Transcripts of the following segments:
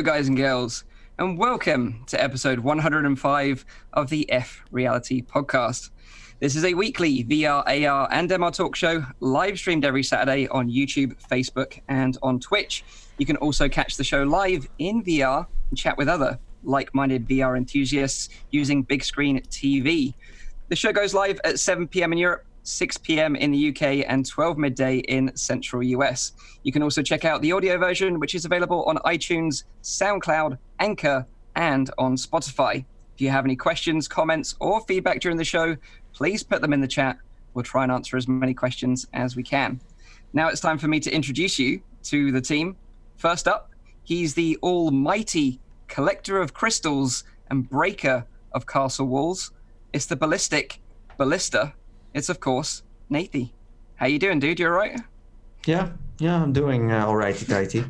Hello, guys and girls, and welcome to episode 105 of the FReality Podcast. This is a weekly VR, AR, and MR talk show, live streamed every Saturday on YouTube, Facebook, and on Twitch. You can also catch the show live in VR and chat with other like-minded VR enthusiasts using big screen TV. The show goes live at 7 p.m. in Europe, 6 p.m. in the UK, and 12 midday in central US. You can also check out the audio version, which is available on iTunes, SoundCloud, Anchor, and on Spotify. If you have any questions, comments, or feedback during the show, please put them in the chat. We'll try and answer as many questions as we can. Now it's time for me to introduce you to the team. First up, he's the almighty collector of crystals and breaker of castle walls. It's the ballistic ballista. It's, of course, Nathie. How you doing, dude? You all right? Yeah, I'm doing all righty-tighty.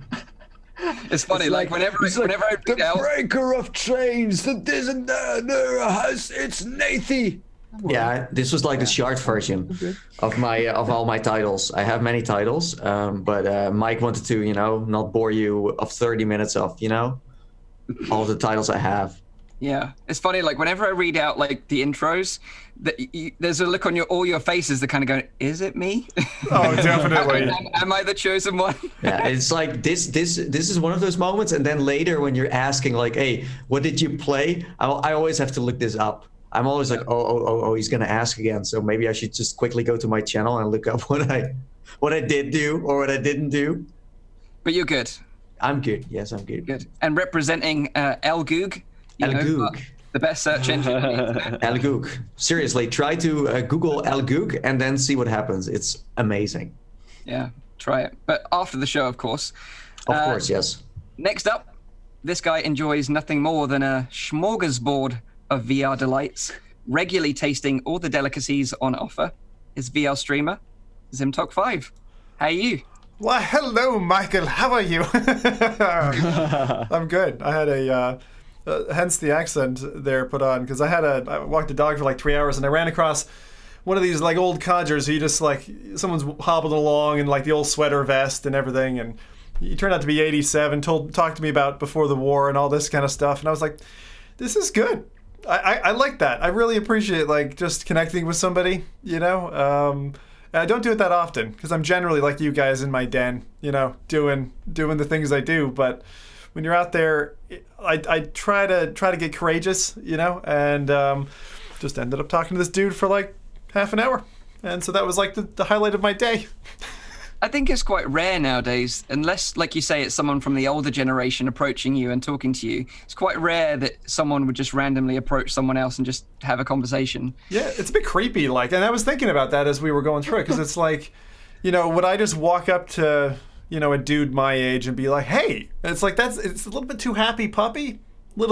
It's funny, whenever I read the breaker of chains, the this and that, it's Nathie. Yeah, this was like the short version of all my titles. I have many titles, but Mike wanted to, not bore you of 30 minutes of, all the titles I have. Yeah, it's funny. Whenever I read out the intros, there's a look on all your faces that kind of go, "Is it me?" Oh, definitely. Am I the chosen one? Yeah, it's like this is one of those moments, and then later when you're asking "Hey, what did you play?" I always have to look this up. I'm always like, oh, he's gonna ask again. So maybe I should just quickly go to my channel and look up what I did do or what I didn't do. But you're good. I'm good. Yes, I'm good. Good. And representing El Goog. El Goog. The best search engine. El Goog. Seriously, try to Google El Goog and then see what happens. It's amazing. Yeah, try it. But after the show, of course. Of course, yes. Next up, this guy enjoys nothing more than a smorgasbord of VR delights, regularly tasting all the delicacies on offer. His VR streamer, Zimtok5. How are you? Well, hello, Michael. How are you? I'm good. I had hence the accent there put on, because I walked the dog for 3 hours and I ran across one of these old codgers who just someone's hobbling along in the old sweater vest and everything, and he turned out to be 87, talked to me about before the war and all this kind of stuff, and I was like, this is good. I like that. I really appreciate just connecting with somebody, and I don't do it that often because I'm generally like you guys in my den, doing the things I do, but when you're out there, I try to get courageous, and just ended up talking to this dude for half an hour. And so that was the highlight of my day. I think it's quite rare nowadays, unless, like you say, it's someone from the older generation approaching you and talking to you. It's quite rare that someone would just randomly approach someone else and just have a conversation. Yeah, it's a bit creepy, and I was thinking about that as we were going through it, because it's would I just walk up to a dude my age and be like, "Hey," and it's it's a little bit too happy puppy, and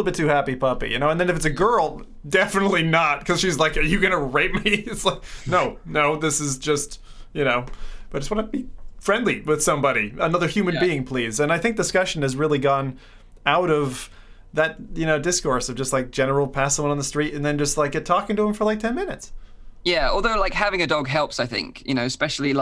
then if it's a girl, definitely not, because she's like, "Are you gonna rape me?" It's no, this is just but I just want to be friendly with somebody, another human being, please. And I think discussion has really gone out of that discourse of just general pass someone on the street and then just get talking to them for 10 minutes. Yeah, although having a dog helps, I think, especially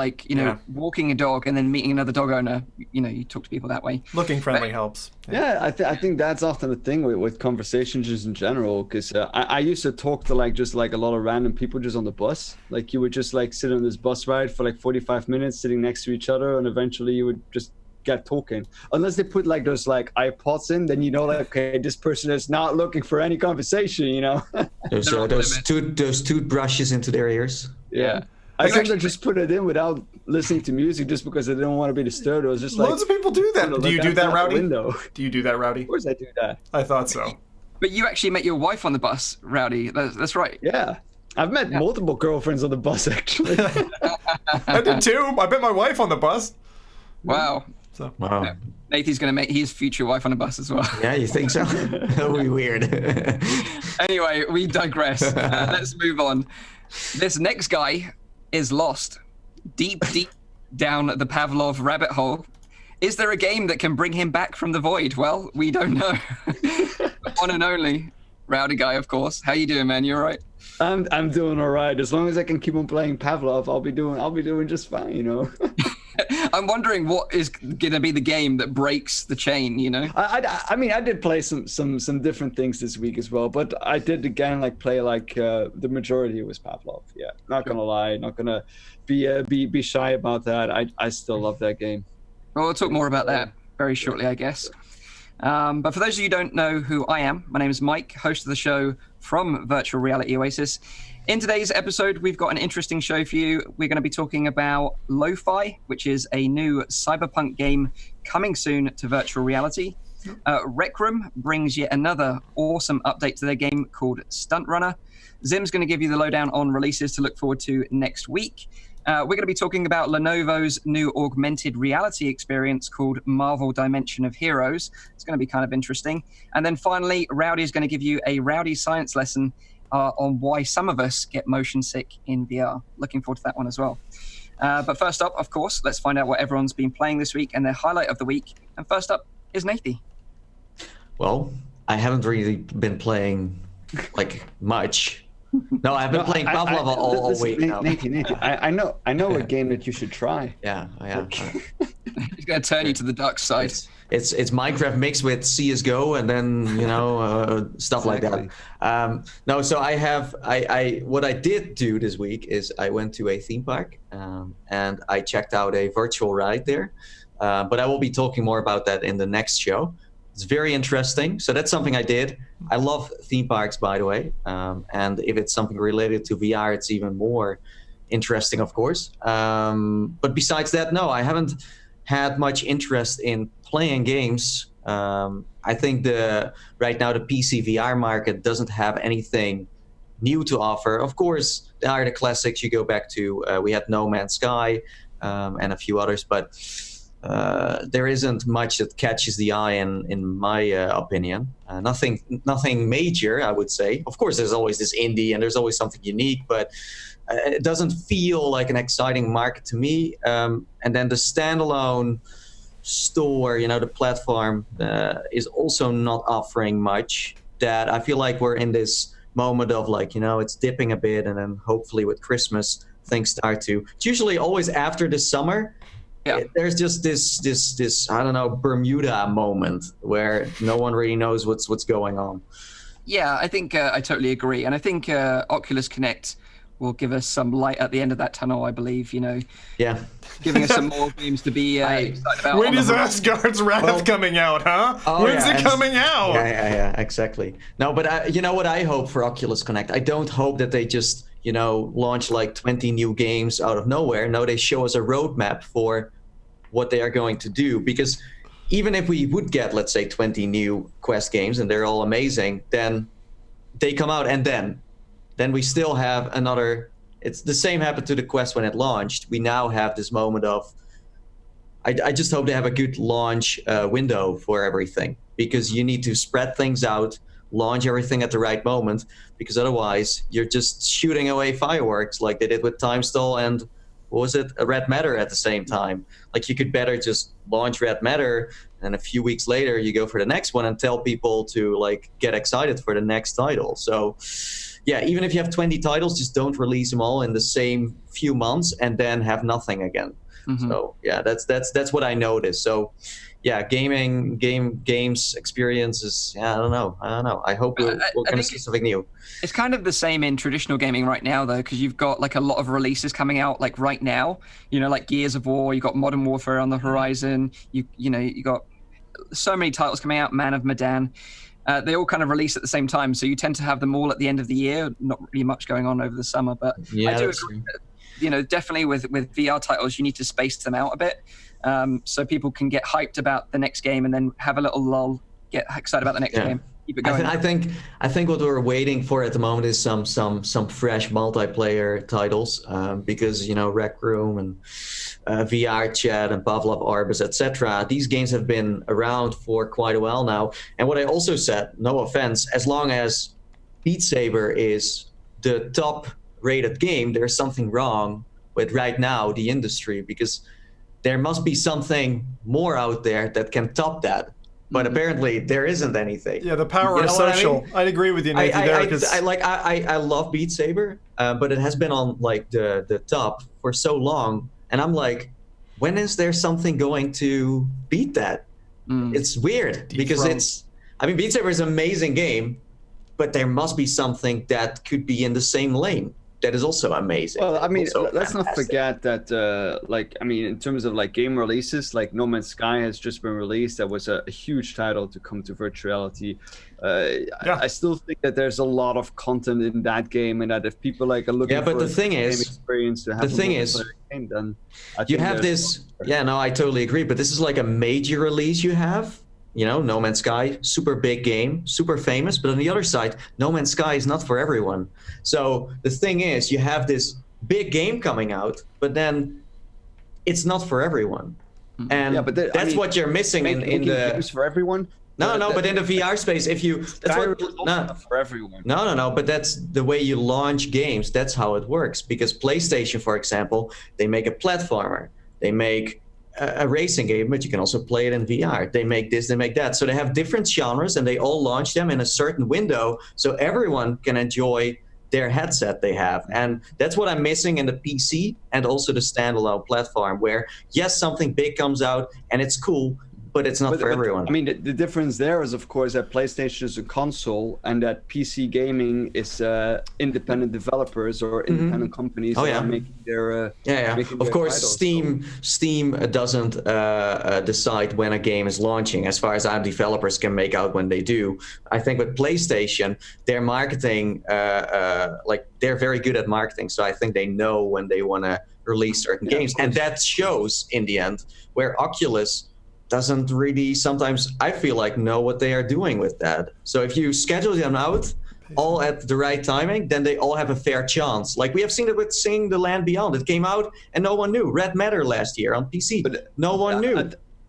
walking a dog and then meeting another dog owner, you talk to people that way. Looking friendly helps. Yeah, I think that's often the thing with conversations just in general, because I used to talk to just a lot of random people just on the bus. You would just sit on this bus ride for 45 minutes sitting next to each other, and eventually you would just get talking. Unless they put those iPods in, then okay, this person is not looking for any conversation, those toothbrushes into their ears. Yeah. I sometimes just put it in without listening to music just because I didn't want to be disturbed. It was just loads of people do that. Do you do that, Rowdy? Do you do that, Rowdy? Of course I do that. I thought so. But you actually met your wife on the bus, Rowdy. That's right. Yeah. I've met multiple girlfriends on the bus, actually. I did too. I met my wife on the bus. Wow. So. Wow. Yeah. Nathie's going to make his future wife on a bus as well. Yeah, you think so? That would be weird. Anyway, we digress. Let's move on. This next guy is lost deep down the Pavlov rabbit hole. Is there a game that can bring him back from the void? Well, we don't know. The one and only Rowdy guy, of course. How you doing, man? You all right? I'm doing all right. As long as I can keep on playing Pavlov, I'll be doing just fine, I'm wondering what is going to be the game that breaks the chain, you know? I mean, I did play some different things this week as well, but I did again play the majority was Pavlov. Yeah, not gonna lie, not gonna be shy about that. I still love that game. Well, we'll talk more about that very shortly, I guess. But for those of you who don't know who I am, my name is Mike, host of the show from Virtual Reality Oasis. In today's episode, we've got an interesting show for you. We're going to be talking about Lo-Fi, which is a new cyberpunk game coming soon to virtual reality. Rec Room brings yet another awesome update to their game called Stunt Runner. Zim's going to give you the lowdown on releases to look forward to next week. We're going to be talking about Lenovo's new augmented reality experience called Marvel Dimension of Heroes. It's going to be kind of interesting. And then finally, Rowdy is going to give you a Rowdy science lesson on why some of us get motion sick in VR. Looking forward to that one as well. But first up, of course, let's find out what everyone's been playing this week and their highlight of the week. And first up is Nathie. Well, I haven't really been playing much. No, I've been playing Pavlov all week now. Nathie, I know a game that you should try. Yeah. He's going to turn you to the dark side. It's Minecraft mixed with CS:GO and then stuff like that. No, so I what I did do this week is I went to a theme park and I checked out a virtual ride there. But I will be talking more about that in the next show. It's very interesting. So that's something I did. I love theme parks, by the way. And if it's something related to VR, it's even more interesting, of course. But besides that, no, I haven't had much interest in playing games. I think right now the PC VR market doesn't have anything new to offer. Of course, there are the classics you go back to. We had No Man's Sky and a few others, but there isn't much that catches the eye in my opinion. Nothing major, I would say. Of course, there's always this indie and there's always something unique, but it doesn't feel like an exciting market to me. And then the standalone store, the platform is also not offering much. That I feel like we're in this moment of it's dipping a bit, and then hopefully with Christmas things start to. It's usually always after the summer. Yeah. There's just this I don't know, Bermuda moment where no one really knows what's going on. Yeah, I think I totally agree, and I think Oculus Connect will give us some light at the end of that tunnel, I believe. Yeah, giving us some more games to be excited about. When is Asgard's Wrath coming out, huh? When's it coming out? Yeah, exactly. No, but you know what I hope for Oculus Connect? I don't hope that they just launch 20 new games out of nowhere. No, they show us a roadmap for what they are going to do, because even if we would get, let's say, 20 new Quest games and they're all amazing, then they come out and then we still have another. It's the same happened to the Quest when it launched. We now have this moment of I just hope they have a good launch window for everything, because you need to spread things out, launch everything at the right moment, because otherwise you're just shooting away fireworks like they did with Timestall and what was it, a Red Matter at the same time. You could better just launch Red Matter, and a few weeks later you go for the next one and tell people to get excited for the next title. So yeah, even if you have 20 titles, just don't release them all in the same few months and then have nothing again. Mm-hmm. So yeah, that's what I noticed. So yeah, games experiences. Yeah, I don't know. I hope we're going to see something new. It's kind of the same in traditional gaming right now, though, because you've got a lot of releases coming out right now. Gears of War. You got Modern Warfare on the horizon. You got so many titles coming out. Man of Medan. They all kind of release at the same time, so you tend to have them all at the end of the year. Not really much going on over the summer, but yeah, I do agree that, definitely with VR titles, you need to space them out a bit. So people can get hyped about the next game and then have a little lull, get excited about the next game, keep it going. I think what we're waiting for at the moment is some fresh multiplayer titles, because Rec Room and VR Chat and Pavlov Orbis, etc. These games have been around for quite a while now. And what I also said, no offense, as long as Beat Saber is the top rated game, there's something wrong with right now the industry, because there must be something more out there that can top that. But apparently there isn't anything. Yeah, the power of social. I'd agree with you, Nathie. I love Beat Saber, but it has been on the top for so long, and I'm when is there something going to beat that? It's weird because Beat Saber is an amazing game, but there must be something that could be in the same lane that is also amazing. Well, I mean, Also let's not fantastic. forget that, in terms of like game releases, like No Man's Sky has just been released. That was a huge title to come to virtual reality. I still think that there's a lot of content in that game, and that if people like are looking but for the thing game is, experience to have the thing is, game, then I you think have there's- this. Yeah, no, I totally agree. But this is like a major release you have. You know, No Man's Sky, super big game, super famous. But on the other side, No Man's Sky is not for everyone. So the thing is, you have this big game coming out, but then it's not for everyone. And Yeah, but that's what you're missing in making the. games for everyone. But in the VR space, if you. That's Skyrim what, is also not for everyone. No. But that's the way you launch games. That's how it works. Because PlayStation, for example, they make a platformer. They make a racing game, but you can also play it in VR. They make this, they make that. So they have different genres, and they all launch them in a certain window, so everyone can enjoy their headset they have. And that's what I'm missing in the PC and also the standalone platform, where yes, something big comes out and it's cool, but it's not for everyone. I mean, the difference there is, of course, that PlayStation is a console and that PC gaming is independent developers or independent companies that are making their making Of their course, titles. Steam doesn't decide when a game is launching. As far as developers can make out when they do. I think with PlayStation, their marketing, they're very good at marketing. So I think they know when they want to release certain games, and that shows in the end. Where Oculus doesn't really sometimes, I feel like, know what they are doing with that. So if you schedule them out all at the right timing, then they all have a fair chance. Like we have seen it with Sing the Land Beyond. It came out and no one knew. Red Matter last year on PC, but no one knew.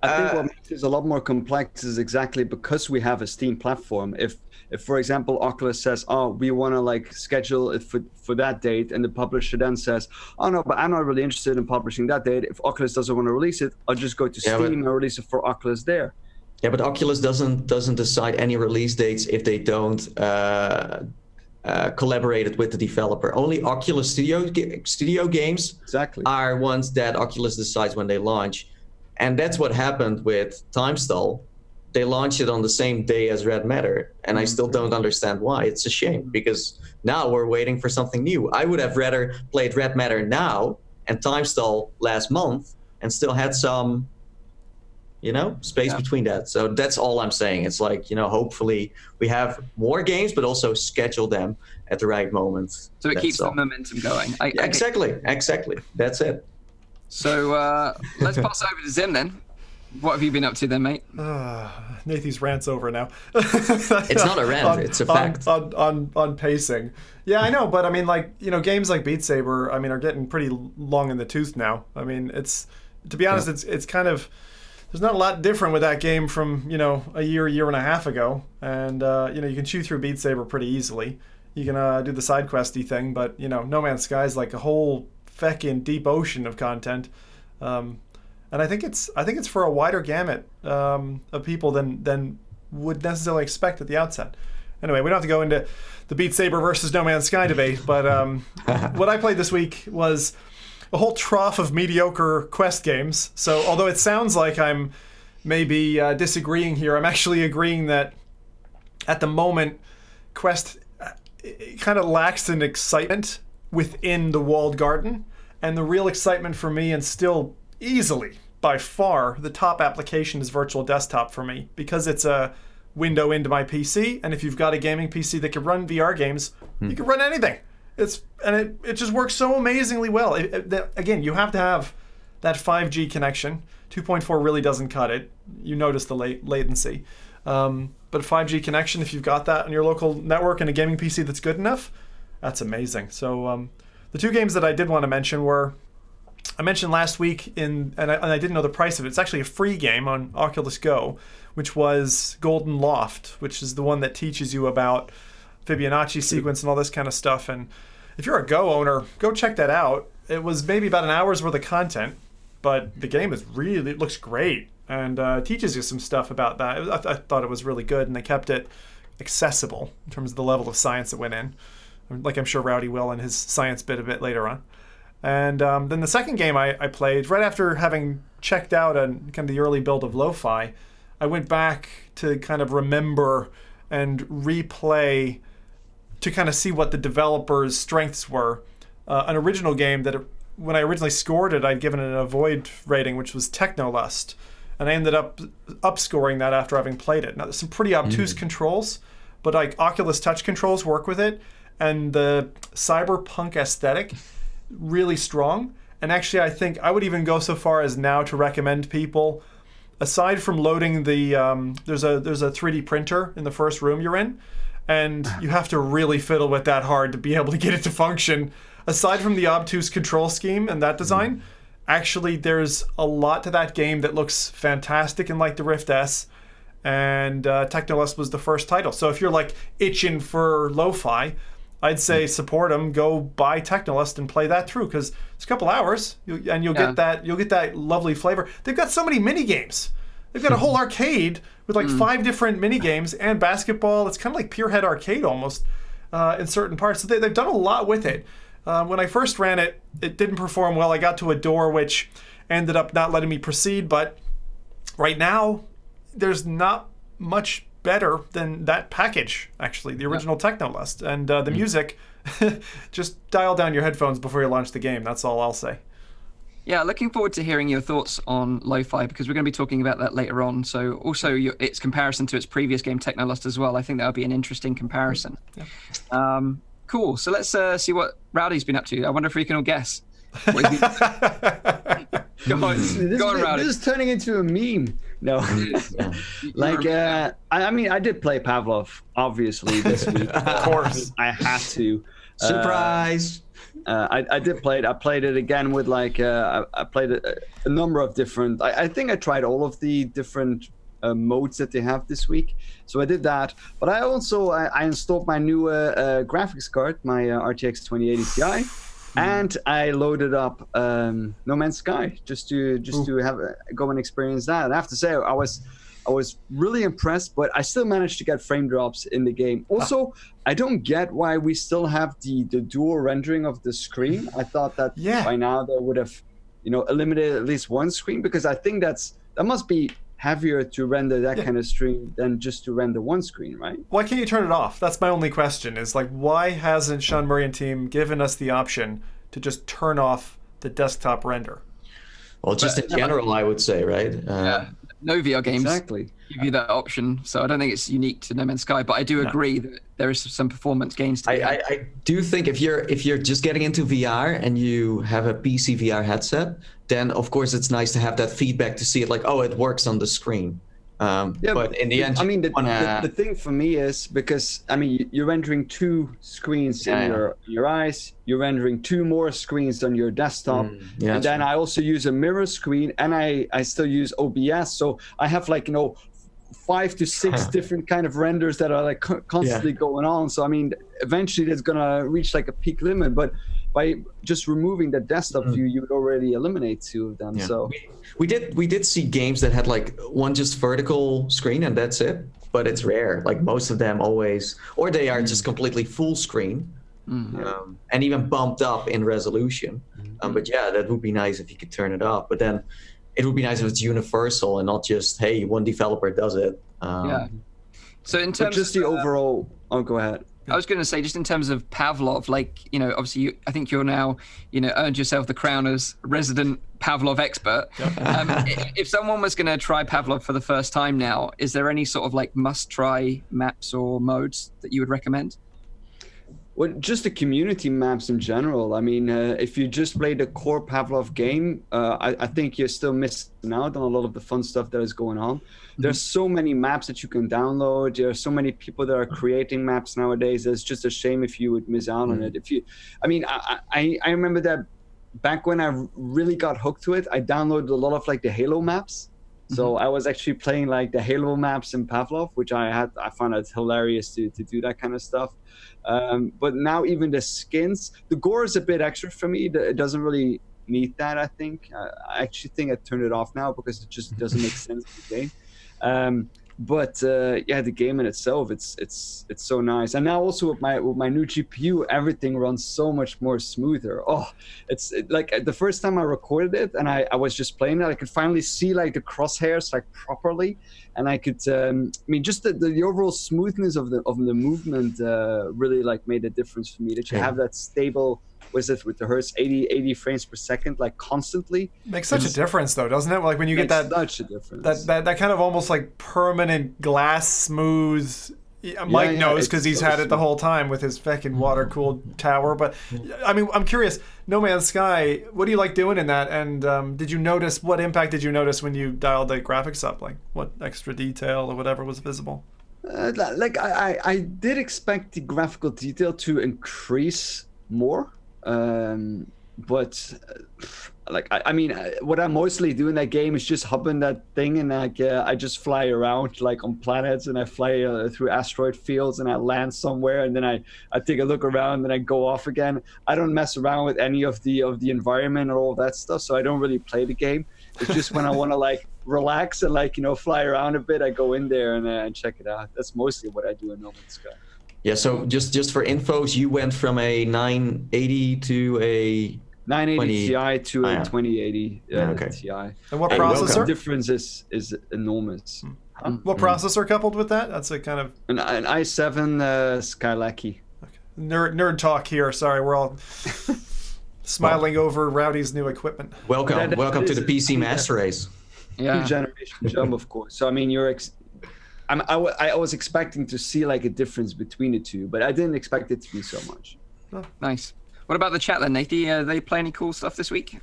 I think what makes this a lot more complex is exactly because we have a Steam platform. If for example, Oculus says, oh, we want to like schedule it for that date, and the publisher then says, oh no, but I'm not really interested in publishing that date. If Oculus doesn't want to release it, I'll just go to Steam and release it for Oculus there. Yeah, but Oculus doesn't decide any release dates if they don't collaborate it with the developer. Only Oculus Studio games are ones that Oculus decides when they launch. And that's what happened with Timestall. They launched it on the same day as Red Matter, and I still don't understand why. It's a shame, because now we're waiting for something new. I would have rather played Red Matter now and Timestall last month and still had some, space between that. So that's all I'm saying. It's like, hopefully we have more games, but also schedule them at the right moment. So it keeps the momentum going. Exactly. That's it. So let's pass over to Zim then. What have you been up to then, mate? Nathie's rant's over now. It's not a rant, it's a fact. On pacing. Yeah, I know, but I mean, games like Beat Saber, are getting pretty long in the tooth now. I mean, to be honest, it's kind of, there's not a lot different with that game from, a year and a half ago. And, you can chew through Beat Saber pretty easily. You can do the side questy thing, but, No Man's Sky is like a whole feckin' deep ocean of content. And I think it's for a wider gamut of people than would necessarily expect at the outset. Anyway, we don't have to go into the Beat Saber versus No Man's Sky debate, but what I played this week was a whole trough of mediocre Quest games. So although it sounds like I'm maybe disagreeing here, I'm actually agreeing that at the moment, Quest kind of lacks an excitement within the walled garden. And the real excitement for me, and still easily, by far, the top application is Virtual Desktop for me, because it's a window into my PC, and if you've got a gaming PC that can run VR games, you can run anything. It just works so amazingly well. Again, you have to have that 5G connection. 2.4 really doesn't cut it. You notice the latency. But 5G connection, if you've got that on your local network and a gaming PC that's good enough, that's amazing. So the two games that I did want to mention were, I mentioned last week, and I didn't know the price of it. It's actually a free game on Oculus Go, which was Golden Loft, which is the one that teaches you about Fibonacci sequence and all this kind of stuff. And if you're a Go owner, go check that out. It was maybe about an hour's worth of content, but the game it looks great, and teaches you some stuff about that. I thought it was really good, and they kept it accessible in terms of the level of science that went in, like I'm sure Rowdy will in his science bit a bit later on. And then the second game I played, right after having checked out on kind of the early build of Lo-Fi, I went back to kind of remember and replay to kind of see what the developer's strengths were. An original game that, when I originally scored it, I'd given it an avoid rating, which was Technolust. And I ended up upscoring that after having played it. Now, there's some pretty obtuse controls, but like Oculus Touch controls work with it. And the cyberpunk aesthetic, really strong. And actually, I think I would even go so far as now to recommend people, aside from loading the, there's a 3D printer in the first room you're in, and you have to really fiddle with that hard to be able to get it to function. Aside from the obtuse control scheme and that design, actually there's a lot to that game that looks fantastic in like the Rift S, and Technolust was the first title. So if you're like itching for lo-fi, I'd say support them. Go buy Technolust and play that through, because it's a couple hours, and you'll get that lovely flavor. They've got so many mini games. They've got a whole arcade with like 5 different mini games and basketball. It's kind of like Peerhead Arcade almost in certain parts. So they've done a lot with it. When I first ran it, it didn't perform well. I got to a door which ended up not letting me proceed. But right now, there's not much better than that package, actually, the original Technolust. And the music, just dial down your headphones before you launch the game. That's all I'll say. Yeah, looking forward to hearing your thoughts on Lo-Fi, because we're going to be talking about that later on. So also its comparison to its previous game, Technolust, as well. I think that'll be an interesting comparison. Yeah. Cool. So let's see what Rowdy's been up to. I wonder if we can all guess. Go on, Rowdy. This is turning into a meme. No. Like, I mean, I did play Pavlov, obviously, this week. Of course. I had to. Surprise! I did play it. I played it again with like I played a number of different. I think I tried all of the different modes that they have this week. So I did that. But I also I installed my new graphics card, my RTX 2080 Ti, and I loaded up No Man's Sky just to go and experience that. And I have to say I was really impressed, but I still managed to get frame drops in the game. Also, I don't get why we still have the dual rendering of the screen. I thought that by now they would have, eliminated at least one screen, because I think that must be heavier to render that kind of screen than just to render one screen, right? Why can't you turn it off? That's my only question, is like, why hasn't Sean Murray and team given us the option to just turn off the desktop render? Well, just in general, I would say, right? No VR games give you that option, so I don't think it's unique to No Man's Sky, but I do agree that there is some performance gains to it. I do think if you're just getting into VR and you have a PC VR headset, then of course it's nice to have that feedback to see it like, oh, it works on the screen. But in the end, I mean, the thing for me is, because I mean, you're rendering 2 screens in your eyes, you're rendering 2 more screens on your desktop, and then I also use a mirror screen, and I still use OBS, so I have like 5 to 6 different kind of renders that are like constantly going on. So I mean, eventually it's gonna reach like a peak limit, but by just removing the desktop view, you would already eliminate 2 of them. So we did see games that had like one just vertical screen and that's it, but it's rare. Like most of them always, or they are just completely full screen, and even bumped up in resolution. But yeah, that would be nice if you could turn it off. But then it would be nice if it's universal and not just, hey, one developer does it. So in terms just the overall, go ahead. I was going to say, just in terms of Pavlov, like, obviously I think you're now, earned yourself the crown as resident Pavlov expert. If someone was going to try Pavlov for the first time now, is there any sort of like must-try maps or modes that you would recommend? Well, just the community maps in general. I mean, if you just play the core Pavlov game, I think you're still missing out on a lot of the fun stuff that is going on. There's so many maps that you can download. There are so many people that are creating maps nowadays. It's just a shame if you would miss out on it. I remember that back when I really got hooked to it, I downloaded a lot of like the Halo maps. So I was actually playing like the Halo maps in Pavlov, which I found it hilarious to do that kind of stuff. But now even the skins, the gore is a bit extra for me. It doesn't really need that, I think. I actually think I turned it off now because it just doesn't make sense in the game. But yeah, the game in itself, it's so nice. And now also with my new GPU, everything runs so much more smoother. Oh, it's like the first time I recorded it and I was just playing it, I could finally see like the crosshairs like properly, and I could I mean just the overall smoothness of the movement really like made a difference for me. That you have that stable, with the hertz 80 frames per second like constantly. Makes such a difference though, doesn't it? Like when you get that such a difference. That kind of almost like permanent glass smooth. Mike knows because he's had it the whole time with his fucking water-cooled tower. But I mean, I'm curious, No Man's Sky, what do you like doing in that? And what impact did you notice when you dialed the graphics up? Like what extra detail or whatever was visible? Like I did expect the graphical detail to increase more. But like I mean what I mostly do in that game is just hop in that thing and like I just fly around like on planets, and I fly through asteroid fields, and I land somewhere, and then I take a look around, and I go off again. I don't mess around with any of the environment or all that stuff, so I don't really play the game. It's just when I want to like relax and like fly around a bit, I go in there and check it out. That's mostly what I do in No Man's Sky. Yeah, so just for infos, you went from a 980 to a 980 Ti to a 2080 okay. Ti. And what processor? The difference is enormous. What processor coupled with that? That's a kind of an i7 Skylake. Okay. Nerd talk here. Sorry, we're all smiling over Rowdy's new equipment. Welcome to the PC Master Race. Yeah, generation jump, of course. So I mean, I was expecting to see like a difference between the two, but I didn't expect it to be so much. Oh, nice. What about the chat then, Nathie? They play any cool stuff this week?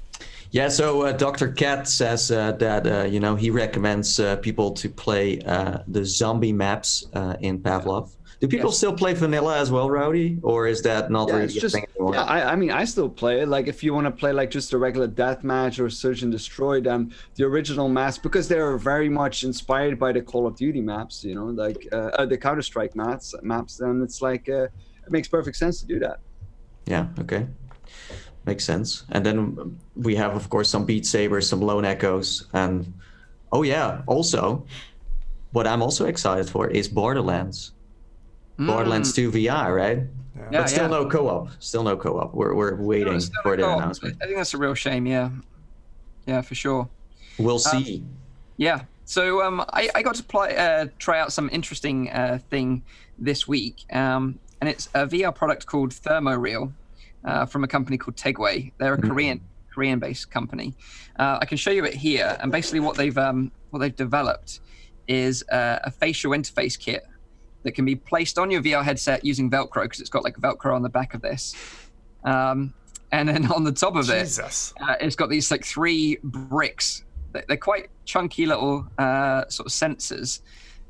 Yeah, so Dr. Cat says that he recommends people to play the zombie maps in Pavlov. Do people still play vanilla as well, Rowdy? Or is that not really a thing anymore? Yeah, I mean, I still play it. Like, if you want to play like just a regular deathmatch or Search and Destroy, then the original maps, because they're very much inspired by the Call of Duty maps, like the Counter-Strike maps, then it's like, it makes perfect sense to do that. Yeah, okay. Makes sense. And then we have, of course, some Beat Sabers, some Lone Echoes, and also, what I'm also excited for is Borderlands. Borderlands 2 VR, right? Yeah. But still no co-op. Still no co-op. We're waiting for the announcement. I think that's a real shame. Yeah, for sure. We'll see. Yeah. So I got to try out some interesting thing this week, and it's a VR product called Thermoreal from a company called Tegway. They're a Korean-based company. I can show you it here, and basically what they've developed is a facial interface kit that can be placed on your VR headset using Velcro, because it's got like Velcro on the back of this. And then on the top of it, it's got these like 3 bricks. They're quite chunky little sort of sensors.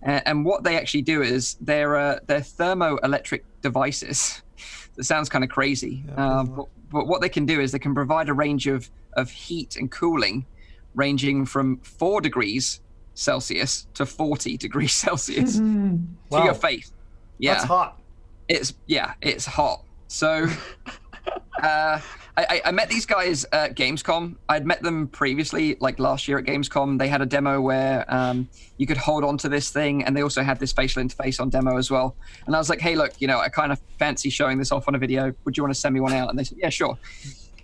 And what they actually do is they're thermoelectric devices. That sounds kind of crazy. But what they can do is they can provide a range of heat and cooling ranging from 4 degrees Celsius to 40 degrees Celsius to your face. Yeah, that's hot. It's hot. So I met these guys at Gamescom. I'd met them previously, like last year at Gamescom. They had a demo where you could hold on to this thing, and they also had this facial interface on demo as well. And I was like, hey, look, I kind of fancy showing this off on a video. Would you want to send me one out? And they said, yeah, sure.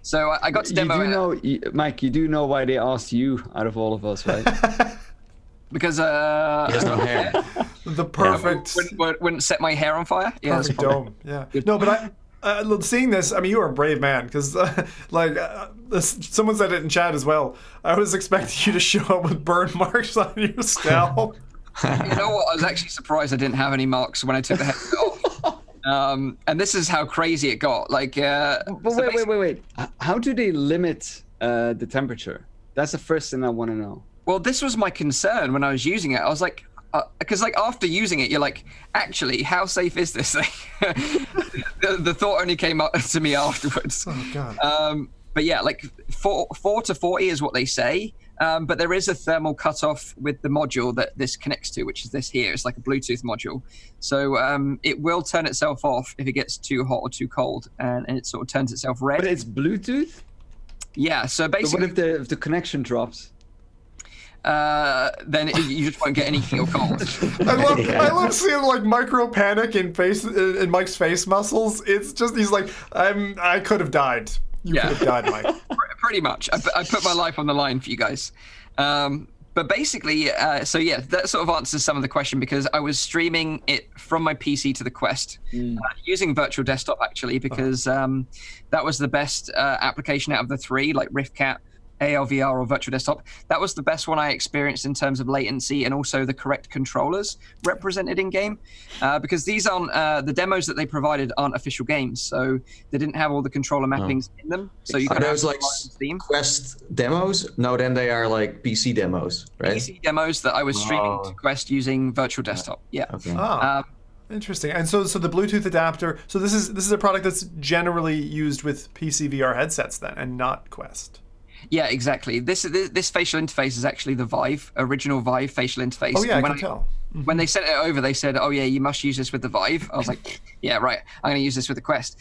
So I got to demo it. Mike, you do know why they asked you out of all of us, right? Because he has no hair. The perfect wouldn't set my hair on fire. Yeah, perfect dome. Yeah. No, but seeing this, I mean, you are a brave man, because someone said it in chat as well. I was expecting you to show up with burn marks on your scalp. You know what? I was actually surprised I didn't have any marks when I took the headset off. And this is how crazy it got. Like, wait. How do they limit the temperature? That's the first thing I want to know. Well, this was my concern when I was using it. I was like, because after using it, you're like, actually, how safe is this thing? the thought only came up to me afterwards. Oh God. But yeah, like 4 to 40 is what they say. But there is a thermal cutoff with the module that this connects to, which is this here. It's like a Bluetooth module. So it will turn itself off if it gets too hot or too cold, and it sort of turns itself red. But it's Bluetooth? Yeah. So basically, But what if the connection drops? then you just won't get any feel cold. I love seeing like micro panic in Mike's face muscles. It's just he's like, I could have died. You could have died, Mike. Pretty much. I put my life on the line for you guys. But basically, that sort of answers some of the question, because I was streaming it from my PC to the Quest using Virtual Desktop, actually, because that was the best application out of the three, like RiftCat, ARVR, or Virtual Desktop. That was the best one I experienced in terms of latency and also the correct controllers represented in game, because these aren't the demos that they provided aren't official games, so they didn't have all the controller mappings in them. So you are those like Quest demos? No, then they are like PC demos, right? PC demos that I was streaming to Quest using Virtual Desktop. Yeah. Okay. Interesting. And so the Bluetooth adapter. So this is a product that's generally used with PC VR headsets then, and not Quest. Yeah, exactly. This facial interface is actually the original Vive facial interface. Oh yeah, I can tell. When they sent it over, they said, "Oh yeah, you must use this with the Vive." I was like, "Yeah, right. I'm going to use this with the Quest."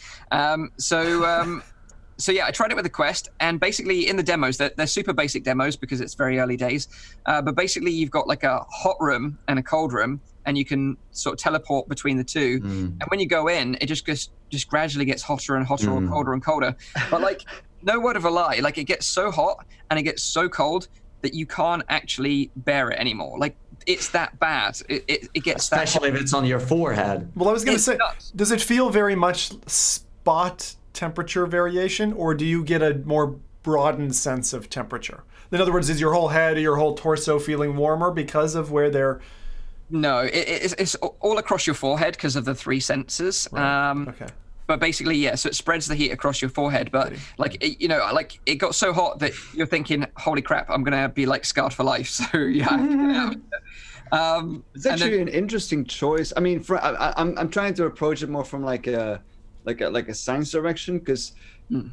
So yeah, I tried it with the Quest, and basically in the demos, they're super basic demos because it's very early days. But basically, you've got like a hot room and a cold room, and you can sort of teleport between the two. And when you go in, it just gradually gets hotter and hotter, or colder and colder. But like, no word of a lie, like it gets so hot and it gets so cold that you can't actually bear it anymore. Like, it's that bad. It gets especially if it's on your forehead. Well, I was going to say, does it feel very much spot temperature variation, or do you get a more broadened sense of temperature? In other words, is your whole head or your whole torso feeling warmer because of where they're... No, it's all across your forehead because of the three sensors. Right. Okay. But basically, yeah, so it spreads the heat across your forehead. But it got so hot that you're thinking, holy crap, I'm going to be like scarred for life. So yeah. It's actually an interesting choice. I mean, I'm trying to approach it more from like a science direction, because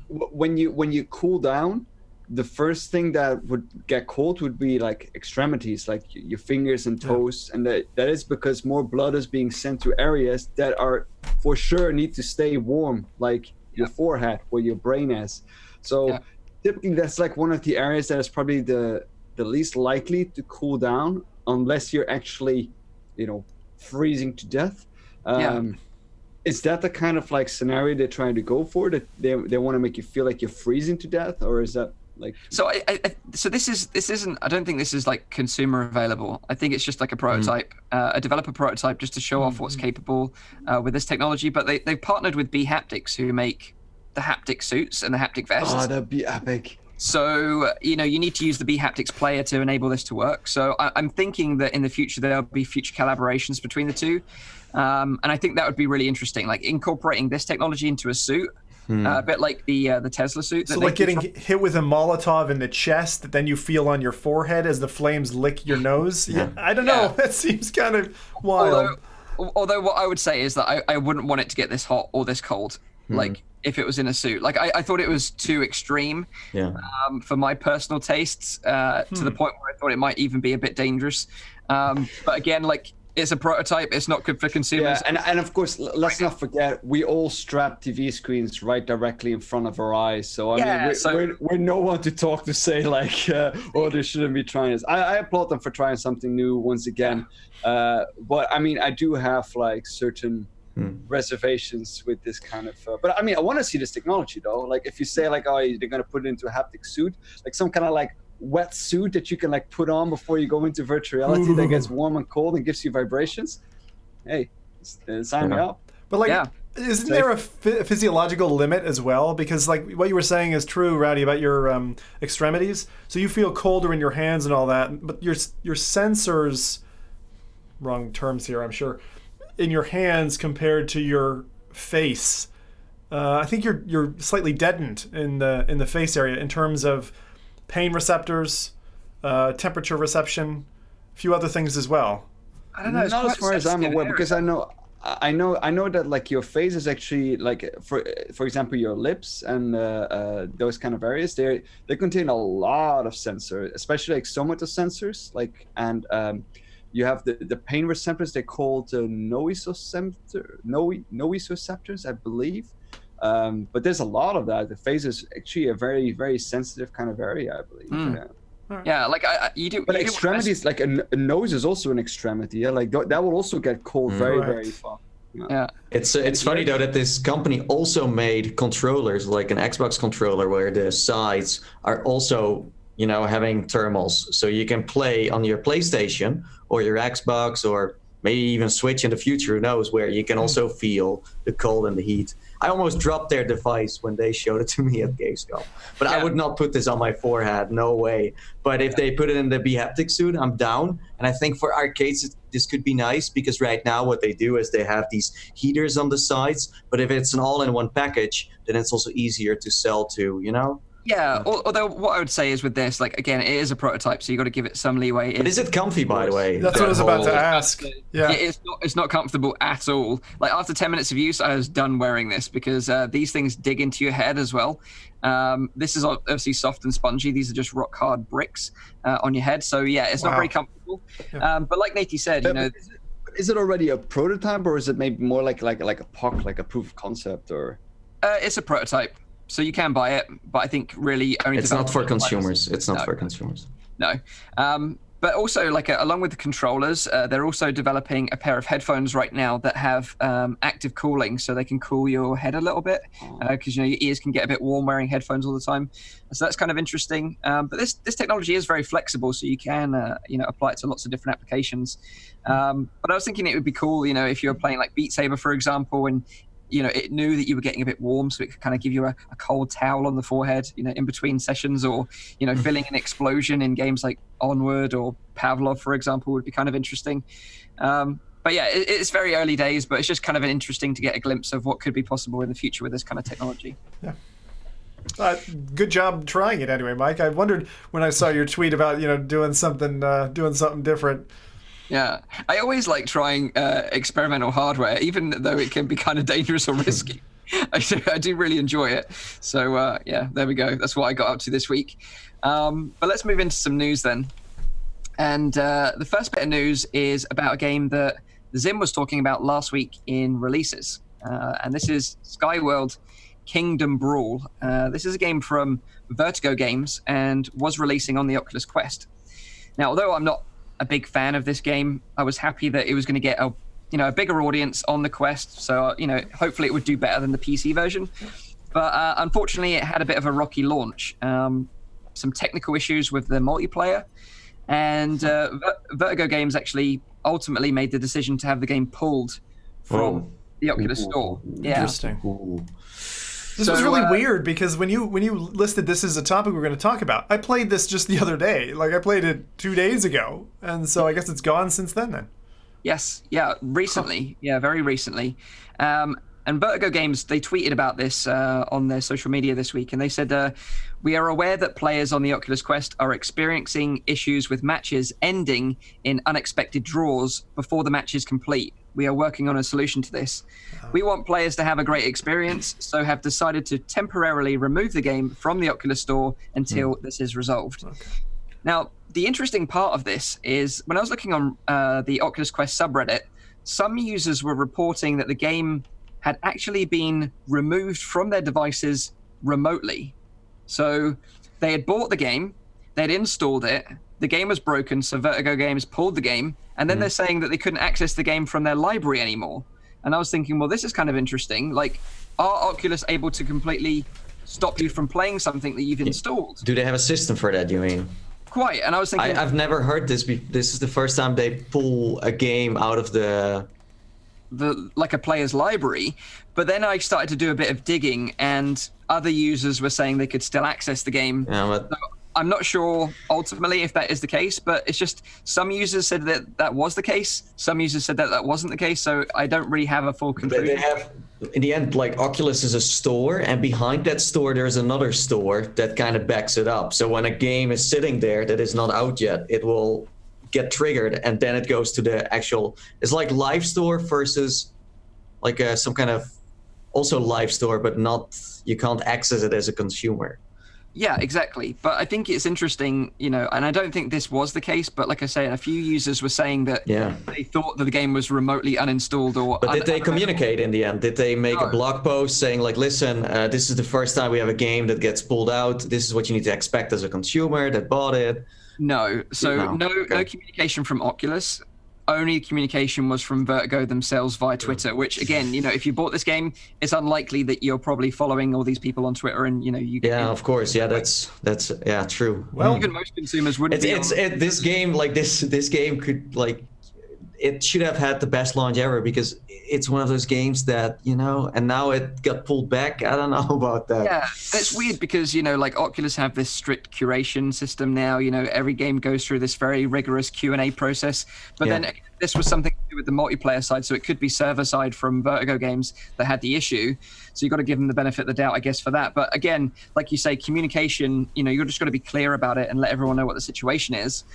when you cool down, the first thing that would get cold would be like extremities, like your fingers and toes, and that is because more blood is being sent to areas that are for sure need to stay warm, like your forehead where your brain is. So typically that's like one of the areas that is probably the least likely to cool down, unless you're actually, freezing to death. Is that the kind of like scenario they're trying to go for, that they want to make you feel like you're freezing to death, or is that like... So this isn't, I don't think this is like consumer available. I think it's just like a prototype, a developer prototype, just to show off what's capable with this technology. But they've partnered with B-Haptics, who make the haptic suits and the haptic vests. Oh, that'd be epic. So, you need to use the B-Haptics player to enable this to work. So I'm thinking that in the future, there'll be future collaborations between the two. And I think that would be really interesting, like incorporating this technology into a suit, a bit like the Tesla suit. So like getting hit with a Molotov in the chest that then you feel on your forehead as the flames lick your nose. Yeah. I don't know. That seems kind of wild. Although what I would say is that I wouldn't want it to get this hot or this cold. Like, if it was in a suit, like I thought it was too extreme for my personal tastes, to the point where I thought it might even be a bit dangerous. But again, like, it's a prototype, it's not good for consumers. Yeah, and of course, let's not forget, we all strap TV screens right directly in front of our eyes. So I mean, we're no one to talk to say like, they shouldn't be trying this. I applaud them for trying something new once again. But I mean, I do have like certain reservations with this kind of but I mean, I want to see this technology though. Like, if you say like, oh, they're going to put it into a haptic suit, like some kind of like wet suit that you can like put on before you go into virtual reality that gets warm and cold and gives you vibrations, hey, sign me up. But like, isn't there a physiological limit as well? Because like what you were saying is true, Rowdy, about your extremities. So you feel colder in your hands and all that, but your sensors, wrong terms here, I'm sure, in your hands compared to your face, I think you're slightly deadened in the face area in terms of pain receptors, temperature reception, a few other things as well. I don't know. Not as far as I'm aware, because I know that like your face is actually like, for example, your lips and those kind of areas, they contain a lot of sensors, especially like somatosensors, like, and you have the pain receptors. They're called nociceptors, I believe. But there's a lot of that. The face is actually a very, very sensitive kind of area, I believe. Yeah, like you do. But you do extremities, like a nose is also an extremity. Yeah, like that will also get cold very, Correct. very fast. Yeah. It's funny though that this company also made controllers, like an Xbox controller, where the sides are also, you know, having thermals, so you can play on your PlayStation or your Xbox or maybe even Switch in the future, who knows, where you can also feel the cold and the heat. I almost dropped their device when they showed it to me at Gamescom. But I would not put this on my forehead, no way. But if they put it in the Behaptic suit, I'm down. And I think for arcades, this could be nice, because right now what they do is they have these heaters on the sides. But if it's an all-in-one package, then it's also easier to sell to, you know? Yeah, although what I would say is with this, like, again, it is a prototype, so you got to give it some leeway. But is it comfy, by the way? That's what I was about to ask. Yeah. It's not comfortable at all. Like, after 10 minutes of use, I was done wearing this, because these things dig into your head as well. This is obviously soft and spongy. These are just rock hard bricks on your head. So yeah, it's not very comfortable. Yeah. But like Nathie said, you know, Is it already a prototype, or is it maybe more like a POC, like a proof of concept, or? it's a prototype. So you can buy it, but I think really only It's not for developers- consumers. It's not No. for consumers. No. But also, like, along with the controllers, they're also developing a pair of headphones right now that have active cooling, so they can cool your head a little bit, because you know your ears can get a bit warm wearing headphones all the time. So that's kind of interesting. But this technology is very flexible, so you can apply it to lots of different applications. But I was thinking it would be cool, you know, if you were playing like Beat Saber, for example, and you know, it knew that you were getting a bit warm, so it could kind of give you a cold towel on the forehead, you know, in between sessions, or, you know, filling an explosion in games like Onward or Pavlov, for example, would be kind of interesting. But yeah, it's very early days, but it's just kind of interesting to get a glimpse of what could be possible in the future with this kind of technology. Yeah. Good job trying it anyway, Mike. I wondered when I saw your tweet about, you know, doing something different. Yeah, I always like trying experimental hardware, even though it can be kind of dangerous or risky. I do really enjoy it. So yeah, there we go. That's what I got up to this week. But let's move into some news then. And the first bit of news is about a game that Zim was talking about last week in releases. And this is Skyworld Kingdom Brawl. This is a game from Vertigo Games and was releasing on the Oculus Quest. Now, although I'm not a big fan of this game, I was happy that it was going to get a bigger audience on the Quest. So, you know, hopefully it would do better than the PC version. But unfortunately, it had a bit of a rocky launch. Some technical issues with the multiplayer. And Vertigo Games actually ultimately made the decision to have the game pulled from the Oculus Store. Yeah. Interesting. Ooh. This was really weird, because when you listed this as a topic we're going to talk about, I played this just the other day. Like, I played it 2 days ago, and so I guess it's gone since then. Yes, yeah, recently. Yeah, very recently. And Vertigo Games, they tweeted about this on their social media this week, and they said, we are aware that players on the Oculus Quest are experiencing issues with matches ending in unexpected draws before the match is complete. We are working on a solution to this. We want players to have a great experience, so have decided to temporarily remove the game from the Oculus Store until this is resolved. Okay. Now, the interesting part of this is when I was looking on the Oculus Quest subreddit, some users were reporting that the game had actually been removed from their devices remotely. So they had bought the game, they'd installed it, the game was broken, so Vertigo Games pulled the game, and then they're saying that they couldn't access the game from their library anymore. And I was thinking, well, this is kind of interesting. Like, are Oculus able to completely stop you from playing something that you've installed? Do they have a system for that, you mean? Quite, and I was thinking... I've never heard this. This is the first time they pull a game out of the like a player's library. But then I started to do a bit of digging, and other users were saying they could still access the game. Yeah, but... So I'm not sure ultimately if that is the case, but it's just some users said that was the case. Some users said that wasn't the case, so I don't really have a full conclusion. They have, in the end, like, Oculus is a store, and behind that store there's another store that kind of backs it up. So when a game is sitting there that is not out yet, it will get triggered, and then it goes to the actual... It's like live store versus like some kind of also live store, but not, you can't access it as a consumer. Yeah, exactly. But I think it's interesting, and I don't think this was the case, but like I say, a few users were saying that they thought that the game was remotely uninstalled or... But did they communicate in the end? Did they make a blog post saying, like, listen, this is the first time we have a game that gets pulled out. This is what you need to expect as a consumer that bought it? No. So no communication from Oculus. Only communication was from Vertigo themselves via Twitter, which again, if you bought this game, it's unlikely that you're probably following all these people on Twitter and, you Yeah, of course. Yeah, that's true. Well, even most consumers wouldn't this game, like this game could, like, it should have had the best launch ever because it's one of those games that, and now it got pulled back. I don't know about that. Yeah, it's weird because, like Oculus have this strict curation system now. Every game goes through this very rigorous Q&A process. But then this was something to do with the multiplayer side, so it could be server side from Vertigo Games that had the issue. So you've got to give them the benefit of the doubt, I guess, for that. But again, like you say, communication, you're just got to be clear about it and let everyone know what the situation is.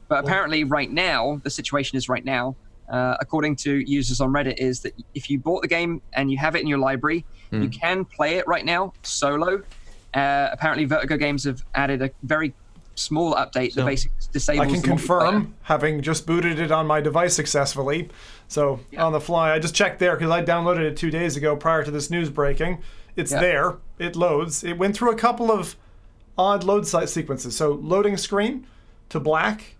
But apparently right now, the situation is right now, according to users on Reddit, is that if you bought the game and you have it in your library, you can play it right now solo. Apparently Vertigo Games have added a very small update that basically disables I can confirm, having just booted it on my device successfully. So on the fly, I just checked there because I downloaded it 2 days ago prior to this news breaking. It's there. It loads. It went through a couple of odd load sequences. So loading screen to black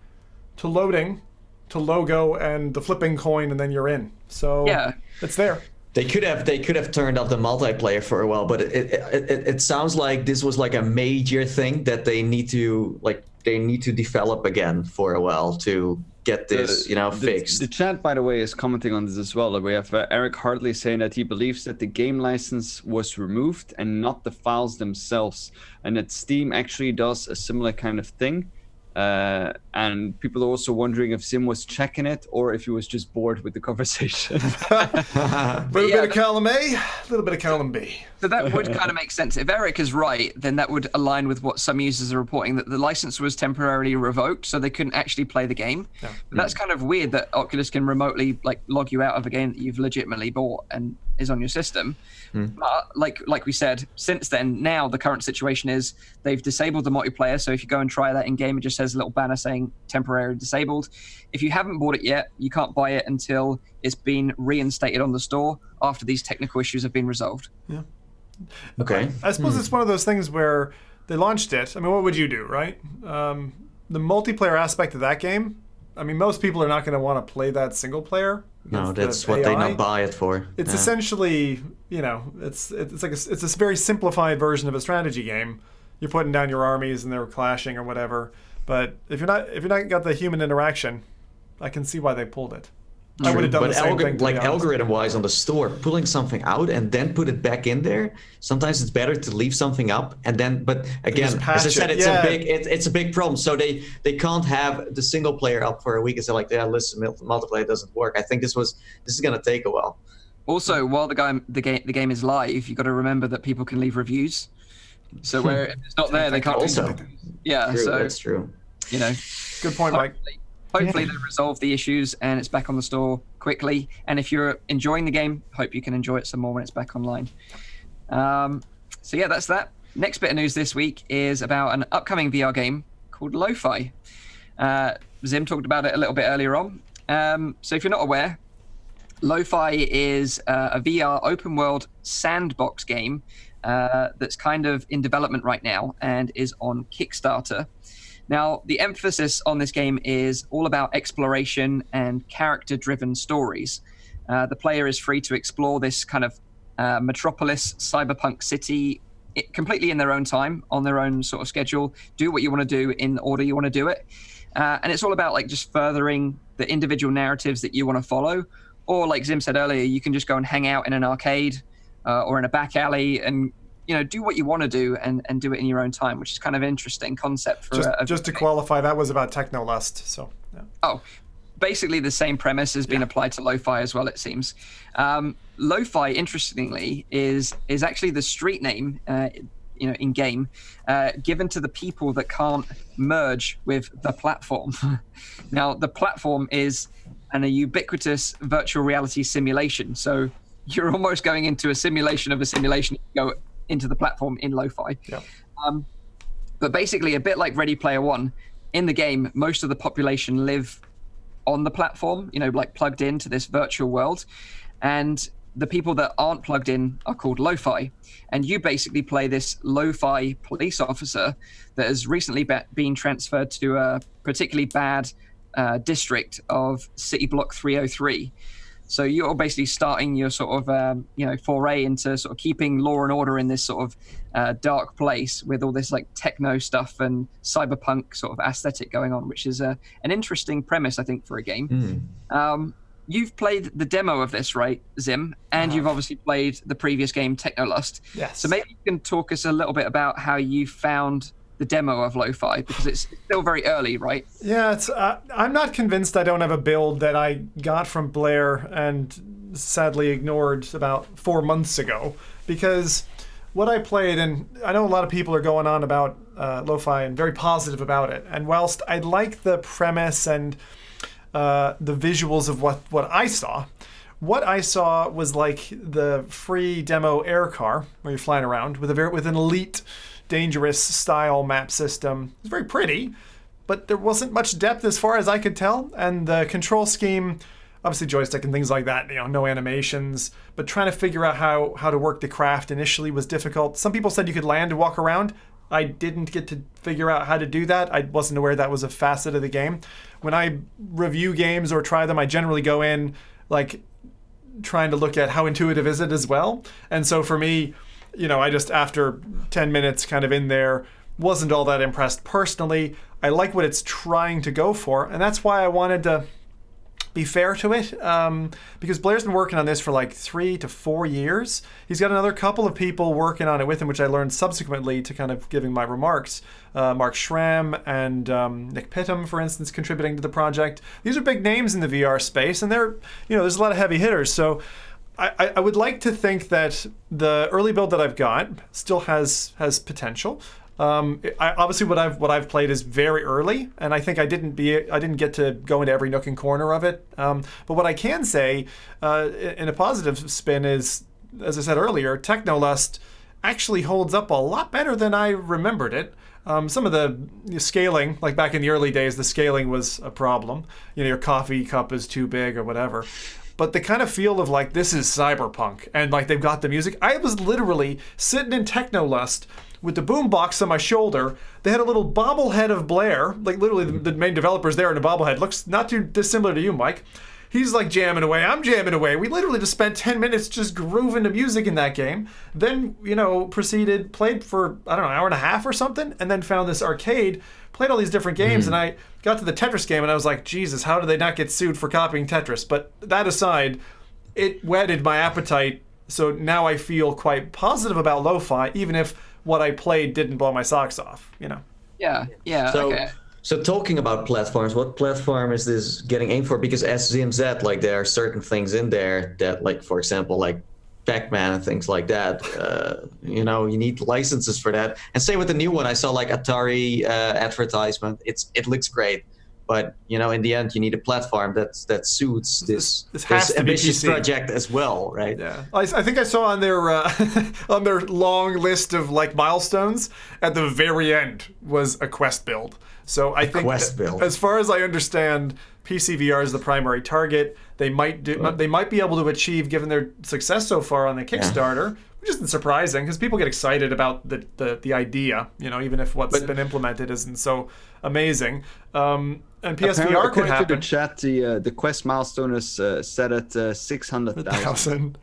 to loading to logo and the flipping coin, and then you're in. So it's there. They could have turned off the multiplayer for a while, but it sounds like this was like a major thing that they need to develop again for a while to get this fixed. The chat, by the way, is commenting on this as well. We have Eric Hartley saying that he believes that the game license was removed and not the files themselves, and that Steam actually does a similar kind of thing. And people are also wondering if Zim was checking it or if he was just bored with the conversation. A little bit of column A, a little bit of column B. So that would kind of make sense. If Eric is right, then that would align with what some users are reporting, that the license was temporarily revoked, so they couldn't actually play the game. Yeah. But that's kind of weird that Oculus can remotely log you out of a game that you've legitimately bought and is on your system. But like we said, since then, now the current situation is they've disabled the multiplayer. So if you go and try that in game, it just says a little banner saying temporarily disabled. If you haven't bought it yet, you can't buy it until it's been reinstated on the store after these technical issues have been resolved. Yeah. Okay. I suppose it's one of those things where they launched it. I mean, what would you do, right? The multiplayer aspect of that game, I mean, most people are not going to want to play that single player. No, that's what they not buy it for. It's essentially, it's a very simplified version of a strategy game. You're putting down your armies and they're clashing or whatever. But if you're not got the human interaction, I can see why they pulled it. I would have done the same thing. Like algorithm-wise on the store, pulling something out and then put it back in there. Sometimes it's better to leave something up and then. But again, as I said, it's a big problem. So they can't have the single player up for a week and say like, listen, multiplayer doesn't work. I think this is going to take a while. Also, while the game is live, you got to remember that people can leave reviews. So where if it's not there, they can't. Also, that's true. Good point, Mike. Hopefully they resolve the issues and it's back on the store quickly. And if you're enjoying the game, hope you can enjoy it some more when it's back online. So that's that. Next bit of news this week is about an upcoming VR game called Lo-Fi. Zim talked about it a little bit earlier on. So if you're not aware, Lo-Fi is a VR open world sandbox game that's kind of in development right now and is on Kickstarter. Now, the emphasis on this game is all about exploration and character-driven stories. The player is free to explore this kind of metropolis, cyberpunk city completely in their own time, on their own sort of schedule, do what you want to do in the order you want to do it. And it's all about just furthering the individual narratives that you want to follow. Or like Zim said earlier, you can just go and hang out in an arcade or in a back alley and do what you want to do and do it in your own time, which is kind of an interesting concept. For just to qualify, that was about Technolust. So, yeah. Oh, basically the same premise has been applied to Lo-Fi as well, it seems. Lo-Fi, interestingly, is actually the street name, in game, given to the people that can't merge with the platform. Now, the platform is a ubiquitous virtual reality simulation. So you're almost going into a simulation of a simulation. You go into the platform in Lo-Fi. Yeah. But basically, a bit like Ready Player One, in the game, most of the population live on the platform, like plugged into this virtual world. And the people that aren't plugged in are called lo-fi. And you basically play this lo-fi police officer that has recently been transferred to a particularly bad district of City Block 303. So you're basically starting your sort of, foray into sort of keeping law and order in this sort of dark place with all this like techno stuff and cyberpunk sort of aesthetic going on, which is an interesting premise, I think, for a game. You've played the demo of this, right, Zim? And you've obviously played the previous game, Technolust. Yes. So maybe you can talk us a little bit about how you found the demo of Lo-Fi, because it's still very early, right? Yeah, it's. I'm not convinced I don't have a build that I got from Blair and sadly ignored about 4 months ago, because what I played, and I know a lot of people are going on about Lo-Fi and very positive about it, and whilst I like the premise and the visuals of what I saw was like the free demo air car where you're flying around with an elite dangerous style map system. It's very pretty, but there wasn't much depth as far as I could tell, and the control scheme, obviously joystick and things like that, no animations, but trying to figure out how to work the craft initially was difficult. Some people said you could land and walk around. I didn't get to figure out how to do that. I wasn't aware that was a facet of the game. When I review games or try them, I generally go in like trying to look at how intuitive is it as well. And so for me, I just, after 10 minutes kind of in there, wasn't all that impressed personally. I like what it's trying to go for, and that's why I wanted to be fair to it, because Blair's been working on this for like 3 to 4 years. He's got another couple of people working on it with him, which I learned subsequently to kind of giving my remarks. Mark Schramm and Nick Pittum, for instance, contributing to the project. These are big names in the VR space, and they're, there's a lot of heavy hitters. So I would like to think that the early build that I've got still has potential. Obviously, what I've played is very early, and I think I didn't get to go into every nook and corner of it. But what I can say, in a positive spin, is, as I said earlier, Technolust actually holds up a lot better than I remembered it. Some of the scaling, like back in the early days, the scaling was a problem. Your coffee cup is too big or whatever. But the kind of feel of like, this is cyberpunk, and like they've got the music. I was literally sitting in Technolust with the boombox on my shoulder. They had a little bobblehead of Blair, like literally the main developer's there in a bobblehead. Looks not too dissimilar to you, Mike. He's like jamming away, I'm jamming away. We literally just spent 10 minutes just grooving to music in that game. Then, played for, I don't know, an hour and a half or something, and then found this arcade, played all these different games, and I got to the Tetris game, and I was like, Jesus, how did they not get sued for copying Tetris? But that aside, it whetted my appetite, so now I feel quite positive about Lo-Fi, even if what I played didn't blow my socks off, Yeah, okay. So talking about platforms, what platform is this getting aimed for? Because as Zim said, like there are certain things in there that, like, for example, like Pac-Man and things like that, you need licenses for that. And same with the new one, I saw like Atari advertisement. It looks great, but in the end, you need a platform that suits this ambitious project as well, right? Yeah, I think I saw on their on their long list of like milestones, at the very end was a Quest build. So I think, as far as I understand, PC VR is the primary target. They might be able to achieve, given their success so far on the Kickstarter, which isn't surprising because people get excited about the idea, even if what's been implemented isn't so amazing. And PSVR could happen. To the chat, the Quest milestone is set at 600,000.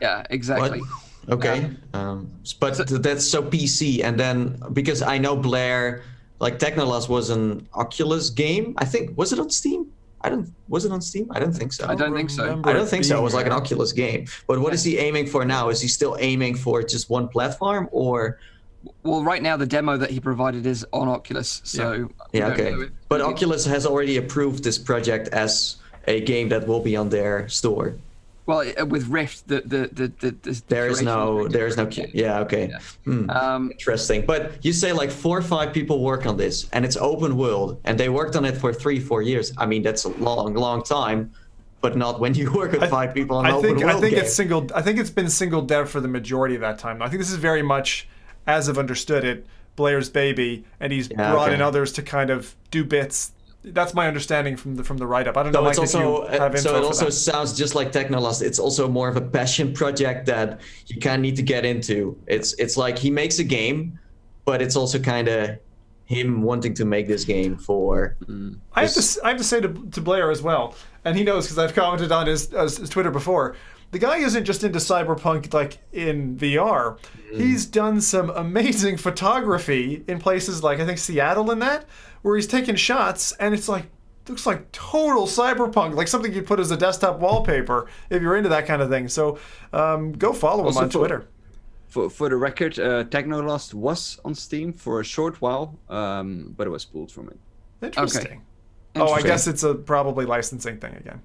Yeah, exactly. What? Okay, but that's so PC, and then because I know Blair. Like Technolust was an Oculus game. I think, was it on Steam? Was it on Steam? I don't think so. I don't think so. I don't think so. It was like an Oculus game. But what is he aiming for now? Is he still aiming for just one platform, or? Well, right now the demo that he provided is on Oculus. So okay. But Oculus has already approved this project as a game that will be on their store. Well, with Rift, there is no. Yeah, okay. Yeah. Interesting. But you say like 4 or 5 people work on this, and it's open world, and they worked on it for 3-4 years. I mean, that's a long time, but not when you work with 5 people on an open world game. I think it's been single dev for the majority of that time. I think this is very much, as I've understood it, Blair's baby, and he's brought in others to kind of do bits. That's my understanding from the write-up. I don't know, Mike, if you have info so it for also that. sounds just like Technolust. It's also more of a passion project that you kind of need to get into. It's like he makes a game, but it's also kind of him wanting to make this game for. I have to say to Blair as well, and he knows because I've commented on his Twitter before. The guy isn't just into cyberpunk like in VR. He's done some amazing photography in places like I think Seattle and that, where he's taking shots and it's like looks like total cyberpunk, like something you'd put as a desktop wallpaper if you're into that kind of thing. So go follow him on Twitter. For the record, Technolust was on Steam for a short while, but it was pulled from it. Interesting. Oh, I guess it's a probably licensing thing again.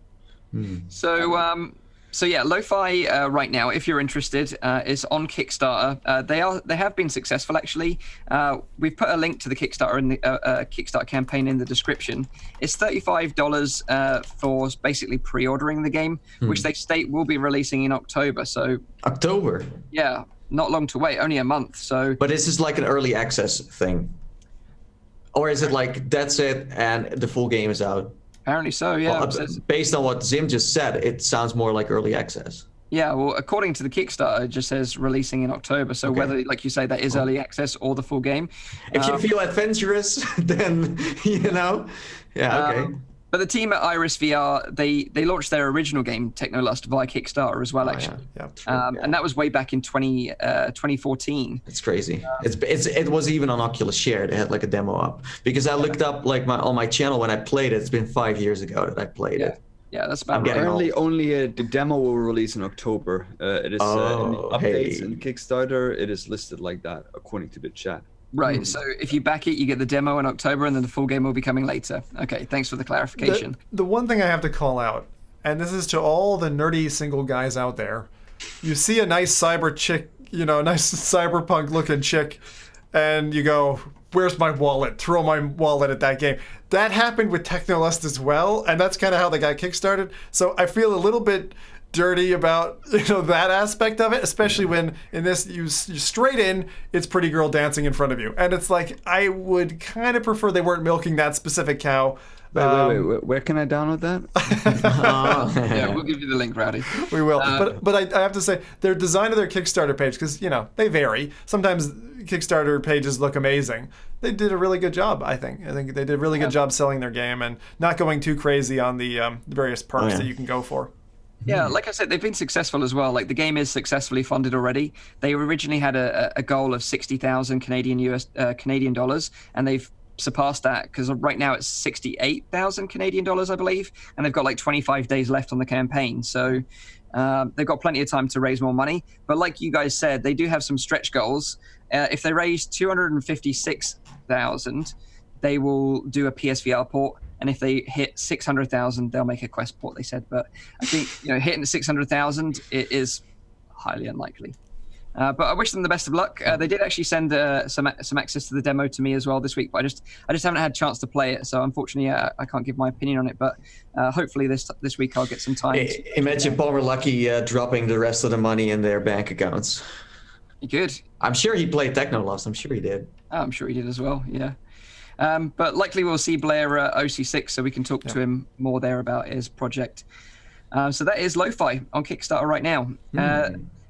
So yeah, Lo-Fi right now, if you're interested, is on Kickstarter. They have been successful actually. We've put a link to the Kickstarter in the Kickstarter campaign in the description. It's $35 for basically pre-ordering the game, which they state will be releasing in October. So October. Yeah, not long to wait, only a month. So. But is this like an early access thing, or is it like that's it and the full game is out? Apparently so, yeah. Well, based on what Zim just said, it sounds more like early access. Yeah, well, according to the Kickstarter, it just says releasing in October. So whether, like you say, that is early access or the full game. If you feel adventurous, then, okay. But the team at Iris VR, they launched their original game, Technolust, via Kickstarter as well, actually. And that was way back in 2014. It's crazy. It was even on Oculus Share. They had like a demo up. Because I looked up like on my channel when I played it. It's been 5 years ago that I played it. Yeah, that's about right. Apparently only the demo will release in October. It is in the updates and Kickstarter. It is listed like that, according to the chat. Right, so if you back it, you get the demo in October, and then the full game will be coming later. Okay, thanks for the clarification. The one thing I have to call out, and this is to all the nerdy single guys out there, you see a nice cyber chick, nice cyberpunk looking chick, and you go, where's my wallet? Throw my wallet at that game. That happened with Technolust as well, and that's kind of how they got kickstarted. So I feel a little bit dirty about that aspect of it, especially when in this you straight in, it's pretty girl dancing in front of you, and it's like I would kind of prefer they weren't milking that specific cow. Wait, where can I download that? Yeah, we'll give you the link, Rowdy. We will. But I have to say, their design of their Kickstarter page, because they vary. Sometimes Kickstarter pages look amazing. They did a really good job, I think. I think they did a really good job selling their game and not going too crazy on the various perks that you can go for. Yeah, like I said, they've been successful as well. Like the game is successfully funded already. They originally had a goal of 60,000 Canadian dollars, and they've surpassed that because right now it's 68,000 Canadian dollars, I believe, and they've got like 25 days left on the campaign. So they've got plenty of time to raise more money. But like you guys said, they do have some stretch goals. If they raise 256,000, they will do a PSVR port. And if they hit 600,000, they'll make a Quest port, they said. But I think, hitting the 600,000 it is highly unlikely. But I wish them the best of luck. They did actually send some access to the demo to me as well this week, but I just haven't had a chance to play it. So unfortunately, I can't give my opinion on it. But hopefully this week I'll get some time. Imagine Palmer Lucky dropping the rest of the money in their bank accounts. Good. I'm sure he played Technolust. I'm sure he did. I'm sure he did as well, yeah. But likely we'll see Blair at OC6, so we can talk to him more there about his project. So that is Lo-Fi on Kickstarter right now.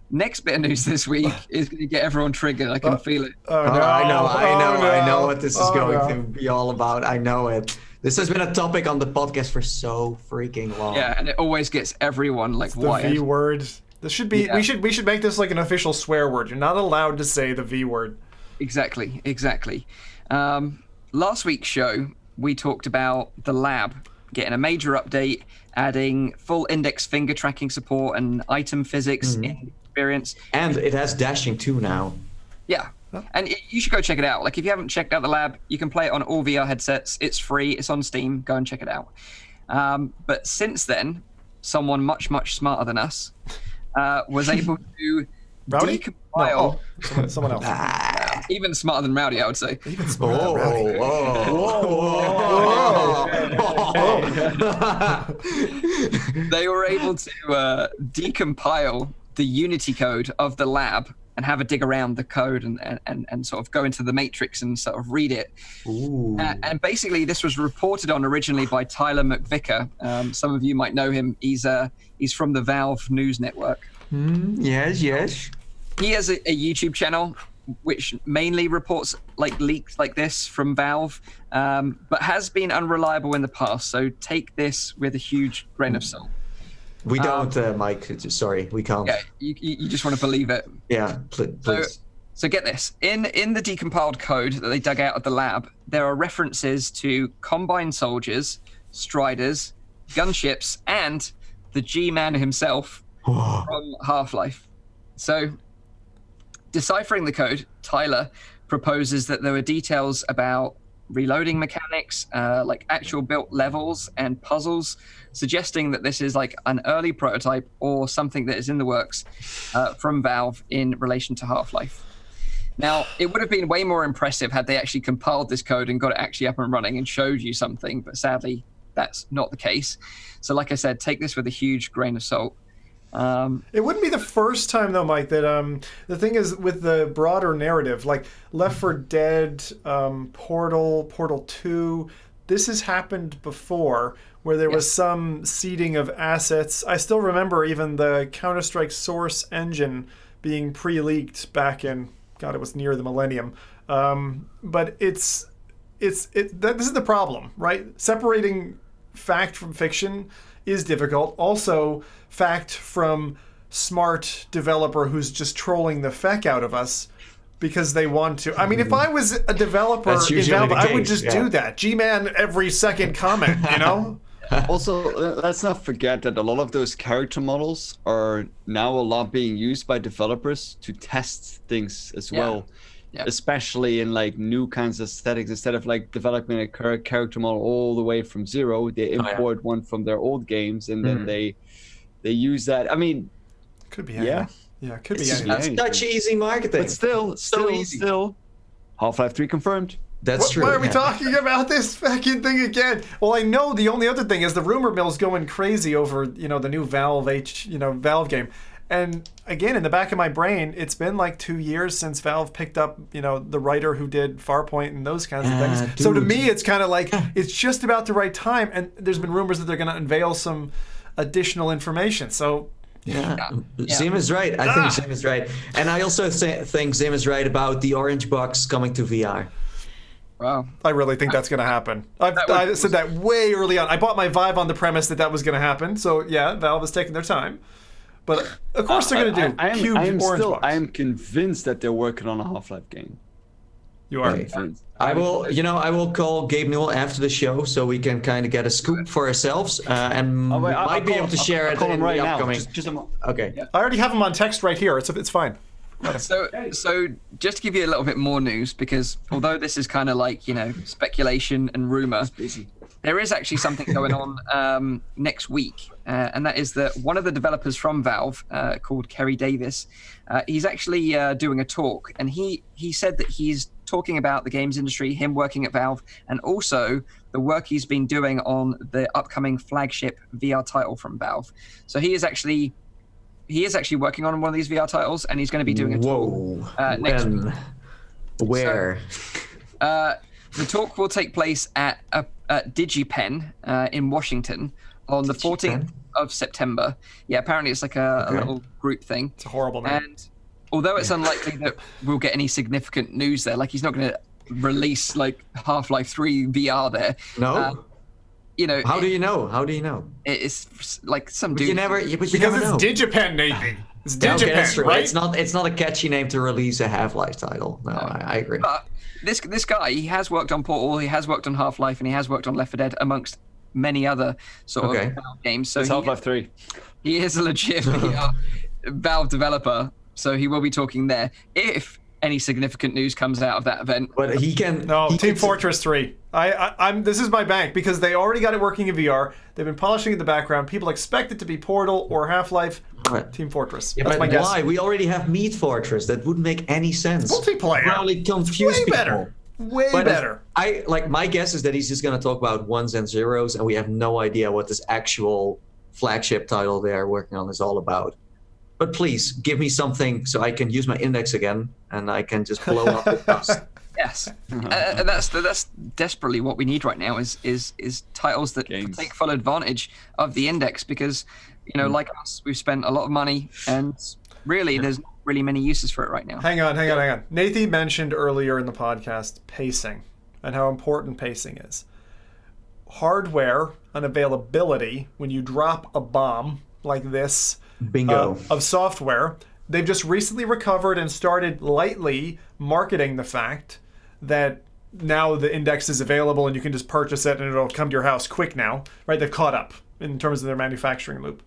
Next bit of news this week is going to get everyone triggered. I can feel it. I know what this is going to be all about. I know it. This has been a topic on the podcast for so freaking long. Yeah, and it always gets everyone like wired. The V word. This should be. We should make this like an official swear word. You're not allowed to say the V word. Exactly. Last week's show, we talked about the lab getting a major update, adding full index finger tracking support and item physics in the experience. And it has dashing too now. Yeah. And you should go check it out. Like if you haven't checked out the lab, you can play it on all VR headsets. It's free. It's on Steam. Go and check it out. But since then, someone much, much smarter than us was able to Rowdy? decompile... No, someone else. Even smarter than Rowdy, I would say. Even smarter than Rowdy. They were able to decompile the Unity code of the lab and have a dig around the code and sort of go into the matrix and sort of read it. And basically, this was reported on originally by Tyler McVicker. Some of you might know him. He's from the Valve News Network. Yes. He has a YouTube channel which mainly reports like leaks like this from Valve, but has been unreliable in the past. So take this with a huge grain of salt. We don't, Mike. Sorry, we can't. Yeah, you just want to believe it. Yeah, please. So get this. In the decompiled code that they dug out of the lab, there are references to Combine soldiers, Striders, gunships, and the G-Man himself from Half-Life. So, deciphering the code, Tyler proposes that there were details about reloading mechanics, like actual built levels and puzzles, suggesting that this is like an early prototype or something that is in the works from Valve in relation to Half-Life. Now, it would have been way more impressive had they actually compiled this code and got it actually up and running and showed you something, but sadly, that's not the case. So like I said, take this with a huge grain of salt. It wouldn't be the first time, though, Mike, that the thing is with the broader narrative, like Left 4 Dead, Portal 2, this has happened before where there was some seeding of assets. I still remember even the Counter-Strike Source engine being pre-leaked back in, God, it was near the millennium. But this is the problem, right? Separating fact from fiction is difficult. Also, fact from smart developer who's just trolling the feck out of us because they want to. I mean, if I was a developer in Valve, I would just do that. G-Man every second comment, you know? Also, let's not forget that a lot of those character models are now a lot being used by developers to test things as well. Yeah. Especially in like new kinds of aesthetics. Instead of like developing a character model all the way from zero, they import one from their old games and then they use that. I mean, could be anything. Yeah, could be anything. That's such easy marketing. But still, Half-Life 3 confirmed. That's true. Why are we talking about this fucking thing again? Well, I know the only other thing is the rumor mill's going crazy over, the new Valve game. And again, in the back of my brain, it's been like 2 years since Valve picked up, the writer who did Farpoint and those kinds of things. Dude. So to me, it's kind of like it's just about the right time. And there's been rumors that they're going to unveil some additional information. So Zim is right. I think Zim is right. And I also think Zim is right about the orange box coming to VR. Wow. I really think that's going to happen. I said that way early on. I bought my Vive on the premise that was going to happen. So yeah, Valve is taking their time. But of course they're going to do cubed orange box. I am convinced that they're working on a Half-Life game. You are. I will call Gabe Newell after the show so we can kind of get a scoop for ourselves and might be able to share it in the upcoming. Okay. Yeah. I already have him on text right here. It's fine. So just to give you a little bit more news, because although this is kind of like, speculation and rumor, there is actually something going on next week. And that is that one of the developers from Valve, called Kerry Davis, he's actually doing a talk. And he said that he's talking about the games industry, him working at Valve, and also the work he's been doing on the upcoming flagship VR title from Valve. So he is actually working on one of these VR titles, and he's going to be doing a talk next week. Where? So, the talk will take place at DigiPen in Washington on the 14th of September. Yeah, apparently it's like a little group thing. It's a horrible name. And although it's unlikely that we'll get any significant news there, like he's not going to release like Half-Life 3 VR there. No. How do you know? It's like some dude. Because it's DigiPen, Nathie. It's DigiPen, right? It's not a catchy name to release a Half-Life title. No, I agree. But this guy, he has worked on Portal, he has worked on Half-Life, and he has worked on Left 4 Dead, amongst many other sort of games. So it's Half-Life 3. He is a legit Valve developer, so he will be talking there if any significant news comes out of that event. But he can... No, Team Fortress 3. This is my bank, because they already got it working in VR. They've been polishing it in the background. People expect it to be Portal or Half-Life. Team Fortress. Yeah, that's my guess. Why? We already have Meat Fortress. That wouldn't make any sense. Multiplayer. Probably confuse way people. Better. Way better. My guess is that he's just going to talk about ones and zeros, and we have no idea what this actual flagship title they are working on is all about. but please give me something so I can use my index again and I can just blow up the dust. Yes, and that's desperately what we need right now is titles that take full advantage of the index, because like us, we've spent a lot of money and really there's not really many uses for it right now. Hang on. Nathie mentioned earlier in the podcast pacing and how important pacing is. Hardware unavailability, when you drop a bomb like this, bingo, of software, they've just recently recovered and started lightly marketing the fact that now the index is available and you can just purchase it and it'll come to your house quick now, right? They've caught up in terms of their manufacturing loop.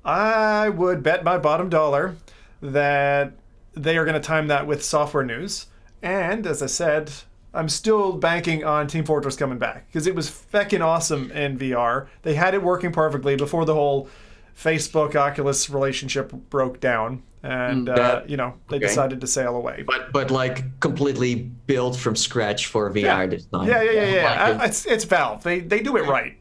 I would bet my bottom dollar that they are going to time that with software news. And as I said, I'm still banking on Team Fortress coming back because it was feckin' awesome in VR. They had it working perfectly before the whole Facebook Oculus relationship broke down, and they decided to sail away. But like completely built from scratch for VR this time. Yeah. It's Valve. They do it right.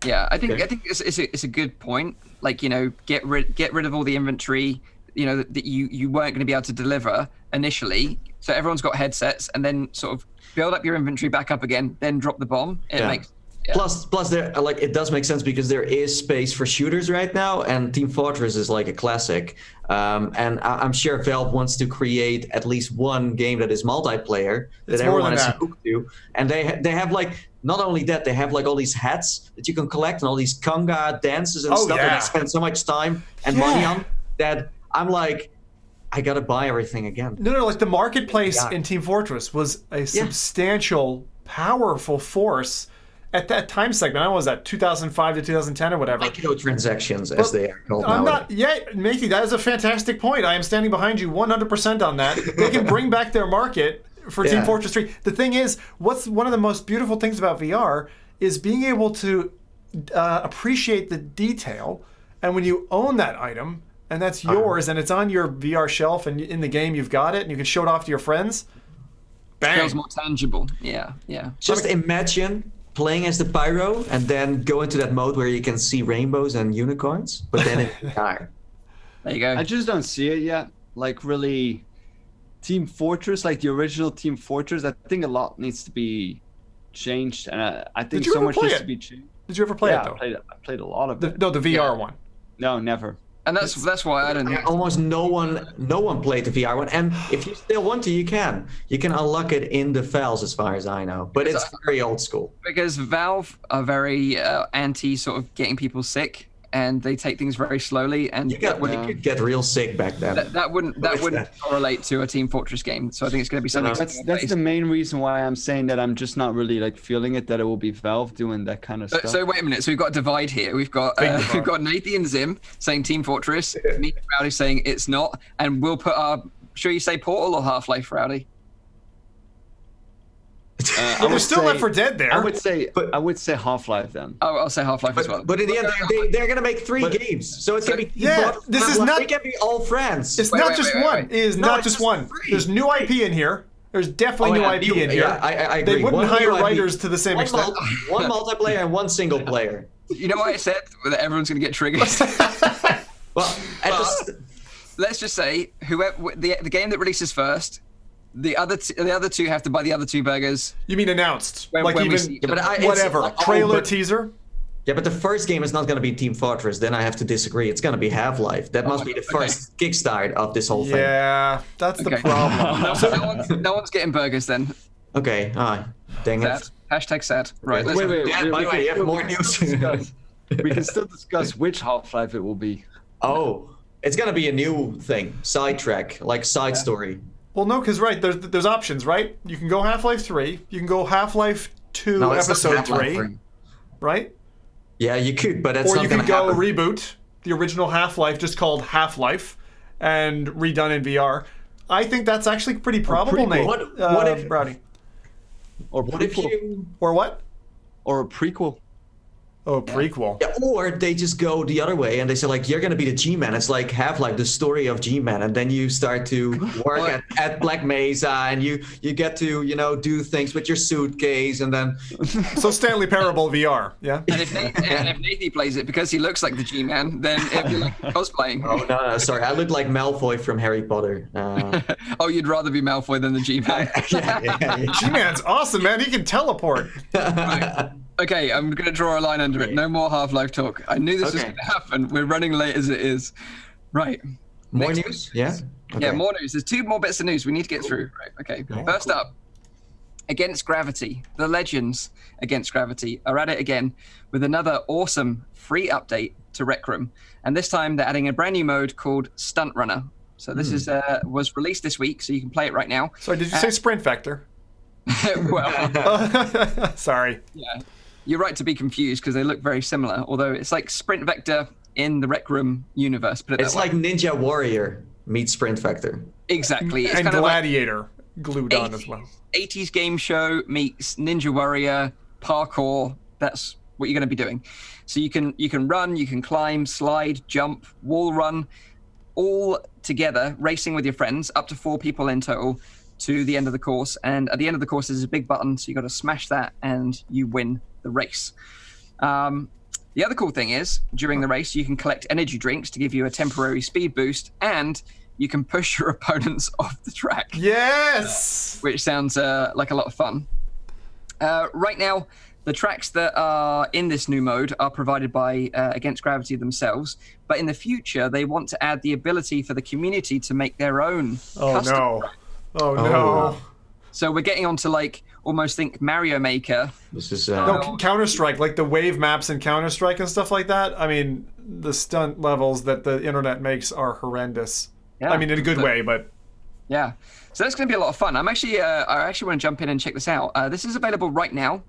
Yeah, I think it's a good point. Like, get rid of all the inventory, that you weren't going to be able to deliver initially. So everyone's got headsets, and then sort of build up your inventory back up again, then drop the bomb. Plus there, like, it does make sense because there is space for shooters right now, and Team Fortress is like a classic. And I'm sure Valve wants to create at least one game that is multiplayer that everyone is hooked to. And they have like, not only that, they have like all these hats that you can collect and all these conga dances and stuff that I spend so much time and money on that I'm like, I gotta buy everything again. No, like the marketplace in Team Fortress was a substantial, powerful force at that time segment. I don't know, was that 2005 to 2010 or whatever? Microtransactions, as they are called now. Nathie, that is a fantastic point. I am standing behind you 100% on that. They can bring back their market for Team Fortress 3. The thing is, what's one of the most beautiful things about VR is being able to appreciate the detail, and when you own that item, and that's yours, and it's on your VR shelf, and in the game you've got it, and you can show it off to your friends. Bang. It feels more tangible. Yeah. Just imagine playing as the pyro and then go into that mode where you can see rainbows and unicorns, but then in VR. There you go. I just don't see it yet. Like, really, Team Fortress, like the original Team Fortress, I think a lot needs to be changed, and I think so much needs to be changed. Did you ever play it, though? I played a lot of it. The VR one. No, never. And that's why I don't know. Almost no one played the VR one, and if you still want to, you can unlock it in the files, as far as I know. But it's very old school. Because Valve are very anti sort of getting people sick, and they take things very slowly. And you could get real sick back then. That wouldn't correlate to a Team Fortress game. So I think it's going to be something. That's the main reason why I'm saying that I'm just not really like feeling it, that it will be Valve doing that kind of stuff. So wait a minute. So we've got a divide here. We've got Nathie and Zim saying Team Fortress. Me and Rowdy saying it's not. And we'll put our. Should you say Portal or Half-Life, Rowdy? There's still Left 4 Dead there. I would say Half-Life then. Oh, I'll say Half-Life as well. But in the end, they're going to make 3 games, so it's going to be this is not. They can be all friends. It's not just one. It is not just one. There's new IP in here. There's definitely new IP in here. Yeah, I agree. They wouldn't hire writers to the same extent. One multiplayer and one single player. You know what I said? That everyone's going to get triggered. Well, let's just say whoever the game that releases first. The other two have to buy the other 2 burgers. You mean announced? Whatever. Trailer, teaser? Yeah, but the first game is not going to be Team Fortress. Then I have to disagree. It's going to be Half-Life. That must be the first Kickstarter of this whole thing. Yeah, that's the problem. No one's getting burgers then. Okay, dang it. Hashtag sad. Right. Wait. By the way, you have more news. We can still discuss which Half-Life it will be. Oh, it's going to be a new thing. Sidetrack, like side story. Well, no, because there's options, right? You can go Half-Life 3. You can go Half-Life 2 Episode 3. Right? Yeah, you could, but it's not going to happen. Or you could go reboot the original Half-Life, just called Half-Life, and redone in VR. I think that's actually pretty probable, Nate. What if, Rowdy? Or what if you... Or what? Or a prequel. Oh, prequel. Yeah, or they just go the other way and they say like, you're gonna be the G-Man. It's like Half-Life, the story of G-Man, and then you start to work at Black Mesa, and you get to do things with your suitcase, and then. So Stanley Parable VR, yeah. And if Nathie plays it because he looks like the G-Man, then it'd be like cosplaying. Oh no, sorry, I look like Malfoy from Harry Potter. Oh, you'd rather be Malfoy than the G-Man. yeah. G-Man's awesome, man. He can teleport. Right. Okay, I'm going to draw a line under it. No more Half-Life talk. I knew this was going to happen. We're running late as it is. Right. More news? Yeah? Okay. Yeah, more news. There's 2 more bits of news we need to get through. Right. Okay. First up, Against Gravity. The Legends Against Gravity are at it again with another awesome free update to Rec Room. And this time they're adding a brand new mode called Stunt Runner. So this was released this week, so you can play it right now. Sorry, did you say Sprint Vector? Well, sorry. Yeah. You're right to be confused because they look very similar, although it's like Sprint Vector in the Rec Room universe. It's like Ninja Warrior meets Sprint Vector. Exactly. It's and kind Gladiator of like glued on as well. 80s game show meets Ninja Warrior parkour. That's what you're going to be doing. So you can run, you can climb, slide, jump, wall run, all together, racing with your friends, up to 4 people in total, to the end of the course. And at the end of the course, there's a big button, so you got to smash that and you win the race. The other cool thing is, during the race, you can collect energy drinks to give you a temporary speed boost, and you can push your opponents off the track. Yes! Which sounds like a lot of fun. Right now, the tracks that are in this new mode are provided by Against Gravity themselves, but in the future, they want to add the ability for the community to make their own custom track. Oh no. So we're getting onto like almost think Mario Maker. This is No, Counter-Strike, like the wave maps in Counter-Strike and stuff like that. I mean, the stunt levels that the internet makes are horrendous. Yeah. I mean, in a good way, but yeah. So that's going to be a lot of fun. I actually want to jump in and check this out. This is available right now.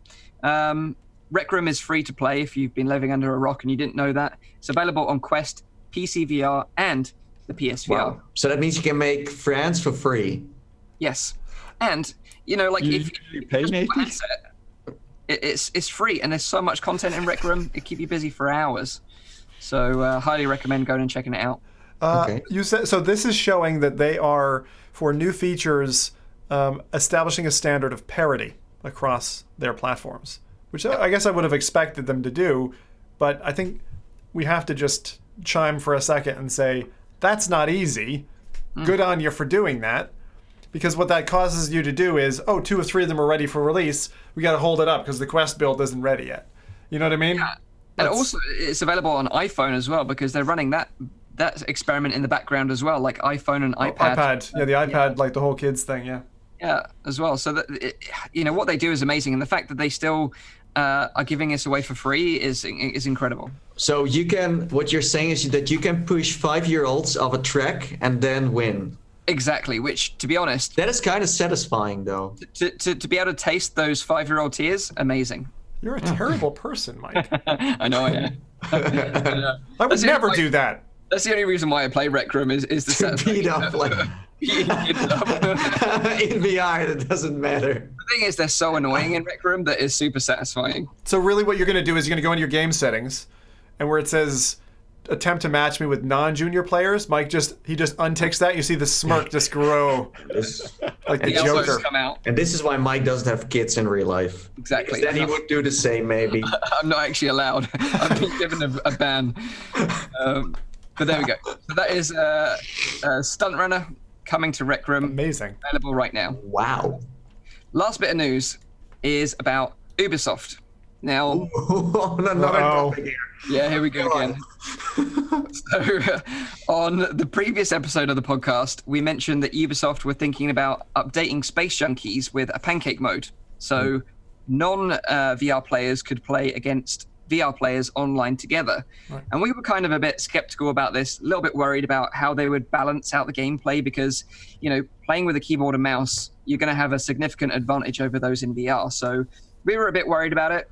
Rec Room is free to play if you've been living under a rock and you didn't know that. It's available on Quest, PC VR, and the PSVR. Wow. So that means you can make friends for free. Yes. And, like if you pay, Nathie? It's free, and there's so much content in Rec Room, it keep you busy for hours. So highly recommend going and checking it out. Okay. You said so. This is showing that they are, for new features, establishing a standard of parity across their platforms, which I guess I would have expected them to do, but I think we have to just chime for a second and say that's not easy. Good on you for doing that, because what that causes you to do is, 2 or 3 of them are ready for release. We got to hold it up because the Quest build isn't ready yet. You know what I mean? Yeah. And also, it's available on iPhone as well, because they're running that experiment in the background as well, like iPhone and iPad. Yeah, the iPad, like the whole kids thing, yeah. Yeah, as well. So that what they do is amazing, and the fact that they still are giving us away for free is incredible. So what you're saying is that you can push 5-year-olds off a track and then win. Exactly, which, to be honest, that is kind of satisfying, though. To be able to taste those 5-year-old tears, amazing. You're a terrible person, Mike. I know I am. I would never do that. That's the only reason why I play Rec Room is the beat up like in VR. It doesn't matter. The thing is, they're so annoying in Rec Room that is super satisfying. So really, what you're going to do is you're going to go into your game settings, and where it says attempt to match me with non-junior players, Mike just unticks that. You see the smirk just grow, like the Joker. Come out. And this is why Mike doesn't have kids in real life. Exactly. Then he would do the same, maybe. I'm not actually allowed. I've been given a ban. But there we go. So that is Stunt Runner coming to Rec Room. Amazing. Available right now. Wow. Last bit of news is about Ubisoft. Now, yeah, here we go again. So, on the previous episode of the podcast, we mentioned that Ubisoft were thinking about updating Space Junkies with a pancake mode. So, non-VR players could play against VR players online together. Right. And we were kind of a bit skeptical about this, a little bit worried about how they would balance out the gameplay because, playing with a keyboard and mouse, you're going to have a significant advantage over those in VR. So, we were a bit worried about it.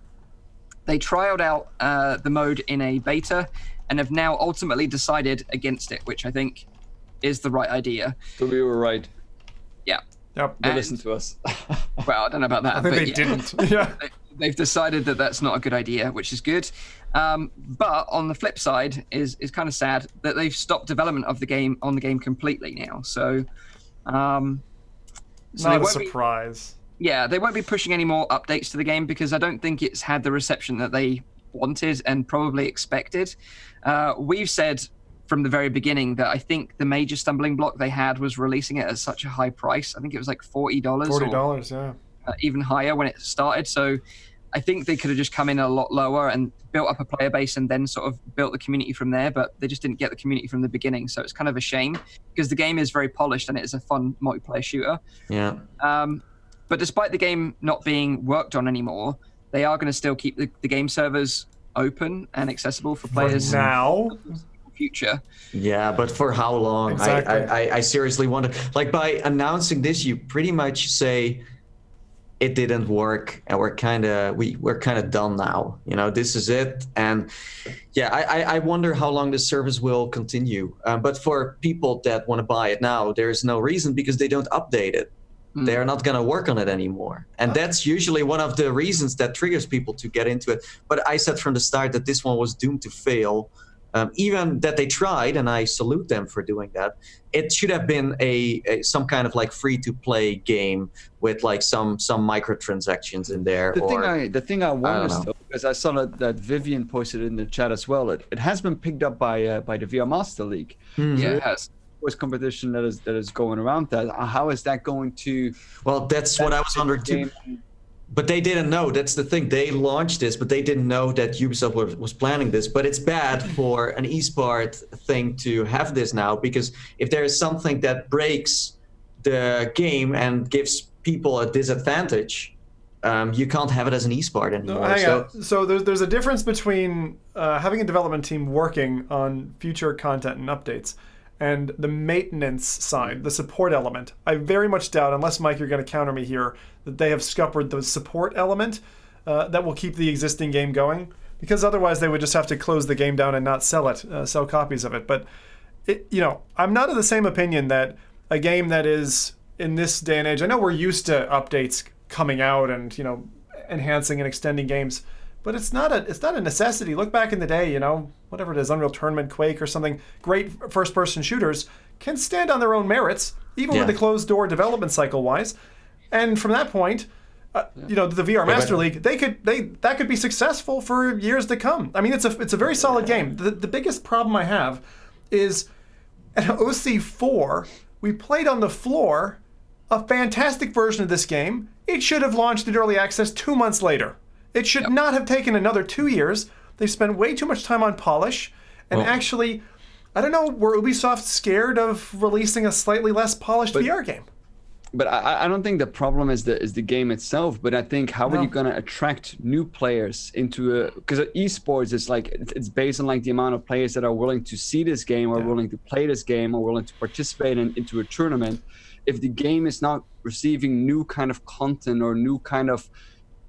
They trialed out the mode in a beta and have now ultimately decided against it, which I think is the right idea. So we were right. Yeah. Yep. They listened to us. Well, I don't know about that. I think they didn't. Yeah. they've decided that that's not a good idea, which is good. But on the flip side is kind of sad that they've stopped development of the game completely now. So, not a surprise. They won't be pushing any more updates to the game because I don't think it's had the reception that they wanted and probably expected. We've said from the very beginning that I think the major stumbling block they had was releasing it at such a high price. I think it was like $40. $40, yeah. Even higher when it started. So I think they could have just come in a lot lower and built up a player base and then sort of built the community from there, but they just didn't get the community from the beginning. So it's kind of a shame because the game is very polished and it is a fun multiplayer shooter. Yeah. But despite the game not being worked on anymore, they are going to still keep the game servers open and accessible for players now. Future. Yeah, but for how long? Exactly. I seriously wonder. Like, by announcing this, you pretty much say it didn't work and we're kind of done now. You know, this is it. And yeah, I wonder how long this service will continue. But for people that want to buy it now, there's no reason because they don't update it. They're not going to work on it anymore. And that's usually one of the reasons that triggers people to get into it. But I said from the start that this one was doomed to fail. Even that they tried, and I salute them for doing that. It should have been some kind of like free-to-play game with like some microtransactions in there. The thing I wonder though, because I saw that Vivian posted in the chat as well. It has been picked up by the VR Master League. Yeah, it has. Voice competition that is going around that. How is that going to? Well, that's what I was wondering too. But they didn't know. That's the thing. They launched this, but they didn't know that Ubisoft was planning this. But it's bad for an esport thing to have this now, because if there is something that breaks the game and gives people a disadvantage, you can't have it as an esport anymore. No, hang on. So there's a difference between having a development team working on future content and updates and the maintenance side, the support element. I very much doubt, unless Mike, you're going to counter me here, that they have scuppered the support element that will keep the existing game going, because otherwise they would just have to close the game down and not sell it, sell copies of it. But I'm not of the same opinion that a game that is in this day and age, I know we're used to updates coming out and enhancing and extending games, but it's not a necessity. Look back in the day, whatever it is, Unreal Tournament, Quake, or something. Great first-person shooters can stand on their own merits, even with the closed-door development cycle-wise. And from that point, the VR Master League, that could be successful for years to come. I mean, it's a very solid game. The biggest problem I have is at OC4, we played on the floor a fantastic version of this game. It should have launched in early access 2 months later. It should not have taken another 2 years. They spent way too much time on polish. And actually, I don't know, were Ubisoft scared of releasing a slightly less polished VR game? But I don't think the problem is the game itself, but I think how are you going to attract new players into because esports is like, it's based on like the amount of players that are willing to see this game or willing to play this game or willing to participate into a tournament. If the game is not receiving new kind of content or new kind of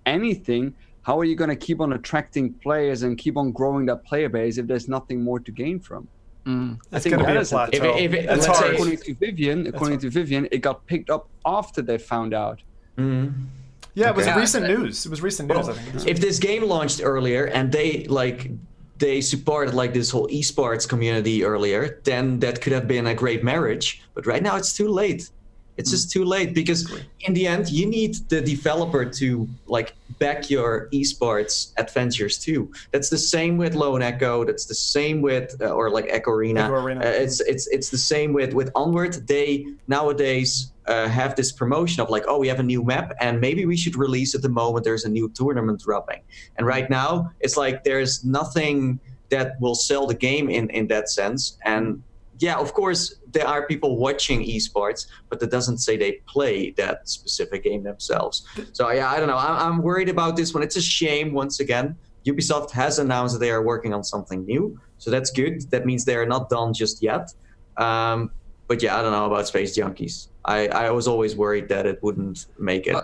anything, how are you going to keep on attracting players and keep on growing that player base if there's nothing more to gain from? I think that is a plateau. Let's say, according to Vivian, it got picked up after they found out. Yeah, it was recent news. I think. If this game launched earlier and they supported like this whole esports community earlier, then that could have been a great marriage. But right now it's too late. It's just too late, because in the end you need the developer to like back your esports adventures too. That's the same with Lone Echo. That's the same with or like Echo Arena. It's the same with Onward. They nowadays have this promotion of like, oh, we have a new map and maybe we should release at the moment there's a new tournament dropping. And right now it's like there's nothing that will sell the game in that sense. And yeah, of course, there are people watching esports, but that doesn't say they play that specific game themselves. So yeah, I don't know. I'm worried about this one. It's a shame, once again. Ubisoft has announced that they are working on something new, so that's good. That means they are not done just yet. But yeah, I don't know about Space Junkies. I was always worried that it wouldn't make it.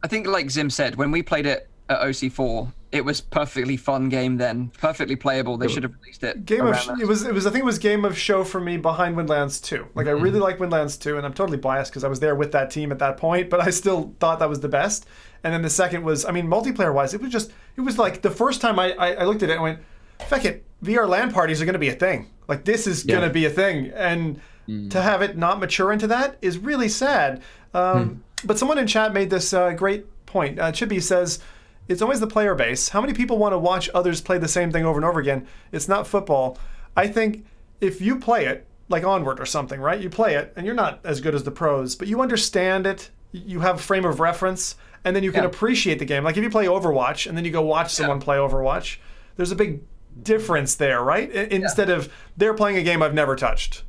I think, like Zim said, when we played it at OC4. It was perfectly fun game then, perfectly playable. They should have released it. It was I think it was game of show for me behind Windlands 2. Like I really like Windlands 2, and I'm totally biased because I was there with that team at that point, but I still thought that was the best. And then the second was, I mean, multiplayer wise, it was like the first time I looked at it and went, feck it, VR LAN parties are going to be a thing. Like this is going to be a thing, and to have it not mature into that is really sad. But someone in chat made this great point. Chippy says, it's always the player base. How many people want to watch others play the same thing over and over again? It's not football. I think if you play it, like Onward or something, right? You play it, and you're not as good as the pros, but you understand it, you have a frame of reference, and then you can appreciate the game. Like if you play Overwatch, and then you go watch someone play Overwatch, there's a big difference there, right? Instead of they're playing a game I've never touched.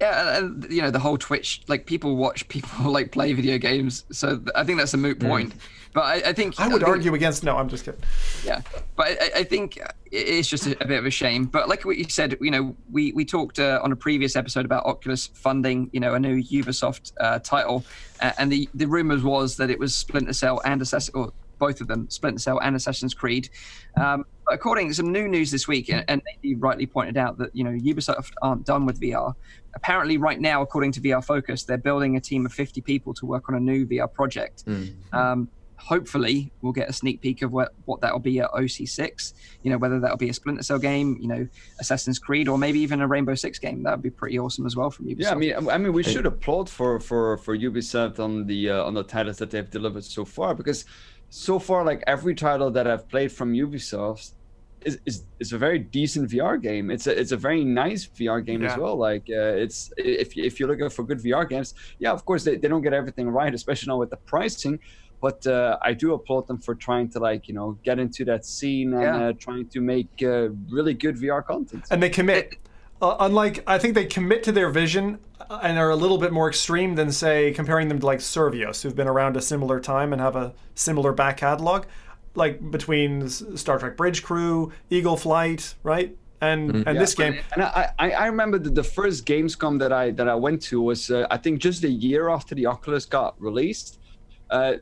Yeah, and the whole Twitch, like people watch people like play video games, so I think that's a moot point. But I think I would argue against. No, I'm just kidding. Yeah, but I think it's just a bit of a shame. But like what you said, we talked on a previous episode about Oculus funding, a new Ubisoft title, and the rumors was that it was Splinter Cell and or both of them, Splinter Cell and Assassin's Creed. According to some new news this week, and Nathie rightly pointed out that Ubisoft aren't done with VR. Apparently, right now, according to VR Focus, they're building a team of 50 people to work on a new VR project. Hopefully, we'll get a sneak peek of what that'll be at OC6. Whether that'll be a Splinter Cell game, Assassin's Creed, or maybe even a Rainbow Six game. That would be pretty awesome as well from Ubisoft. Yeah, I mean, we should applaud for Ubisoft on the titles that they've delivered so far, because so far, like every title that I've played from Ubisoft is a very decent VR game. It's a very nice VR game as well. Like it's if you're looking for good VR games, of course they don't get everything right, especially now with the pricing. But I do applaud them for trying to get into that scene and trying to make really good VR content. And they commit. Unlike, I think they commit to their vision and are a little bit more extreme than, say, comparing them to like Survios, who've been around a similar time and have a similar back catalog, like between Star Trek Bridge Crew, Eagle Flight, right? And this game. And I remember the first Gamescom that I went to was I think just a year after the Oculus got released.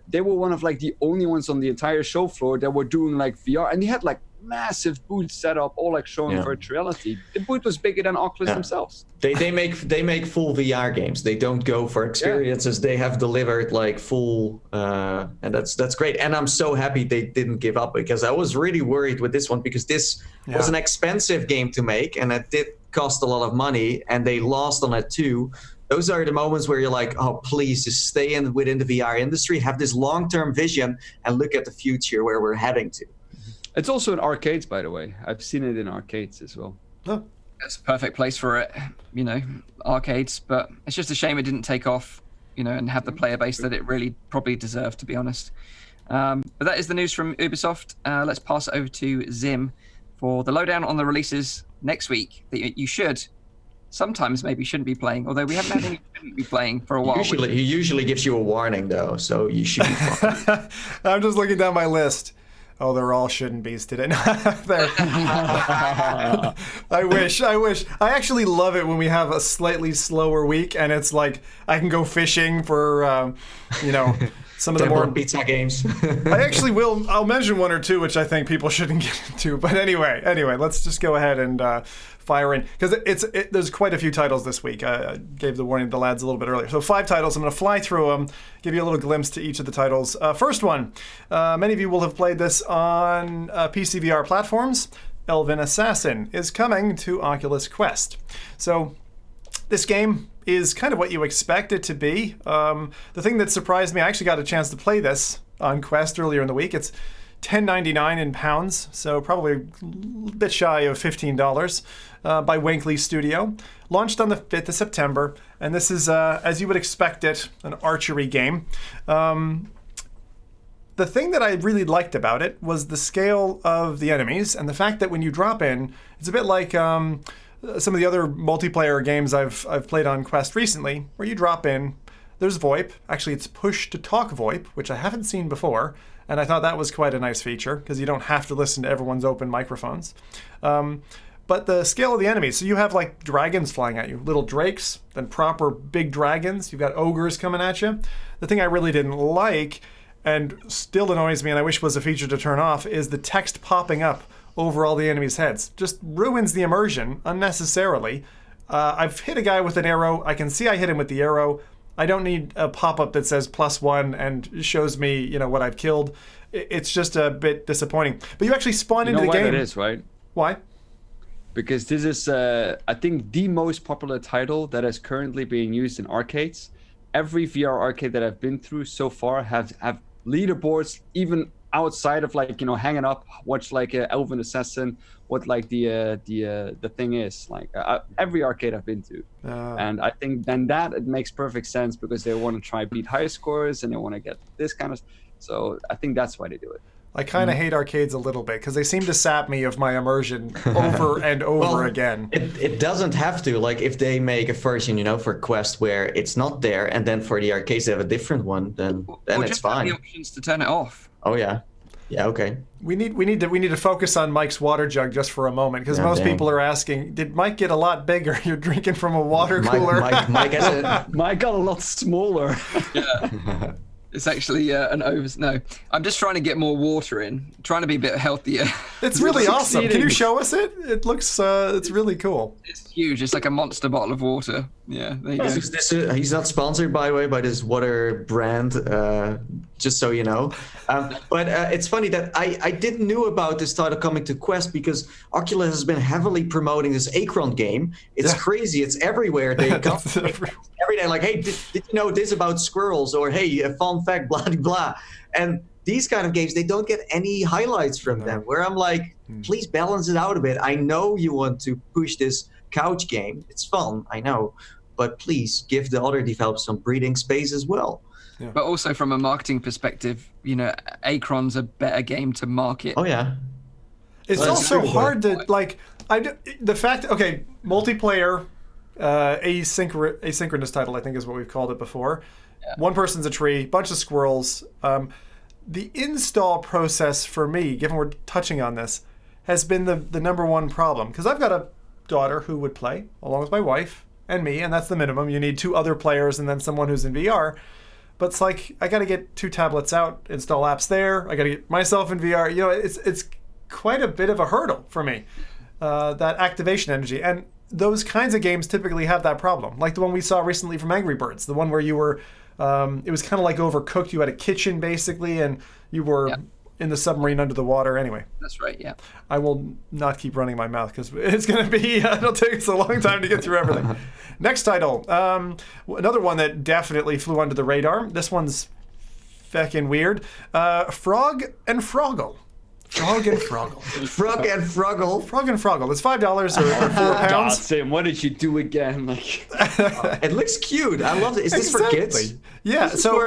They were one of like the only ones on the entire show floor that were doing like VR, and they had like massive booths set up, all like showing virtual reality. The booth was bigger than Oculus themselves. They make full VR games. They don't go for experiences. They have delivered like full, and that's great. And I'm so happy they didn't give up, because I was really worried with this one, because this was an expensive game to make, and it did cost a lot of money, and they lost on it too. Those are the moments where you're like, oh, please just stay within the VR industry, have this long-term vision, and look at the future where we're heading to. It's also in arcades, by the way. I've seen it in arcades as well. Oh. It's a perfect place for it, arcades. But it's just a shame it didn't take off, and have the player base that it really probably deserved, to be honest. But that is the news from Ubisoft. Let's pass it over to Zim for the lowdown on the releases next week that you should. Sometimes maybe shouldn't be playing, although we haven't had any shouldn't be playing for a while. He usually gives you a warning, though, so you should be fine. I'm just looking down my list. Oh, they're all shouldn't be's today. I wish. I actually love it when we have a slightly slower week, and it's like I can go fishing for, some of the more pizza games. I'll mention one or two which I think people shouldn't get into. But anyway, let's just go ahead and fire in, because there's quite a few titles this week. I gave the warning to the lads a little bit earlier. So 5 titles. I'm going to fly through them, give you a little glimpse to each of the titles. First one, many of you will have played this on PC VR platforms. Elven Assassin is coming to Oculus Quest. So this game is kind of what you expect it to be. The thing that surprised me, I actually got a chance to play this on Quest earlier in the week. It's $10.99 in pounds, so probably a bit shy of $15, by Winkley Studio. Launched on the 5th of September, and this is, as you would expect it, an archery game. The thing that I really liked about it was the scale of the enemies, and the fact that when you drop in, it's a bit like some of the other multiplayer games I've played on Quest recently, where you drop in, there's VoIP. Actually, it's push-to-talk VoIP, which I haven't seen before. And I thought that was quite a nice feature, because you don't have to listen to everyone's open microphones. But the scale of the enemies, so you have like dragons flying at you, little drakes, then proper big dragons. You've got ogres coming at you. The thing I really didn't like and still annoys me, and I wish was a feature to turn off, is the text popping up over all the enemies' heads. Just ruins the immersion unnecessarily. I've hit a guy with an arrow. I can see I hit him with the arrow. I don't need a pop-up that says +1 and shows me, what I've killed. It's just a bit disappointing. But you actually spawn into the game. You know why that is, right? Why? Because this is, I think, the most popular title that is currently being used in arcades. Every VR arcade that I've been through so far have leaderboards, even outside of hanging up, watch Elven Assassin, what the thing is. Every arcade I've been to. And I think then that it makes perfect sense because they want to try beat high scores and they want to get this kind of. So I think that's why they do it. I kind of hate arcades a little bit because they seem to sap me of my immersion over and over again. It doesn't have to. Like if they make a version, for Quest where it's not there, and then for the arcades they have a different one, then it's fine. Have the options to turn it off. Oh yeah, okay. We need to focus on Mike's water jug just for a moment because most people are asking, did Mike get a lot bigger? You're drinking from a water cooler. Mike got a lot smaller. Yeah. It's actually no. I'm just trying to get more water in, trying to be a bit healthier. It's really awesome. Can you show us it? It looks, it's really cool. It's huge. It's like a monster bottle of water. Yeah, there you go. He's not sponsored, by the way, by this water brand, just so you know. But it's funny that I didn't know about this title coming to Quest because Oculus has been heavily promoting this Acron game. It's crazy. It's everywhere. They come every day like, hey, did you know this about squirrels? Or hey, a fun fact, blah, blah, blah. And these kind of games, they don't get any highlights from them, where I'm like, please balance it out a bit. I know you want to push this couch game. It's fun, I know. But please give the other developers some breathing space as well. Yeah. But also from a marketing perspective, Acron's a better game to market. Oh, yeah. It's also hard to, the fact, multiplayer, asynchronous title, I think is what we've called it before. Yeah. One person's a tree, bunch of squirrels. The install process for me, given we're touching on this, has been the number one problem. Because I've got a daughter who would play, along with my wife and me, and that's the minimum. You need 2 other players and then someone who's in VR. But it's like, I got to get 2 tablets out, install apps there. I got to get myself in VR. It's quite a bit of a hurdle for me, that activation energy. And those kinds of games typically have that problem. Like the one we saw recently from Angry Birds, the one where you were, it was kind of like Overcooked. You had a kitchen basically, and you were in the submarine under the water. Anyway. That's right, yeah. I will not keep running my mouth because it's going to be, it'll take us a long time to get through everything. Next title, another one that definitely flew under the radar. This one's feckin' weird. Frog and Froggle. Frog and Froggle. Frog and Froggle. Frog and Froggle. It's $5 or £4. God, Sam, what did you do again? It looks cute. I love it. Is this for kids? Yeah. So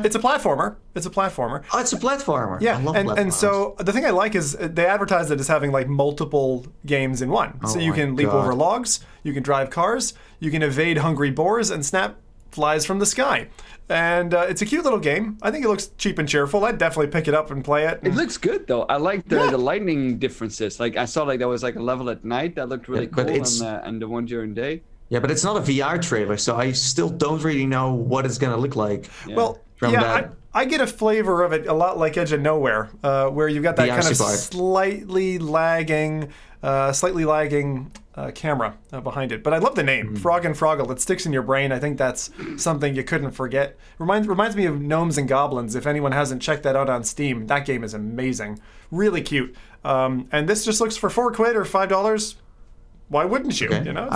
it's a platformer. It's a platformer. Oh, it's a platformer. Yeah. I love and so the thing I like is they advertise it as having multiple games in one. So you can leap over logs, you can drive cars, you can evade hungry boars, and snap flies from the sky. And it's a cute little game. I think it looks cheap and cheerful. I'd definitely pick it up and play it. It looks good though. I like the lightning differences. I saw there was a level at night that looked really cool, and the one during day. Yeah, but it's not a VR trailer, so I still don't really know what it's gonna look like. Yeah. Well, I get a flavor of it a lot like Edge of Nowhere, where you've got that kind of slightly lagging camera behind it. But I love the name, Frog and Froggle. It sticks in your brain. I think that's something you couldn't forget. Reminds me of Gnomes and Goblins. If anyone hasn't checked that out on Steam, that game is amazing. Really cute. And this just looks for £4 or $5. Why wouldn't you? Okay. I don't know.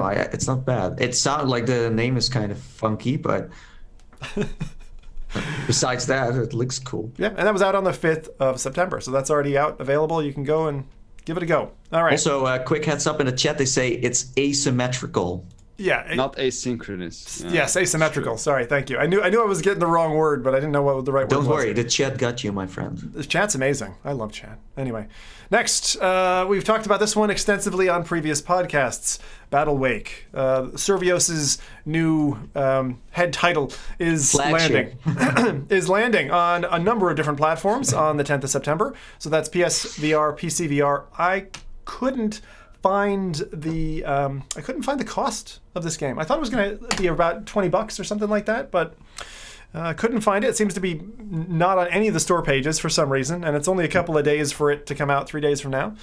It's not bad. It sounds like the name is kind of funky, but besides that, it looks cool. Yeah, and that was out on the 5th of September. So that's already out, available. You can go and give it a go. All right. Also, quick heads up in the chat. They say it's asymmetrical. Yeah. Not asynchronous. Yes, asymmetrical. Sorry, thank you. I knew I was getting the wrong word, but I didn't know what the right word was. Don't worry, the chat got you, my friend. The chat's amazing. I love chat. Anyway, next, we've talked about this one extensively on previous podcasts. Battlewake. Survios's new head title is landing on a number of different platforms on the 10th of September. So that's PSVR, PCVR. I couldn't find the cost of this game. I thought it was going to be about $20 or something like that, but Couldn't find it. It seems to be not on any of the store pages for some reason, and it's only a couple of days for it to come out, 3 days from now.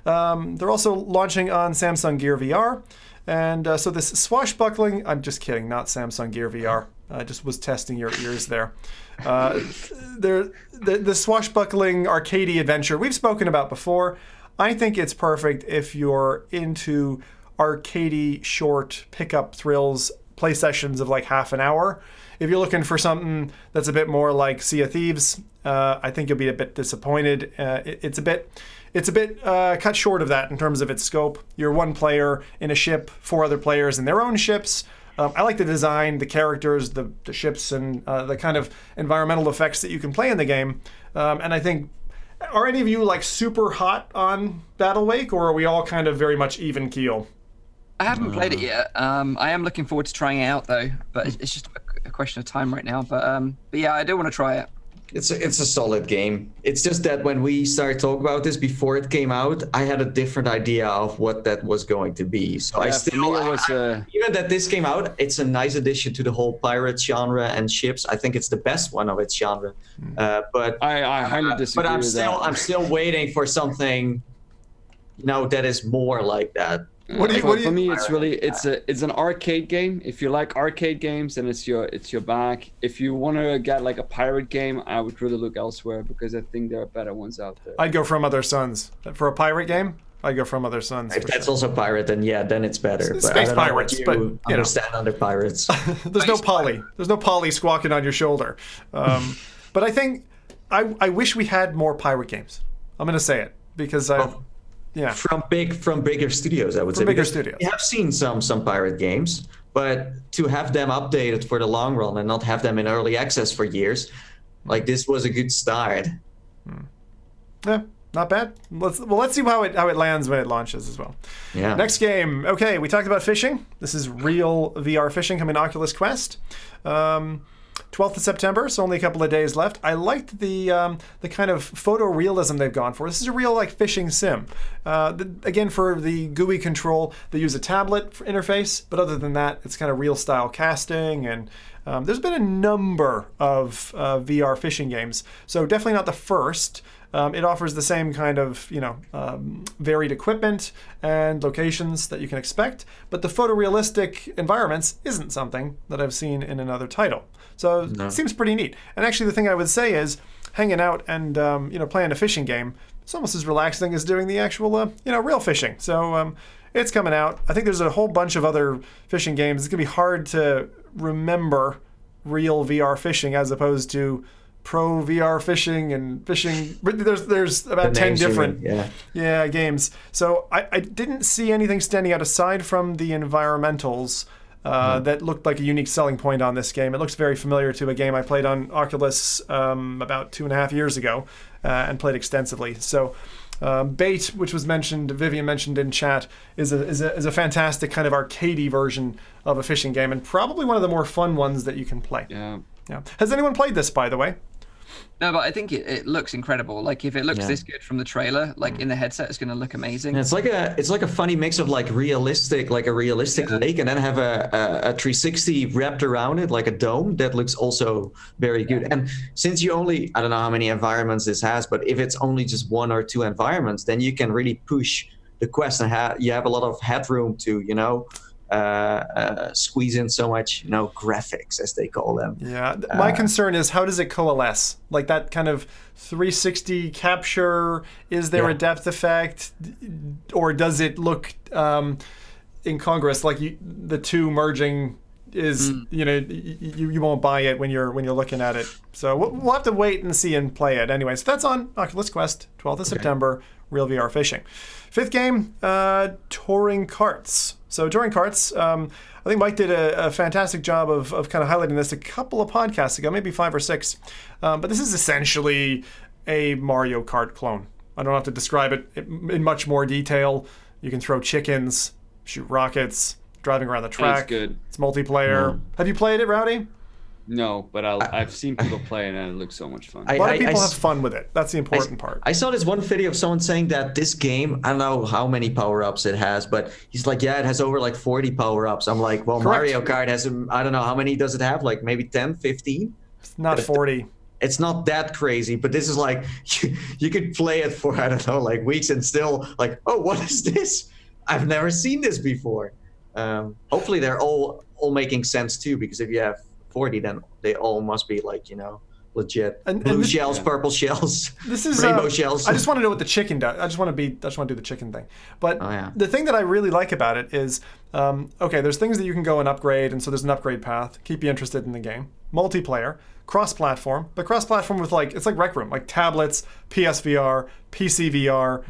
They're also launching on Samsung Gear VR. And so this swashbuckling, I'm just kidding, not Samsung Gear VR. I just was testing your ears there. The swashbuckling arcadey adventure we've spoken about before. I think it's perfect if you're into arcadey, short, pickup thrills, play sessions of like half an hour. If you're looking for something that's a bit more like Sea of Thieves, I think you'll be a bit disappointed. It's a bit cut short of that in terms of its scope. You're one player in a ship, 4 other players in their own ships. I like the design, the characters, the ships, and the kind of environmental effects that you can play in the game. And I think, are any of you like super hot on Battlewake, or are we all kind of very much even keel? I haven't played it yet. I am looking forward to trying it out though, but it's just a question of time right now. But yeah, I do want to try it. It's a solid game. It's just that when we started talking about this before it came out, I had a different idea of what that was going to be. So even that this came out, it's a nice addition to the whole pirate genre and ships. I think it's the best one of its genre. But I highly disagree. But I'm still waiting for something, that is more like that. For me, it's an arcade game. If you like arcade games, then it's your bag. If you want to get like a pirate game, I would really look elsewhere because I think there are better ones out there. I'd go From Other Suns for a pirate game. I'd go From Other Suns. If that's also pirate, then it's better. Space pirates, but you understand under pirates. There's no poly. There's no poly squawking on your shoulder. But I think I wish we had more pirate games. I'm gonna say it because yeah. From bigger studios, I would say. Bigger studios. We have seen some pirate games, but to have them updated for the long run and not have them in early access for years, like this was a good start. Yeah, not bad. Let's see how it lands when it launches as well. Yeah. Next game. Okay, we talked about fishing. This is real VR fishing coming to Oculus Quest. 12th of September, so only a couple of days left. I liked the kind of photorealism they've gone for. This is a real like fishing sim. Again, for the GUI control, they use a tablet interface, but other than that, it's kind of real style casting. And there's been a number of VR fishing games, so definitely not the first. It offers the same kind of, varied equipment and locations that you can expect, but the photorealistic environments isn't something that I've seen in another title. So it seems pretty neat. And actually, the thing I would say is hanging out and, playing a fishing game, it's almost as relaxing as doing the actual, real fishing. So it's coming out. I think there's a whole bunch of other fishing games. It's going to be hard to remember real VR fishing as opposed to pro VR fishing and fishing. There's about 10 different games. So I didn't see anything standing out aside from the environmentals that looked like a unique selling point on this game. It looks very familiar to a game I played on Oculus about 2.5 years ago and played extensively. So Bait, which was mentioned, Vivian mentioned in chat, is a fantastic kind of arcadey version of a fishing game and probably one of the more fun ones that you can play. Yeah. Has anyone played this, by the way? No, but I think it looks incredible. Like if it looks this good from the trailer, like in the headset, it's going to look amazing. And it's like a funny mix of like a realistic lake, and then have a 360 wrapped around it like a dome that looks also very good. And since I don't know how many environments this has, but if it's only just 1 or 2 environments, then you can really push the quest and you have a lot of headroom to squeeze in so much graphics, as they call them. My concern is, how does it coalesce? Like that kind of 360 capture, is there a depth effect, or does it look incongruous, like the two merging is you won't buy it when you're looking at it. So we'll have to wait and see and play it anyway. So that's on Oculus Quest, 12th of September, real VR fishing. 5th game, Touring Karts. So Touring Karts, I think Mike did a fantastic job of kind of highlighting this a couple of podcasts ago, maybe 5 or 6. But this is essentially a Mario Kart clone. I don't have to describe it in much more detail. You can throw chickens, shoot rockets, driving around the track. It's good. It's multiplayer. Have you played it, Rowdy? No, but I've seen people play it and it looks so much fun. A lot of people have fun with it. That's the important part. I saw this one video of someone saying that this game, I don't know how many power-ups it has, but he's like, it has over like 40 power-ups. I'm like, well, Correct. Mario Kart has, I don't know, how many does it have? Like maybe 10, 15? It's not 40. It's not that crazy, but this is like you could play it for, I don't know, like weeks and still like, oh, what is this? I've never seen this before. Hopefully they're all making sense too, because if you have 40, then they all must be like, legit. And blue shells, purple shells, this is rainbow shells. I just want to know what the chicken does. I just want to do the chicken thing. But the thing that I really like about it is, okay, there's things that you can go and upgrade, and so there's an upgrade path, keep you interested in the game. Multiplayer, cross-platform, but cross-platform with it's like Rec Room, like tablets, PSVR, PC VR,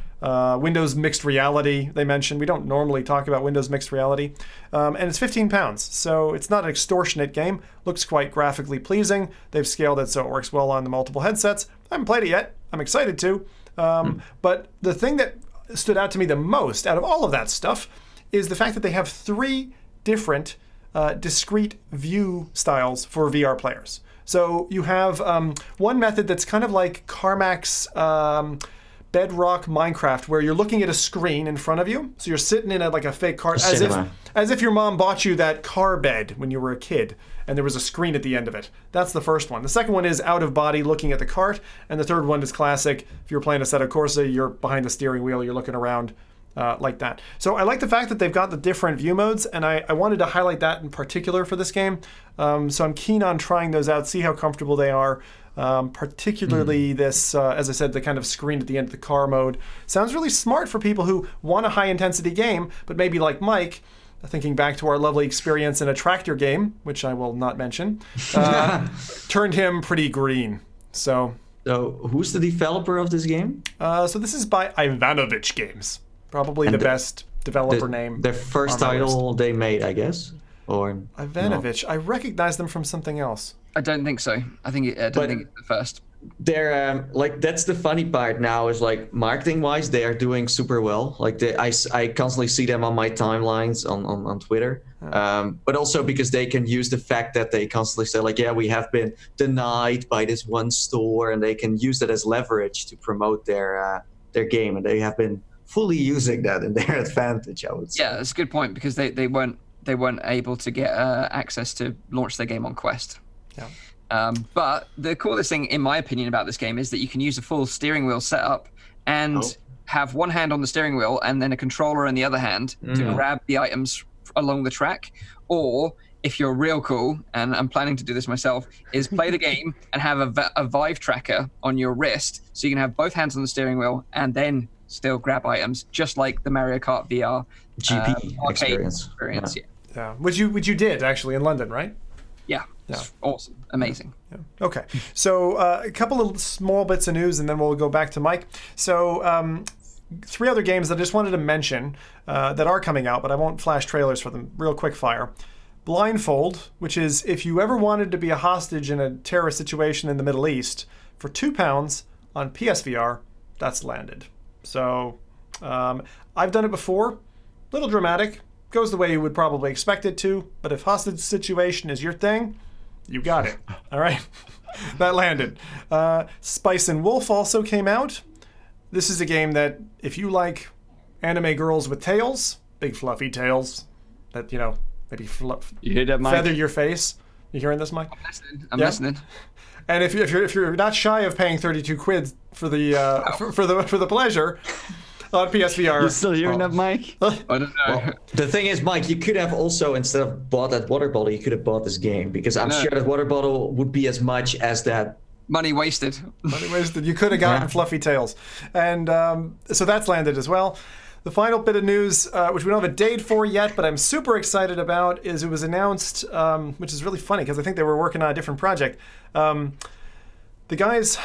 Windows Mixed Reality, they mentioned. We don't normally talk about Windows Mixed Reality. And it's £15, so it's not an extortionate game. Looks quite graphically pleasing. They've scaled it so it works well on the multiple headsets. I haven't played it yet. I'm excited to. But the thing that stood out to me the most out of all of that stuff is the fact that they have 3 different discrete view styles for VR players. So you have one method that's kind of like Carmack's Bedrock Minecraft, where you're looking at a screen in front of you. So you're sitting in a fake car, as if your mom bought you that car bed when you were a kid, and there was a screen at the end of it. That's the first one. The second one is out of body, looking at the cart, and the third one is classic. If you're playing Assetto Corsa, you're behind the steering wheel, you're looking around like that. So I like the fact that they've got the different view modes, and I wanted to highlight that in particular for this game. So I'm keen on trying those out, see how comfortable they are. Particularly this, as I said, the kind of screen at the end of the car mode. Sounds really smart for people who want a high-intensity game, but maybe like Mike, thinking back to our lovely experience in a tractor game, which I will not mention, turned him pretty green. So who's the developer of this game? So this is by Ivanovich Games. Probably the best developer name. Their first title they made, I guess? Or Ivanovich. No? I recognize them from something else. I don't think so. I don't think it's the first. They're that's the funny part now is marketing wise, they are doing super well. I constantly see them on my timelines on Twitter. But also because they can use the fact that they constantly say we have been denied by this one store, and they can use that as leverage to promote their game, and they have been fully using that in their advantage, I would say. Yeah, that's a good point, because they weren't able to get access to launch their game on Quest. Yeah. But the coolest thing, in my opinion, about this game is that you can use a full steering wheel setup and have one hand on the steering wheel and then a controller in the other hand to grab the items along the track. Or, if you're real cool, and I'm planning to do this myself, is play the game and have a Vive tracker on your wrist, so you can have both hands on the steering wheel and then still grab items, just like the Mario Kart VR GP experience. Yeah. Which you did actually in London, right? Yeah. It's awesome. Amazing. Yeah. Okay. So a couple of small bits of news, and then we'll go back to Mike. So 3 other games that I just wanted to mention that are coming out, but I won't flash trailers for them. Real quick fire. Blindfold, which is if you ever wanted to be a hostage in a terrorist situation in the Middle East, for £2 on PSVR, that's landed. So I've done it before. A little dramatic. Goes the way you would probably expect it to, but if hostage situation is your thing, you got it. All right. That landed. Spice and Wolf also came out. This is a game that, if you like anime girls with tails, big fluffy tails, that, maybe you hear that, Mike? Feather your face. You hearing this, Mike? I'm listening. And if you're not shy of paying 32 quid for the for the pleasure on PSVR. You still hearing that, Mike? I don't know. Well, the thing is, Mike, you could have also, instead of bought that water bottle, you could have bought this game, because I'm sure that water bottle would be as much as that. Money wasted. Money wasted. You could have gotten fluffy tails. And so that's landed as well. The final bit of news, which we don't have a date for yet, but I'm super excited about, is it was announced, which is really funny because I think they were working on a different project. The guys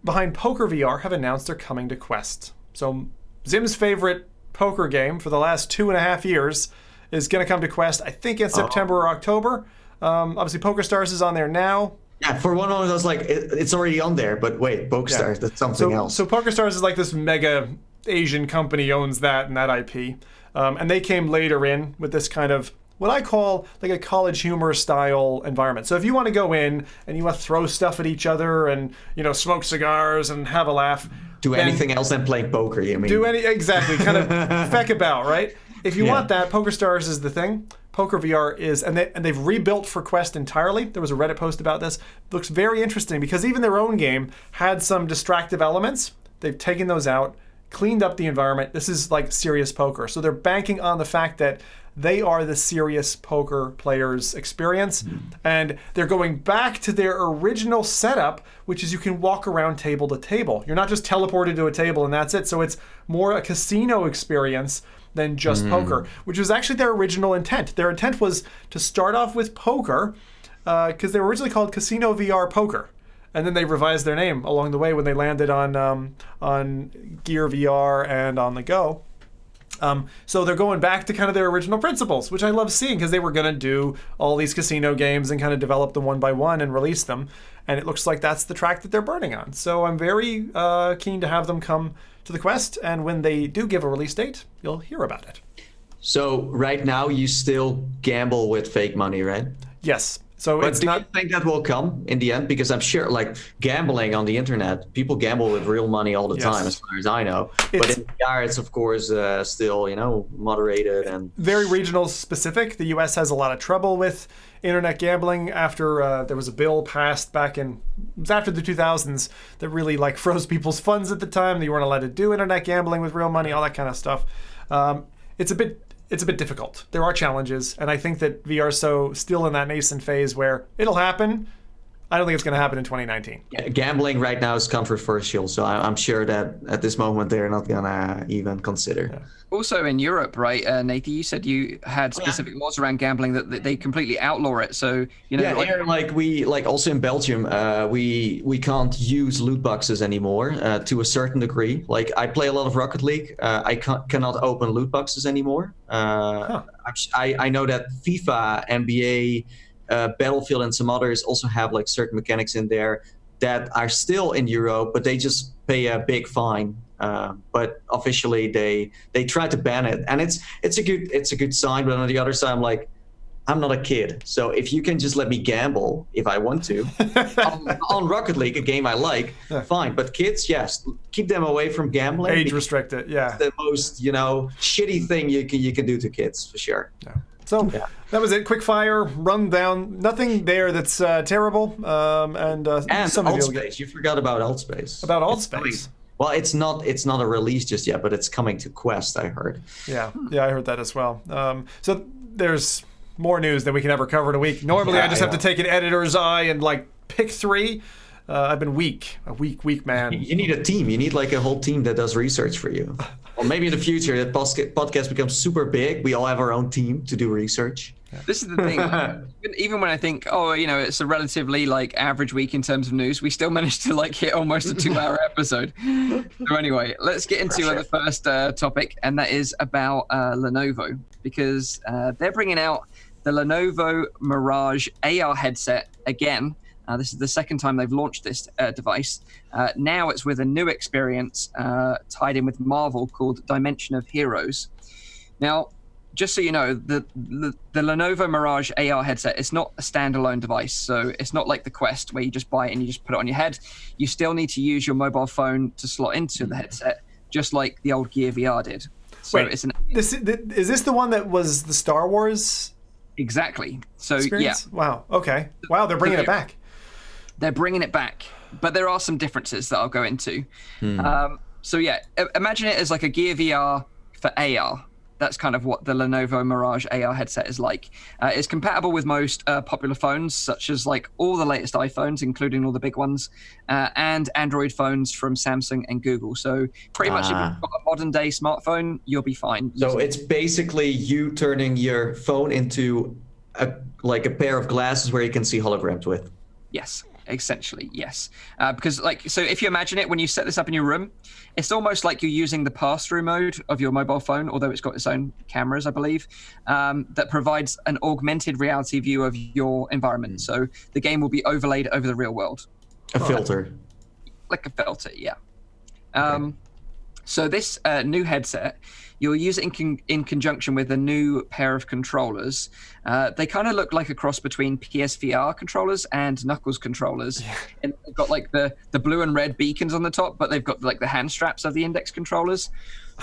behind Poker VR have announced they're coming to Quest. So Zim's favorite poker game for the last 2.5 years is going to come to Quest, I think in September or October. Obviously, PokerStars is on there now. Yeah, for one of those, it's already on there, but wait, PokerStars, that's something else. So PokerStars is like this mega Asian company owns that and that IP. And they came later in with this kind of what I call like a college humor style environment. So if you want to go in and you want to throw stuff at each other and, smoke cigars and have a laugh. Do anything else than playing poker, you mean? Exactly, kind of feck about, right? If you want that, PokerStars is the thing. Poker VR is, and they've rebuilt for Quest entirely. There was a Reddit post about this. It looks very interesting because even their own game had some distractive elements. They've taken those out, cleaned up the environment. This is like serious poker. So they're banking on the fact that they are the serious poker players' experience. And they're going back to their original setup, which is you can walk around table to table. You're not just teleported to a table and that's it. So it's more a casino experience than just poker, which was actually their original intent. Their intent was to start off with poker because they were originally called Casino VR Poker. And then they revised their name along the way when they landed on Gear VR and on the Go. So they're going back to kind of their original principles, which I love seeing because they were going to do all these casino games and kind of develop them one by one and release them. And it looks like that's the track that they're burning on. So I'm very keen to have them come to the Quest. And when they do give a release date, you'll hear about it. So right now you still gamble with fake money, right? Yes. So But it's do not. you think that will come in the end? Because I'm sure, like, gambling on the internet, people gamble with real money all the Yes. time, as far as I know. But It's- in VR, it's of course still, moderated and. Very regional specific. The U.S. has a lot of trouble with internet gambling after there was a bill passed back it was after the 2000s that really like froze people's funds at the time. They weren't allowed to do internet gambling with real money, all that kind of stuff. It's a bit difficult. There are challenges, and I think that VR is so still in that nascent phase where it'll happen. I don't think it's going to happen in 2019. Gambling right now is controversial, so I'm sure that at this moment they're not gonna even consider. Yeah. Also in Europe, right, Nathie, you said you had specific laws around gambling that they completely outlaw it. So Here, also in Belgium, we can't use loot boxes anymore to a certain degree. Like I play a lot of Rocket League, I cannot open loot boxes anymore. I know that FIFA, NBA, Battlefield, and some others also have like certain mechanics in there that are still in Europe, but they just pay a big fine. But officially, they try to ban it, and it's a good sign. But on the other side, I'm not a kid, so if you can just let me gamble if I want to on Rocket League, a game I like, fine. But kids, yes, keep them away from gambling. Age restricted, yeah. It's the most shitty thing you can do to kids for sure. Yeah. So that was it. Quick fire rundown. Nothing there that's terrible. And some of Altspace. You forgot about Altspace. About Altspace. Well, it's not a release just yet, but it's coming to Quest, I heard. Yeah, I heard that as well. So there's more news than we can ever cover in a week. Normally, I just have to take an editor's eye and pick three. I've been a weak man. You need a team. You need a whole team that does research for you. Or maybe in the future, that podcast becomes super big. We all have our own team to do research. This is the thing. Even when I think, it's a relatively average week in terms of news, we still managed to hit almost a 2-hour episode. So anyway, let's get into the first topic, and that is about Lenovo, because they're bringing out the Lenovo Mirage AR headset again. This is the second time they've launched this device. Now it's with a new experience tied in with Marvel called Dimension of Heroes. Now, just so you know, the Lenovo Mirage AR headset is not a standalone device. So it's not like the Quest where you just buy it and you just put it on your head. You still need to use your mobile phone to slot into the headset, just like the old Gear VR did. So Wait, is this the one that was the Star Wars? Exactly. So experience? Yeah. Wow. Okay. Wow, they're bringing it back. They're bringing it back, but there are some differences that I'll go into. Imagine it as like a Gear VR for AR. That's kind of what the Lenovo Mirage AR headset is like. It's compatible with most popular phones, such as all the latest iPhones, including all the big ones, and Android phones from Samsung and Google. So pretty much if you've got a modern day smartphone, you'll be fine. So it's basically you turning your phone into a pair of glasses where you can see holograms with. Yes. Essentially, yes. Because so if you imagine it, when you set this up in your room, it's almost like you're using the pass-through mode of your mobile phone, although it's got its own cameras, I believe, that provides an augmented reality view of your environment. So the game will be overlaid over the real world. A filter. Like a filter, yeah. So this new headset, you'll use it in conjunction with a new pair of controllers. They kind of look like a cross between PSVR controllers and Knuckles controllers. Yeah. And they've got the blue and red beacons on the top, but they've got the hand straps of the index controllers.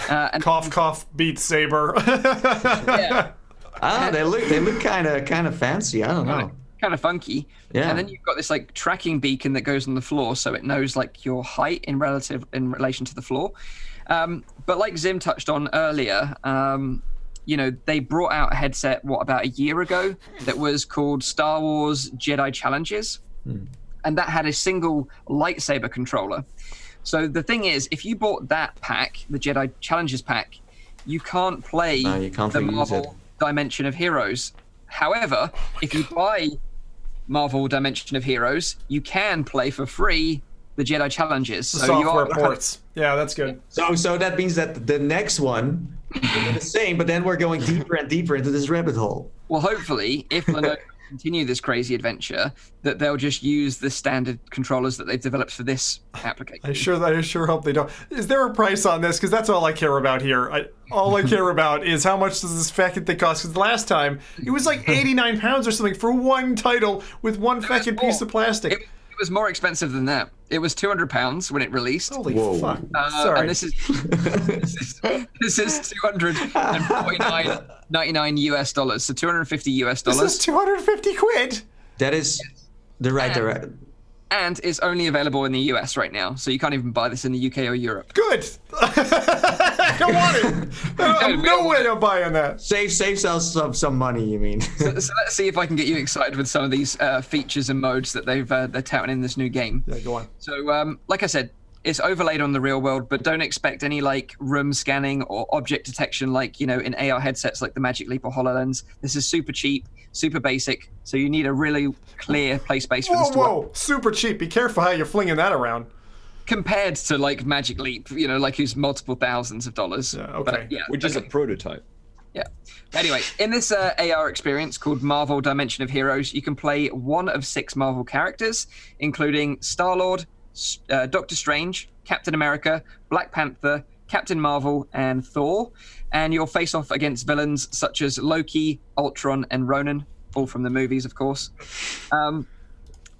And cough, Beat Saber. Yeah. They look kind of fancy. I don't know. Kind of funky. Yeah. And then you've got this like tracking beacon that goes on the floor, so it knows like your height in relation to the floor. But like Zim touched on earlier, they brought out a headset about a year ago that was called Star Wars Jedi Challenges, and that had a single lightsaber controller. So the thing is, if you bought that pack, the Jedi Challenges pack, you can't play the Marvel Dimension of Heroes. However, if you buy Marvel Dimension of Heroes, you can play for free the Jedi Challenges. The software ports. Yeah, that's good. So that means that the next one is the same, but then we're going deeper and deeper into this rabbit hole. Well, hopefully, if Lenovo continue this crazy adventure, that they'll just use the standard controllers that they've developed for this application. I sure hope they don't. Is there a price on this? Because that's all I care about here. All I care about is how much does this fucking thing cost? Because last time it was like £89 or something for one title with one fucking piece of plastic. It was more expensive than that. It was £200 when it released. Holy fuck! Sorry. And this is $249.99 US dollars, so $250 US. This is 250 quid. That is the right direction. And it's only available in the US right now, so you can't even buy this in the UK or Europe. Good. I don't want it. No way I'm buying that. Save us some money, you mean? So let's see if I can get you excited with some of these features and modes that they're touting in this new game. Yeah, go on. So, like I said, it's overlaid on the real world, but don't expect any like room scanning or object detection like, in AR headsets like the Magic Leap or HoloLens. This is super cheap, super basic, so you need a really clear play space for this to work. Whoa, super cheap. Be careful how you're flinging that around. Compared to like Magic Leap, like who's multiple thousands of dollars. Yeah, okay. But, Which is a prototype. Yeah. Anyway, in this AR experience called Marvel Dimension of Heroes, you can play one of 6 Marvel characters, including Star-Lord, Doctor Strange, Captain America, Black Panther, Captain Marvel, and Thor. And you'll face off against villains such as Loki, Ultron, and Ronan, all from the movies, of course.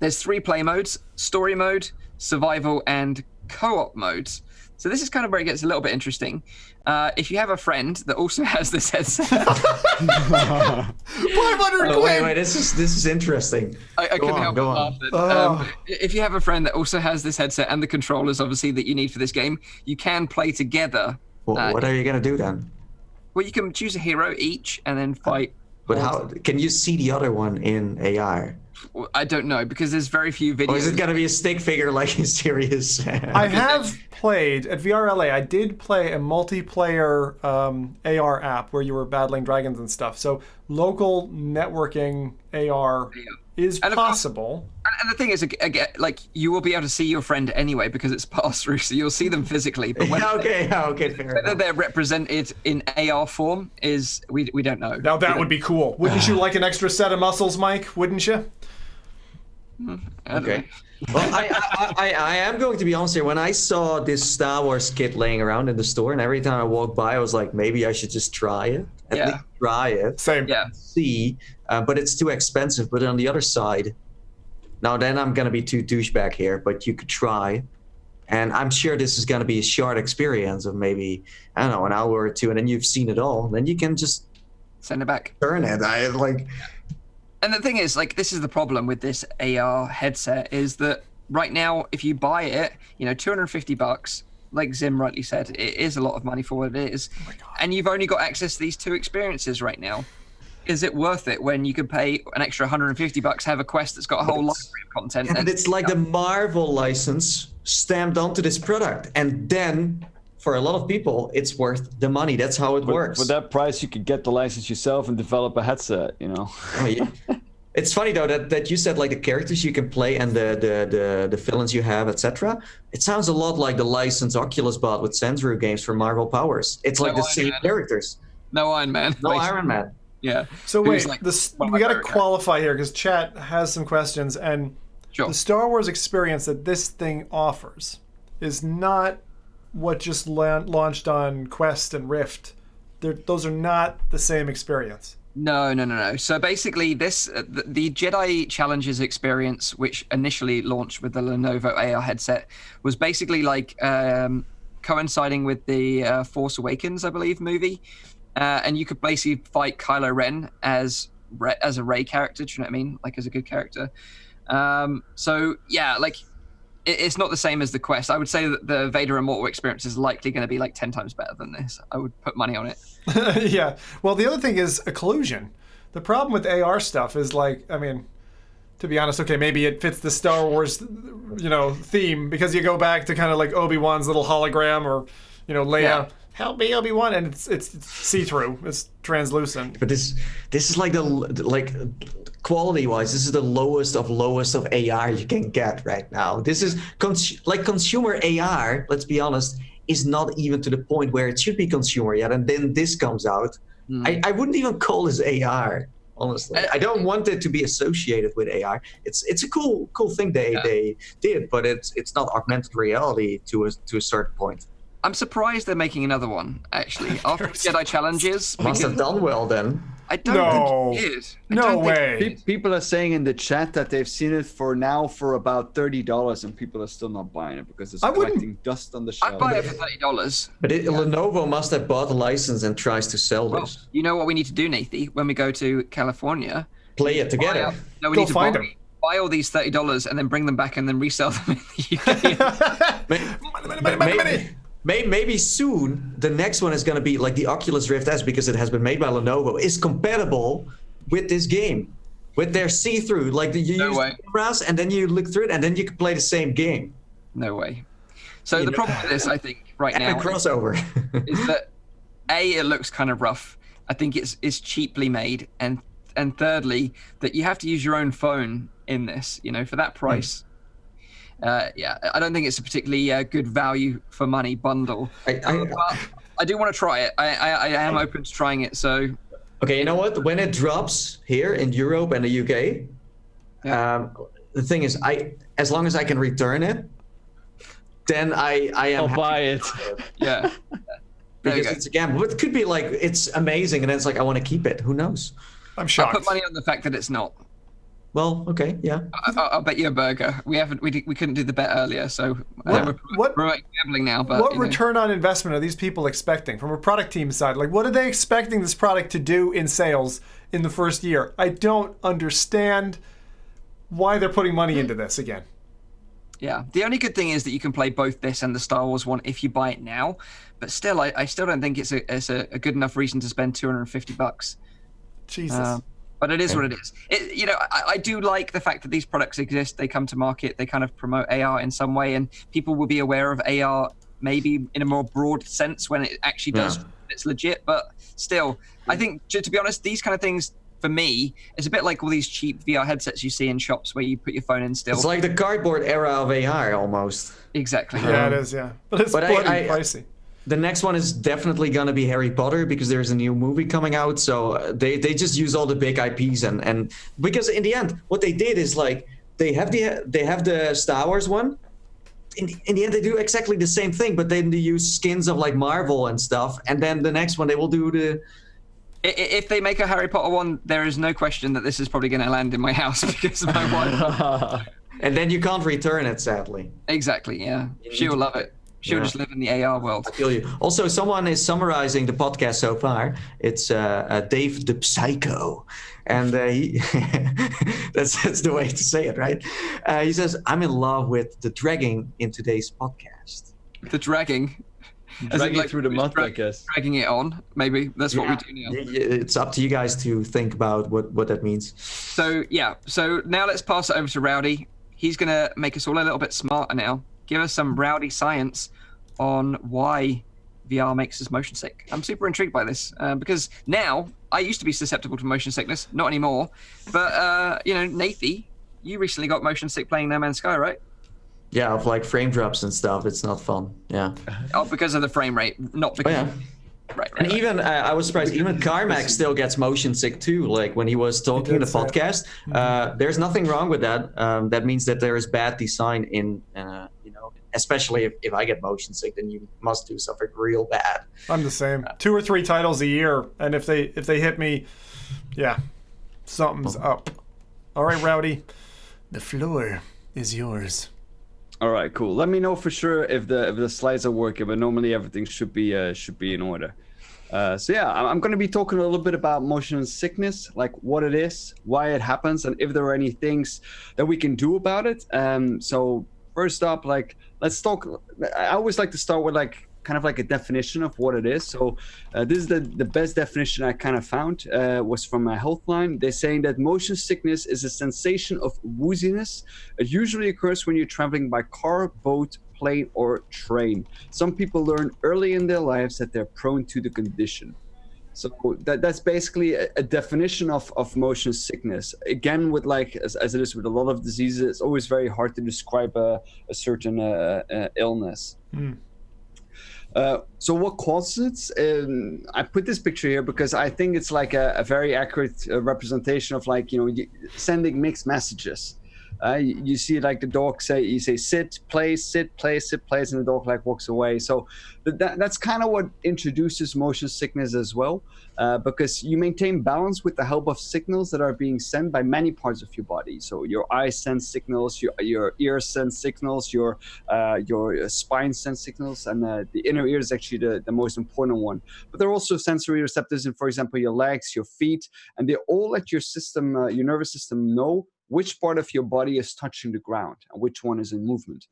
There's 3 play modes: story mode, survival, and co-op modes. So this is kind of where it gets a little bit interesting. If you have a friend that also has this headset, 500 quid. Wait, this is interesting. I couldn't help but laugh. If you have a friend that also has this headset and the controllers, obviously, that you need for this game, you can play together. Well, what are you gonna do then? Well, you can choose a hero each and then fight. But how can you see the other one in AR? I don't know, because there's very few videos. Or is it gonna be a stick figure like in Serious Sam? I have played at VRLA. I did play a multiplayer AR app where you were battling dragons and stuff. So local networking AR is possible. And the thing is, again, like, you will be able to see your friend anyway because it's passed through, so you'll see them physically. But okay, fair whether enough. they're represented in AR form is we don't know. Now that would be cool. Wouldn't you like an extra set of muscles, Mike? Wouldn't you? Okay. Well, I am going to be honest here. When I saw this Star Wars kit laying around in the store, and every time I walked by, I was like, maybe I should just try it. At least try it. Same. Yeah. See, but it's too expensive. But on the other side, now then I'm gonna be too douchebag here, but you could try. And I'm sure this is gonna be a short experience of maybe, I don't know, an hour or 2, and then you've seen it all. Then you can just send it back. Turn it. And the thing is, like, this is the problem with this AR headset is that right now, if you buy it, $250, like Zim rightly said, it is a lot of money for what it is. Oh my God. And you've only got access to these 2 experiences right now. Is it worth it when you could pay an extra $150, have a quest that's got a whole library of content? And it's like the Marvel license stamped onto this product. And then, for a lot of people, it's worth the money. That's how it works. For that price, you could get the license yourself and develop a headset, Oh, yeah. It's funny though that you said like the characters you can play and the villains you have, etc. It sounds a lot like the licensed Oculus bought with Sensru games for Marvel Powers. It's like the same characters. No Iron Man. No Iron Man. Yeah. So wait, we got to qualify here because chat has some questions, and the Star Wars experience that this thing offers is not what just launched on Quest and Rift. Those are not the same experience. No. So basically, the Jedi Challenges experience, which initially launched with the Lenovo AR headset, was basically like coinciding with the Force Awakens, I believe, movie. and you could basically fight Kylo Ren as a Rey character. Do you know what I mean? Like as a good character. So yeah, like it's not the same as the Quest. I would say that the Vader Immortal experience is likely going to be like 10 times better than this. I would put money on it. Yeah. Well, the other thing is occlusion. The problem with AR stuff is like, I mean, to be honest, okay, maybe it fits the Star Wars, theme because you go back to kind of like Obi-Wan's little hologram or, Leia, help me, Obi-Wan, and it's see-through, it's translucent. But this is like quality-wise, this is the lowest of AR you can get right now. This is consumer AR. Let's be honest, is not even to the point where it should be consumer yet, and then this comes out. I wouldn't even call this AR. Honestly, I don't want it to be associated with AR. It's a cool thing they did, but it's not augmented reality to a certain point. I'm surprised they're making another one, actually. After Jedi Challenges. Must have done well then. I don't think it did. No way. People are saying in the chat that they've seen it for about $30, and people are still not buying it because it's collecting dust on the shelf. I'd buy it for $30. But Lenovo must have bought a license and tries to sell this. You know what we need to do, Nathie, when we go to California? Play it together. We need to buy all these $30 and then bring them back and then resell them in the UK. Money. Maybe soon the next one is going to be like the Oculus Rift S, because it has been made by Lenovo, is compatible with this game, with their see-through. Like you use cameras and then you look through it and then you can play the same game. No way. So the problem with this, I think, right now, crossover, is that it looks kind of rough. I think it's cheaply made, and thirdly, that you have to use your own phone in this. For that price. I don't think it's a particularly good value for money bundle. But I do want to try it. I am open to trying it. So, okay, you know what? When it drops here in Europe and the UK, the thing is, as long as I can return it, then I'll buy it. Yeah, because it's a gamble. But it could be like it's amazing, and then it's like I want to keep it. Who knows? I'm shocked. I'll put money on the fact that it's not. Well, okay, yeah. I'll bet you a burger. We couldn't do the bet earlier, so we're gambling now. But what return on investment are these people expecting from a product team side? Like, what are they expecting this product to do in sales in the first year? I don't understand why they're putting money into this again. Yeah, the only good thing is that you can play both this and the Star Wars one if you buy it now. But still, I still don't think it's a good enough reason to spend $250. Jesus. But it is what it is. I do like the fact that these products exist. They come to market. They kind of promote AR in some way, and people will be aware of AR maybe in a more broad sense when it actually does. It's legit. But still, I think, to be honest, these kind of things, for me, is a bit like all these cheap VR headsets you see in shops where you put your phone in still. It's like the cardboard era of AR almost. Exactly. Yeah, it is, yeah. But it's bloody pricey. The next one is definitely going to be Harry Potter, because there's a new movie coming out. So they just use all the big IPs and because in the end, what they did is like they have the Star Wars one. In the end, they do exactly the same thing, but then they use skins of like Marvel and stuff. And then the next one, they will do the. If they make a Harry Potter one, there is no question that this is probably going to land in my house because my wife. And then you can't return it, sadly. Exactly. Yeah, she'll love it. She'll just live in the AR world. I feel you. Also, someone is summarizing the podcast so far. It's Dave the Psycho. And that's the way to say it, right? He says, I'm in love with the dragging in today's podcast. The dragging? Dragging like through the mud, I guess. Dragging it on, maybe. That's what we do now. It's up to you guys to think about what that means. So now let's pass it over to Rowdy. He's going to make us all a little bit smarter now. Give us some Rowdy science on why VR makes us motion sick. I'm super intrigued by this because now I used to be susceptible to motion sickness, not anymore. But Nathie, you recently got motion sick playing No Man's Sky, right? Yeah, of like frame drops and stuff. It's not fun. Yeah. Oh, because of the frame rate, not because. Oh, yeah. Right. And even I was surprised. Even Carmack still gets motion sick too. Like when he was talking in the podcast, there's nothing wrong with that. That means that there is bad design in, especially if I get motion sick, then you must do something real bad. I'm the same. 2 or 3 titles a year, and if they hit me, yeah, something's up. All right, Rowdy, the floor is yours. All right, cool. Let me know for sure if the slides are working, but normally everything should be in order. So yeah, I'm going to be talking a little bit about motion sickness, like what it is, why it happens, and if there are any things that we can do about it. So first up, like let's talk. I always like to start with like kind of like a definition of what it is. So this is the best definition I kind of found was from my Healthline. They're saying that motion sickness is a sensation of wooziness. It usually occurs when you're traveling by car, boat, plane, or train. Some people learn early in their lives that they're prone to the condition. So that's basically a definition of motion sickness. Again, with like as it is with a lot of diseases, it's always very hard to describe a certain illness. So what causes it? I put this picture here because I think it's like a very accurate representation of like, sending mixed messages. You see like the dog you say sit, plays, sit, plays, sit, plays, and the dog like walks away. So that's kind of what introduces motion sickness as well, because you maintain balance with the help of signals that are being sent by many parts of your body. So your eyes send signals, your ears send signals, your spine sends signals, and the inner ear is actually the most important one. But there are also sensory receptors in, for example, your legs, your feet, and they all let your system, your nervous system know which part of your body is touching the ground and which one is in movement.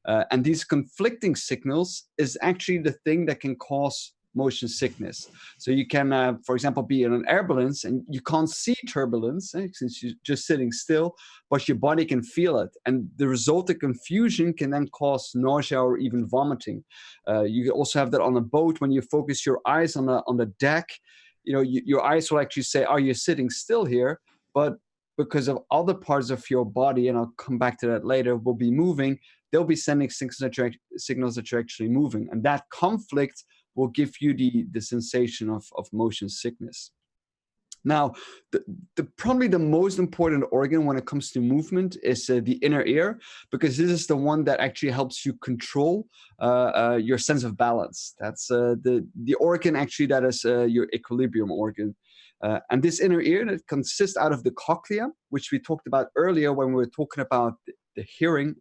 And these conflicting signals is actually the thing that can cause motion sickness. So you can, for example, be in an ambulance and you can't see turbulence since you're just sitting still, but your body can feel it. And the resulting confusion can then cause nausea or even vomiting. You also have that on a boat when you focus your eyes on the deck. Your eyes will actually say, "Are you sitting still here?" But because of other parts of your body, and I'll come back to that later, will be moving, they'll be sending signals that you're actually moving. And that conflict will give you the sensation of motion sickness. Now, probably the most important organ when it comes to movement is the inner ear, because this is the one that actually helps you control your sense of balance. That's the organ actually that is your equilibrium organ. And this inner ear that consists out of the cochlea, which we talked about earlier when we were talking about the hearing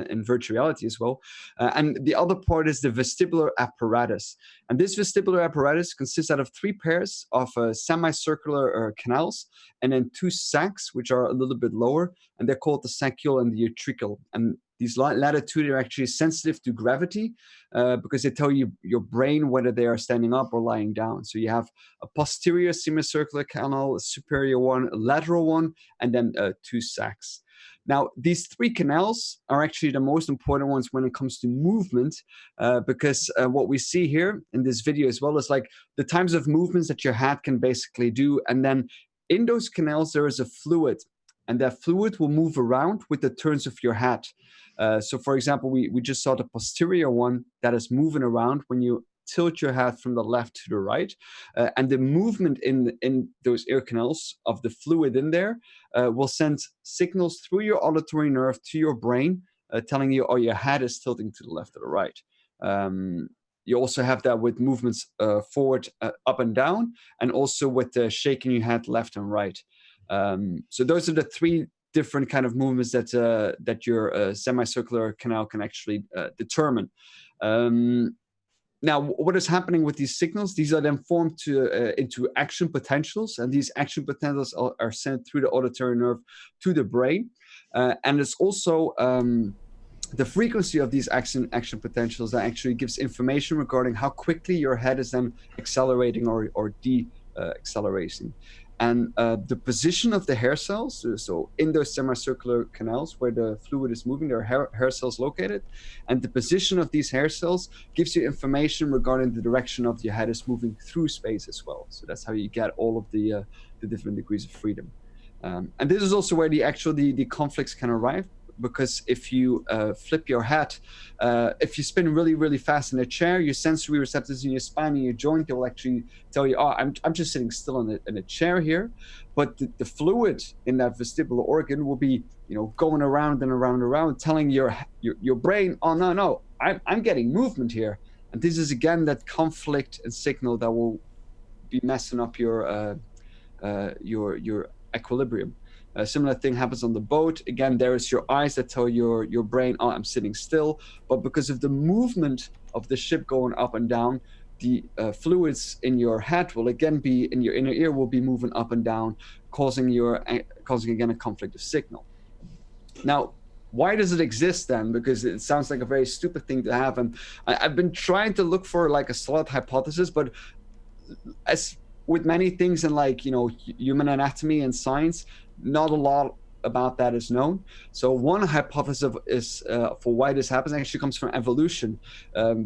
in virtual reality as well. And the other part is the vestibular apparatus. And this vestibular apparatus consists out of 3 pairs of semicircular canals and then 2 sacs, which are a little bit lower, and they're called the saccule and the utricle. And these latter 2 are actually sensitive to gravity because they tell your brain whether they are standing up or lying down. So you have a posterior semicircular canal, a superior one, a lateral one, and then 2 sacs. Now, these 3 canals are actually the most important ones when it comes to movement, because what we see here in this video as well is like the types of movements that your head can basically do. And then in those canals, there is a fluid, and that fluid will move around with the turns of your head. So, for example, we just saw the posterior one that is moving around when you tilt your head from the left to the right, and the movement in those ear canals of the fluid in there will send signals through your auditory nerve to your brain, telling you, oh, your head is tilting to the left or the right. You also have that with movements forward, up and down, and also with shaking your head left and right. So those are the 3 different kind of movements that your semicircular canal can actually determine. Now, what is happening with these signals? These are then formed into action potentials, and these action potentials are sent through the auditory nerve to the brain. And it's also the frequency of these action potentials that actually gives information regarding how quickly your head is then accelerating or de-accelerating. And the position of the hair cells, so in those semicircular canals where the fluid is moving, there are hair cells located. And the position of these hair cells gives you information regarding the direction of your head is moving through space as well. So that's how you get all of the different degrees of freedom. And this is also where the conflicts can arrive. Because if you flip your head, if you spin really, really fast in a chair, your sensory receptors in your spine and your joint, they will actually tell you, oh, I'm just sitting still in a chair here. But the fluid in that vestibular organ will be, going around and around and around, telling your brain, oh, no, I'm getting movement here. And this is, again, that conflict and signal that will be messing up your equilibrium. A similar thing happens on the boat. Again, there is your eyes that tell your brain, oh, I'm sitting still. But because of the movement of the ship going up and down, the fluids in your head will again be in your inner ear will be moving up and down, causing again a conflict of signal. Now, why does it exist then? Because it sounds like a very stupid thing to have, and I've been trying to look for like a solid hypothesis, but as with many things in like, you know, human anatomy and science, not a lot about that is known. So one hypothesis is for why this happens actually comes from evolution,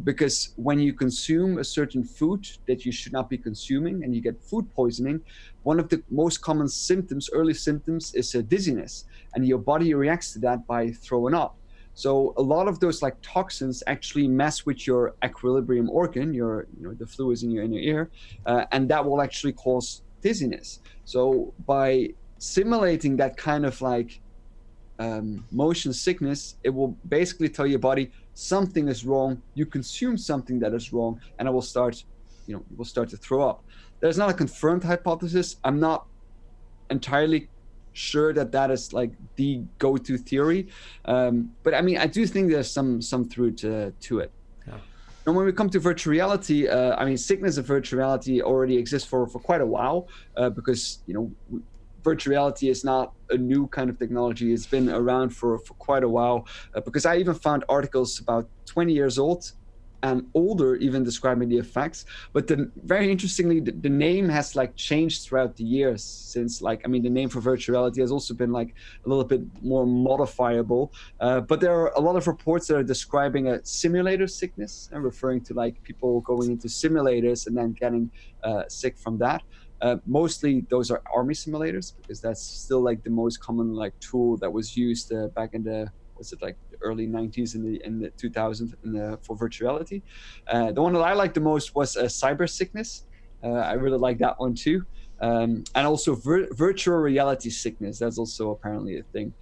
because when you consume a certain food that you should not be consuming and you get food poisoning, one of the most common symptoms, early symptoms, is dizziness, and your body reacts to that by throwing up. So a lot of those like toxins actually mess with your equilibrium organ, the fluids in your inner ear, and that will actually cause dizziness. So by simulating that kind of like motion sickness, it will basically tell your body something is wrong. You consume something that is wrong, and it will start, you will start to throw up. There's not a confirmed hypothesis. I'm not entirely sure that is like the go-to theory, but I mean, I do think there's some truth to it. Yeah. And when we come to virtual reality, I mean, sickness of virtual reality already exists for quite a while, because virtual reality is not a new kind of technology. It's been around for quite a while, because I even found articles about 20 years old and older even describing the effects. But then very interestingly, the name has like changed throughout the years since, like, I mean, the name for virtual reality has also been like a little bit more modifiable. But there are a lot of reports that are describing a simulator sickness and referring to like people going into simulators and then getting sick from that. Mostly those are army simulators, because that's still like the most common like tool that was used back in the early 90s in the 2000s for virtual reality. The one that I liked the most was cyber sickness. I really like that one too. And also virtual reality sickness. That's also apparently a thing.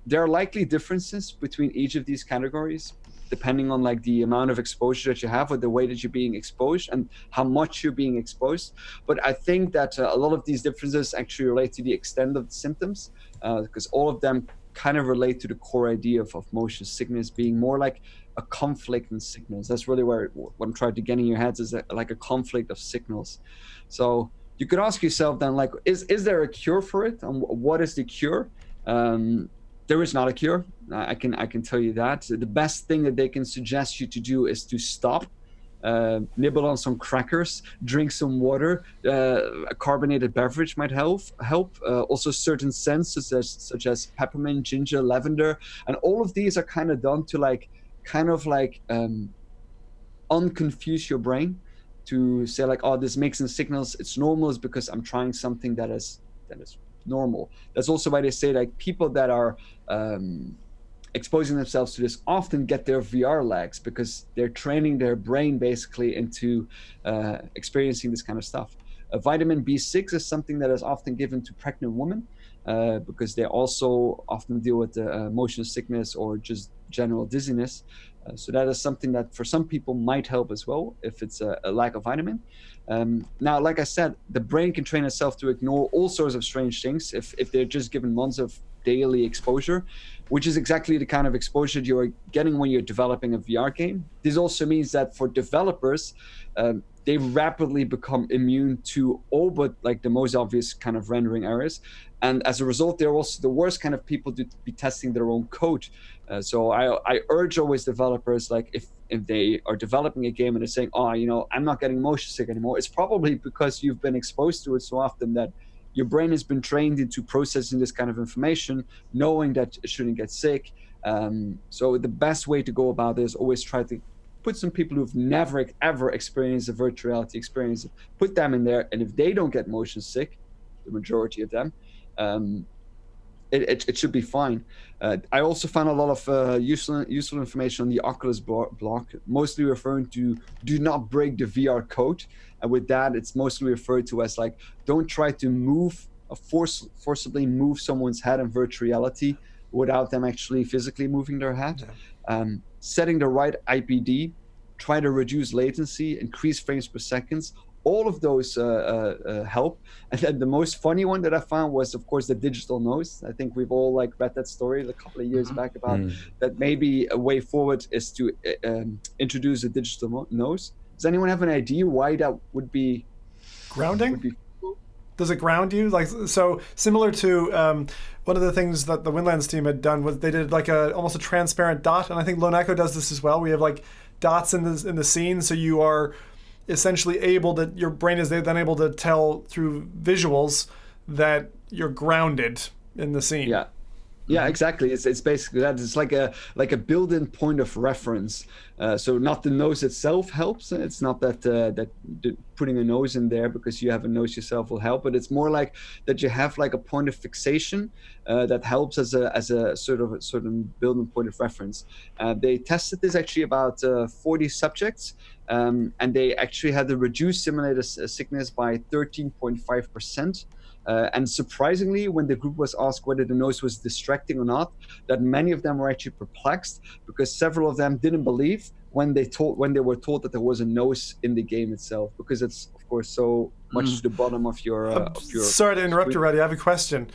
There are likely differences between each of these categories, depending on like the amount of exposure that you have or the way that you're being exposed and how much you're being exposed. But I think that a lot of these differences actually relate to the extent of the symptoms, because all of them kind of relate to the core idea of motion sickness being more like a conflict in signals. That's really what I'm trying to get in your heads, is like a conflict of signals. So you could ask yourself then, like, is there a cure for it? And what is the cure? There is not a cure. I can tell you that. The best thing that they can suggest you to do is to stop, nibble on some crackers, drink some water. A carbonated beverage might help. Also certain scents such as peppermint, ginger, lavender, and all of these are kind of done to unconfuse your brain, to say like, oh, this makes some signals, it's normal, is because I'm trying something that is normal. That's also why they say like people that are exposing themselves to this often get their VR legs, because they're training their brain basically into experiencing this kind of stuff. Vitamin B6 is something that is often given to pregnant women, because they also often deal with motion sickness or just general dizziness. So that is something that for some people might help as well if it's a lack of vitamin. Now, like I said, the brain can train itself to ignore all sorts of strange things if they're just given months of daily exposure, which is exactly the kind of exposure you're getting when you're developing a VR game. This also means that for developers, they rapidly become immune to all but like the most obvious kind of rendering errors. And as a result, they're also the worst kind of people to be testing their own code. So I urge always developers, like if they are developing a game and they're saying, oh, I'm not getting motion sick anymore, it's probably because you've been exposed to it so often that your brain has been trained into processing this kind of information, knowing that it shouldn't get sick. So the best way to go about this is always try to put some people who've never ever experienced a virtual reality experience, put them in there, and if they don't get motion sick, the majority of them, it should be fine. I also found a lot of useful information on the Oculus blog, mostly referring to do not break the VR code. And with that, it's mostly referred to as like, don't try to forcibly move someone's head in virtual reality without them actually physically moving their head. Yeah. Setting the right IPD, try to reduce latency, increase frames per second. All of those help. And then the most funny one that I found was, of course, the digital nose. I think we've all like read that story a couple of years back about that maybe a way forward is to introduce a digital nose. Does anyone have an idea why that would be? Grounding? Does it ground you? Like, so similar to one of the things that the Windlands team had done was they did like almost a transparent dot, and I think Lone Echo does this as well. We have like dots in the scene, so you are essentially your brain is then able to tell through visuals that you're grounded in the scene. Yeah, exactly. It's basically that. It's like a built-in point of reference. So not the nose itself helps. It's not that putting a nose in there because you have a nose yourself will help, but it's more like that you have like a point of fixation that helps as a sort of built-in point of reference. They tested this actually about 40 subjects, and they actually had to reduce simulator sickness by 13.5%. And surprisingly, when the group was asked whether the nose was distracting or not, that many of them were actually perplexed because several of them didn't believe when they were told that there was a nose in the game itself, because it's of course so much to the bottom of your. Sorry to interrupt you, Rowdy. I have a question.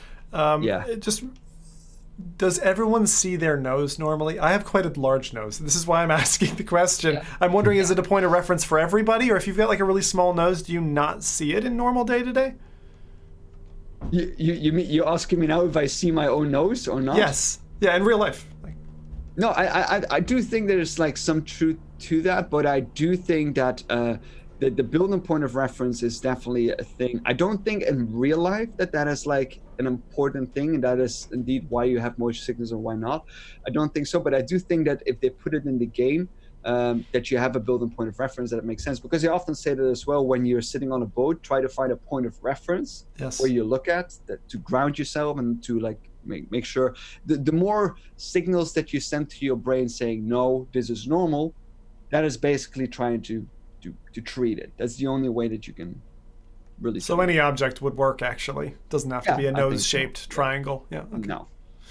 Does everyone see their nose normally? I have quite a large nose. This is why I'm asking the question. Yeah. I'm wondering, is it a point of reference for everybody, or if you've got like a really small nose, do you not see it in normal day-to-day? You're asking me now if I see my own nose or not? Yes. Yeah, in real life. No, I do think there's like some truth to that, but I do think that the built-in point of reference is definitely a thing. I don't think in real life that is like an important thing, and that is indeed why you have motion sickness or why not. I don't think so, but I do think that if they put it in the game, that you have a built-in point of reference, that it makes sense, because they often say that as well. When you're sitting on a boat, try to find a point of reference where you look at that to ground yourself and to like make sure the more signals that you send to your brain saying no, this is normal, that is basically trying to treat it. That's the only way that you can really. So any object would work, actually. Doesn't have to be a nose-shaped triangle. Yeah. Okay.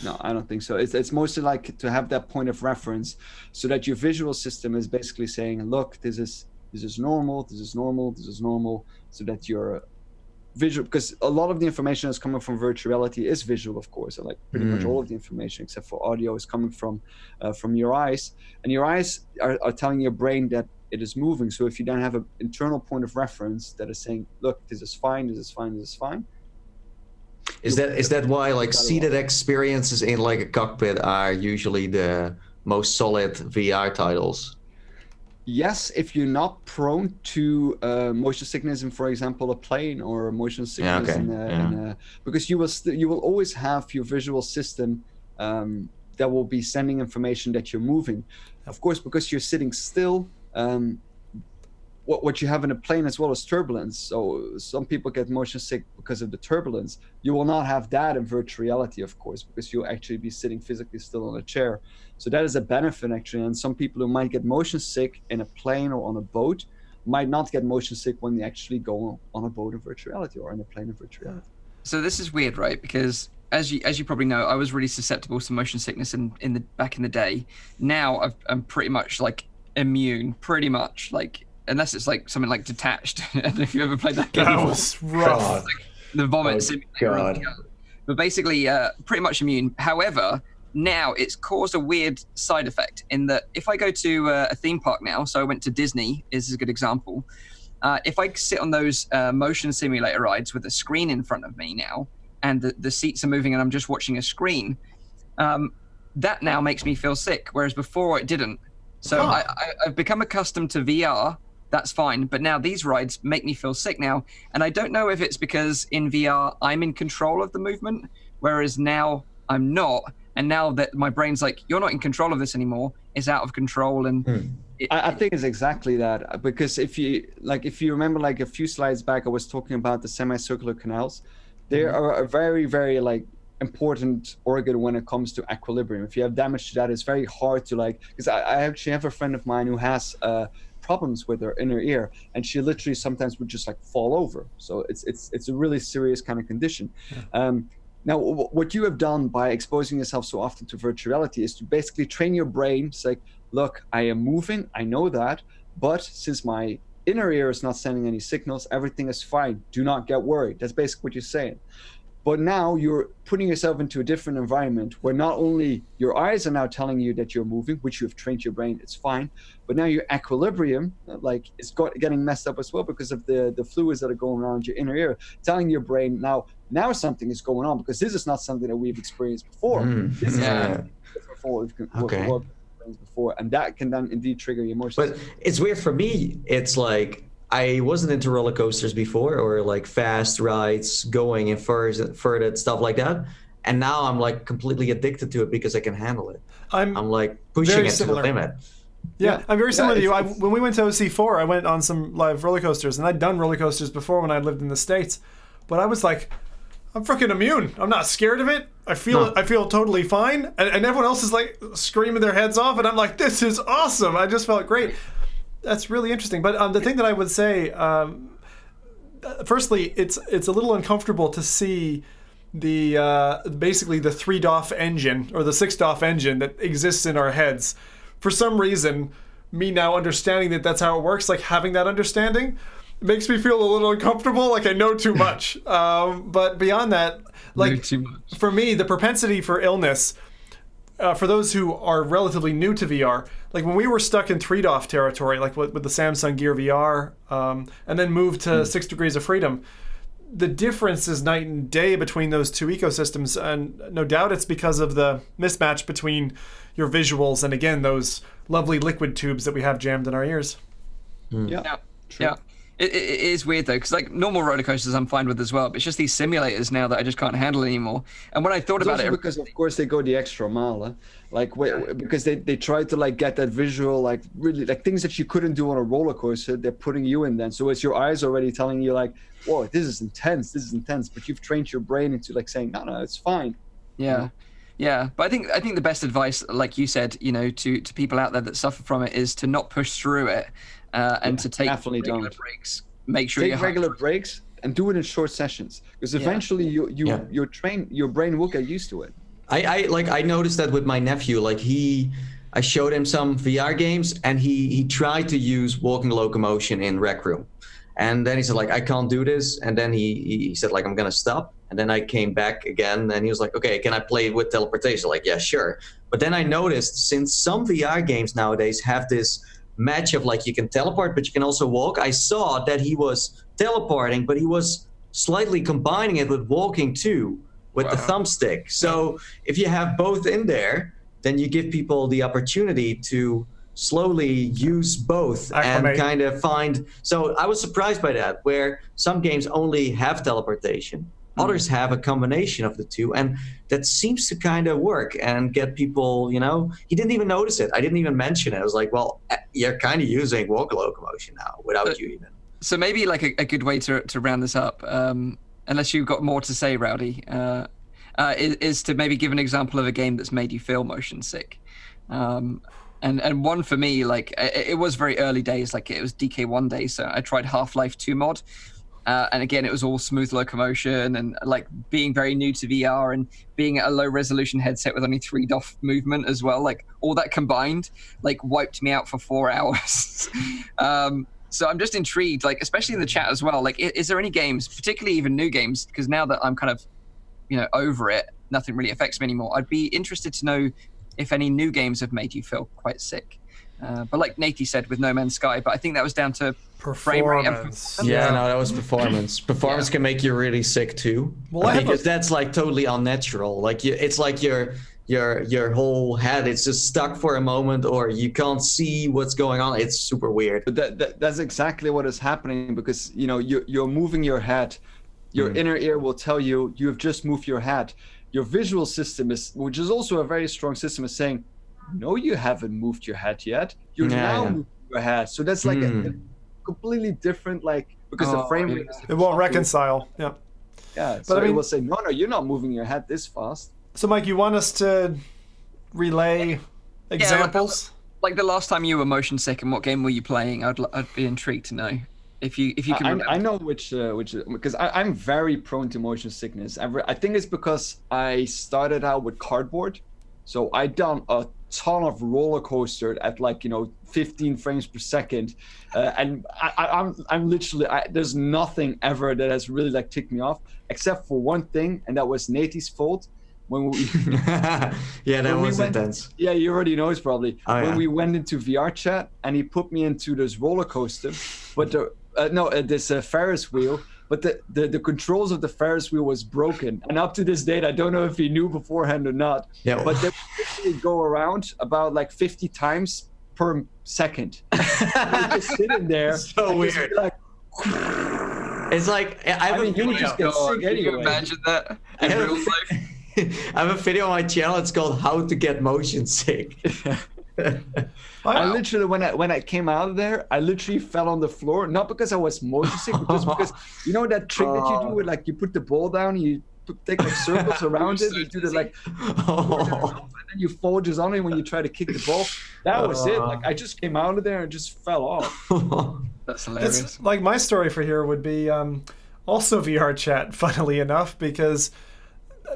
No, I don't think so. It's mostly like to have that point of reference so that your visual system is basically saying, look, this is normal, this is normal, this is normal, so that your visual, because a lot of the information that's coming from virtual reality is visual, of course. So like pretty much all of the information except for audio is coming from your eyes, and your eyes are telling your brain that it is moving. So if you don't have an internal point of reference that is saying, look, this is fine, this is fine, this is fine. Is that why like seated experiences in like a cockpit are usually the most solid VR titles? Yes, if you're not prone to motion sickness in, for example, a plane, or motion sickness because you will always have your visual system that will be sending information that you're moving. Of course, because you're sitting still. What you have in a plane as well as turbulence. So some people get motion sick because of the turbulence. You will not have that in virtual reality, of course, because you'll actually be sitting physically still on a chair. So that is a benefit, actually. And some people who might get motion sick in a plane or on a boat might not get motion sick when they actually go on a boat in virtual reality or in a plane in virtual reality. So this is weird, right? Because as you probably know, I was really susceptible to motion sickness back in the day. Now I'm pretty much like immune, pretty much, like, unless it's like something like Detached. I don't know if you ever played that game. That was rough. Like the vomit simulator. But basically, pretty much immune. However, now it's caused a weird side effect in that if I go to a theme park now, so I went to Disney, is a good example. If I sit on those motion simulator rides with a screen in front of me now, and the seats are moving and I'm just watching a screen, that now makes me feel sick, whereas before it didn't. So I've become accustomed to VR. That's fine. But now these rides make me feel sick now. And I don't know if it's because in VR I'm in control of the movement, whereas now I'm not. And now that my brain's like, you're not in control of this anymore, it's out of control. And I think it's exactly that. Because if you remember like a few slides back, I was talking about the semicircular canals. They are a very, very like important organ when it comes to equilibrium. If you have damage to that, it's very hard to like, because I actually have a friend of mine who has problems with her inner ear, and she literally sometimes would just like fall over. So it's a really serious kind of condition. Now what you have done by exposing yourself so often to virtual reality is to basically train your brain. It's like, look, I am moving, I know that, but since my inner ear is not sending any signals, everything is fine, do not get worried. That's basically what you're saying. But now you're putting yourself into a different environment where not only your eyes are now telling you that you're moving, which you have trained your brain, it's fine, but now your equilibrium, is getting messed up as well because of the fluids that are going around your inner ear, telling your brain now something is going on, because this is not something that we've experienced before. This is different from what we've experienced before, and that can then indeed trigger your emotions. But it's weird for me. It's like, I wasn't into roller coasters before, or like fast rides, going in further stuff like that. And now I'm like completely addicted to it because I can handle it. I'm like pushing it to the limit. Yeah, I'm very similar to you. When we went to OC4, I went on some live roller coasters, and I'd done roller coasters before when I lived in the States. But I was like, I'm freaking immune. I'm not scared of it. I feel totally fine. And everyone else is like screaming their heads off, and I'm like, this is awesome. I just felt great. That's really interesting. But the thing that I would say, firstly, it's a little uncomfortable to see basically the 3 DOF engine or the 6 DOF engine that exists in our heads. For some reason, me now understanding that that's how it works, like having that understanding, makes me feel a little uncomfortable, like I know too much. But beyond that, like for me, the propensity for illness, for those who are relatively new to VR, like when we were stuck in 3 DOF territory, like with the Samsung Gear VR, and then moved to 6 Degrees of Freedom, the difference is night and day between those two ecosystems. And no doubt it's because of the mismatch between your visuals and, again, those lovely liquid tubes that we have jammed in our ears. Yeah. It is weird though, because like normal roller coasters I'm fine with as well, but it's just these simulators now that I just can't handle anymore. And when I thought about it, because of course they go the extra mile, because they try to like get that visual, like really like things that you couldn't do on a roller coaster, they're putting you in then. So it's your eyes already telling you like, whoa, this is intense, but you've trained your brain into like saying, no, it's fine. Yeah, but I think the best advice, like you said, to people out there that suffer from it, is to not push through it. And to take regular breaks. Make sure you take regular breaks and do it in short sessions, because eventually your brain will get used to it. I noticed that with my nephew. Like I showed him some VR games, and he tried to use walking locomotion in Rec Room, and then he said like, I can't do this, and then he said like, I'm gonna stop, and then I came back again, and he was like, okay, can I play with teleportation? Like, yeah, sure. But then I noticed, since some VR games nowadays have this match of like, you can teleport but you can also walk, I saw that he was teleporting, but he was slightly combining it with walking too, with the thumbstick. So if you have both in there, then you give people the opportunity to slowly use both and kind of find. So I was surprised by that, where some games only have teleportation, others have a combination of the two, and that seems to kind of work and get people, he didn't even notice it. I didn't even mention it. I was like, well, you're kind of using walk locomotion now without you even. So maybe like a good way to round this up, unless you've got more to say, Rowdy, is to maybe give an example of a game that's made you feel motion sick. And one for me, like it was very early days, like it was DK1 days. So I tried Half-Life 2 mod. And again, it was all smooth locomotion and like being very new to VR and being at a low resolution headset with only 3 DOF movement as well. Like all that combined, like wiped me out for 4 hours. So I'm just intrigued, like especially in the chat as well. Like, is there any games, particularly even new games, because now that I'm kind of, over it, nothing really affects me anymore. I'd be interested to know if any new games have made you feel quite sick. But like Nathie said with No Man's Sky, but I think that was down to frame rate. That was performance. Performance can make you really sick too. Well, because that's like totally unnatural. Like it's like your whole head is just stuck for a moment, or you can't see what's going on. It's super weird. But that's exactly what is happening, because you're moving your head. Your inner ear will tell you have just moved your head. Your visual system which is also a very strong system, is saying, no, you haven't moved your head yet. You're now moving your head. So that's like a completely different, like, because the frame rate it won't reconcile. Yeah. Yeah. So it will say, no, you're not moving your head this fast. So, Mike, you want us to relay examples? Like the last time you were motion sick, and what game were you playing? I'd be intrigued to know. If you can remember. I know which because I'm very prone to motion sickness. I think it's because I started out with cardboard. So I done a ton of roller coaster at 15 frames per second, and I'm literally there's nothing ever that has really ticked me off except for one thing, and that was Nathie's fault when we yeah, that was intense. Yeah, you already know it's probably when yeah. we went into VR chat and he put me into this roller coaster, but this Ferris wheel. But the controls of the Ferris wheel was broken, and up to this date, I don't know if he knew beforehand or not. Yeah. But they would go around about 50 times per second. They're just sitting there. So weird. It's like you just get sick anyway. Can you imagine that in real life? I have a video on my channel. It's called "How to Get Motion Sick." I literally, when I came out of there, I literally fell on the floor, not because I was motion sick, but just because you know that trick that you do with you put the ball down, you take circles around it, you do the and then you fall just on it when you try to kick the ball. That was it. I just came out of there and just fell off. That's hilarious. It's my story for here would be also VR chat, funnily enough, because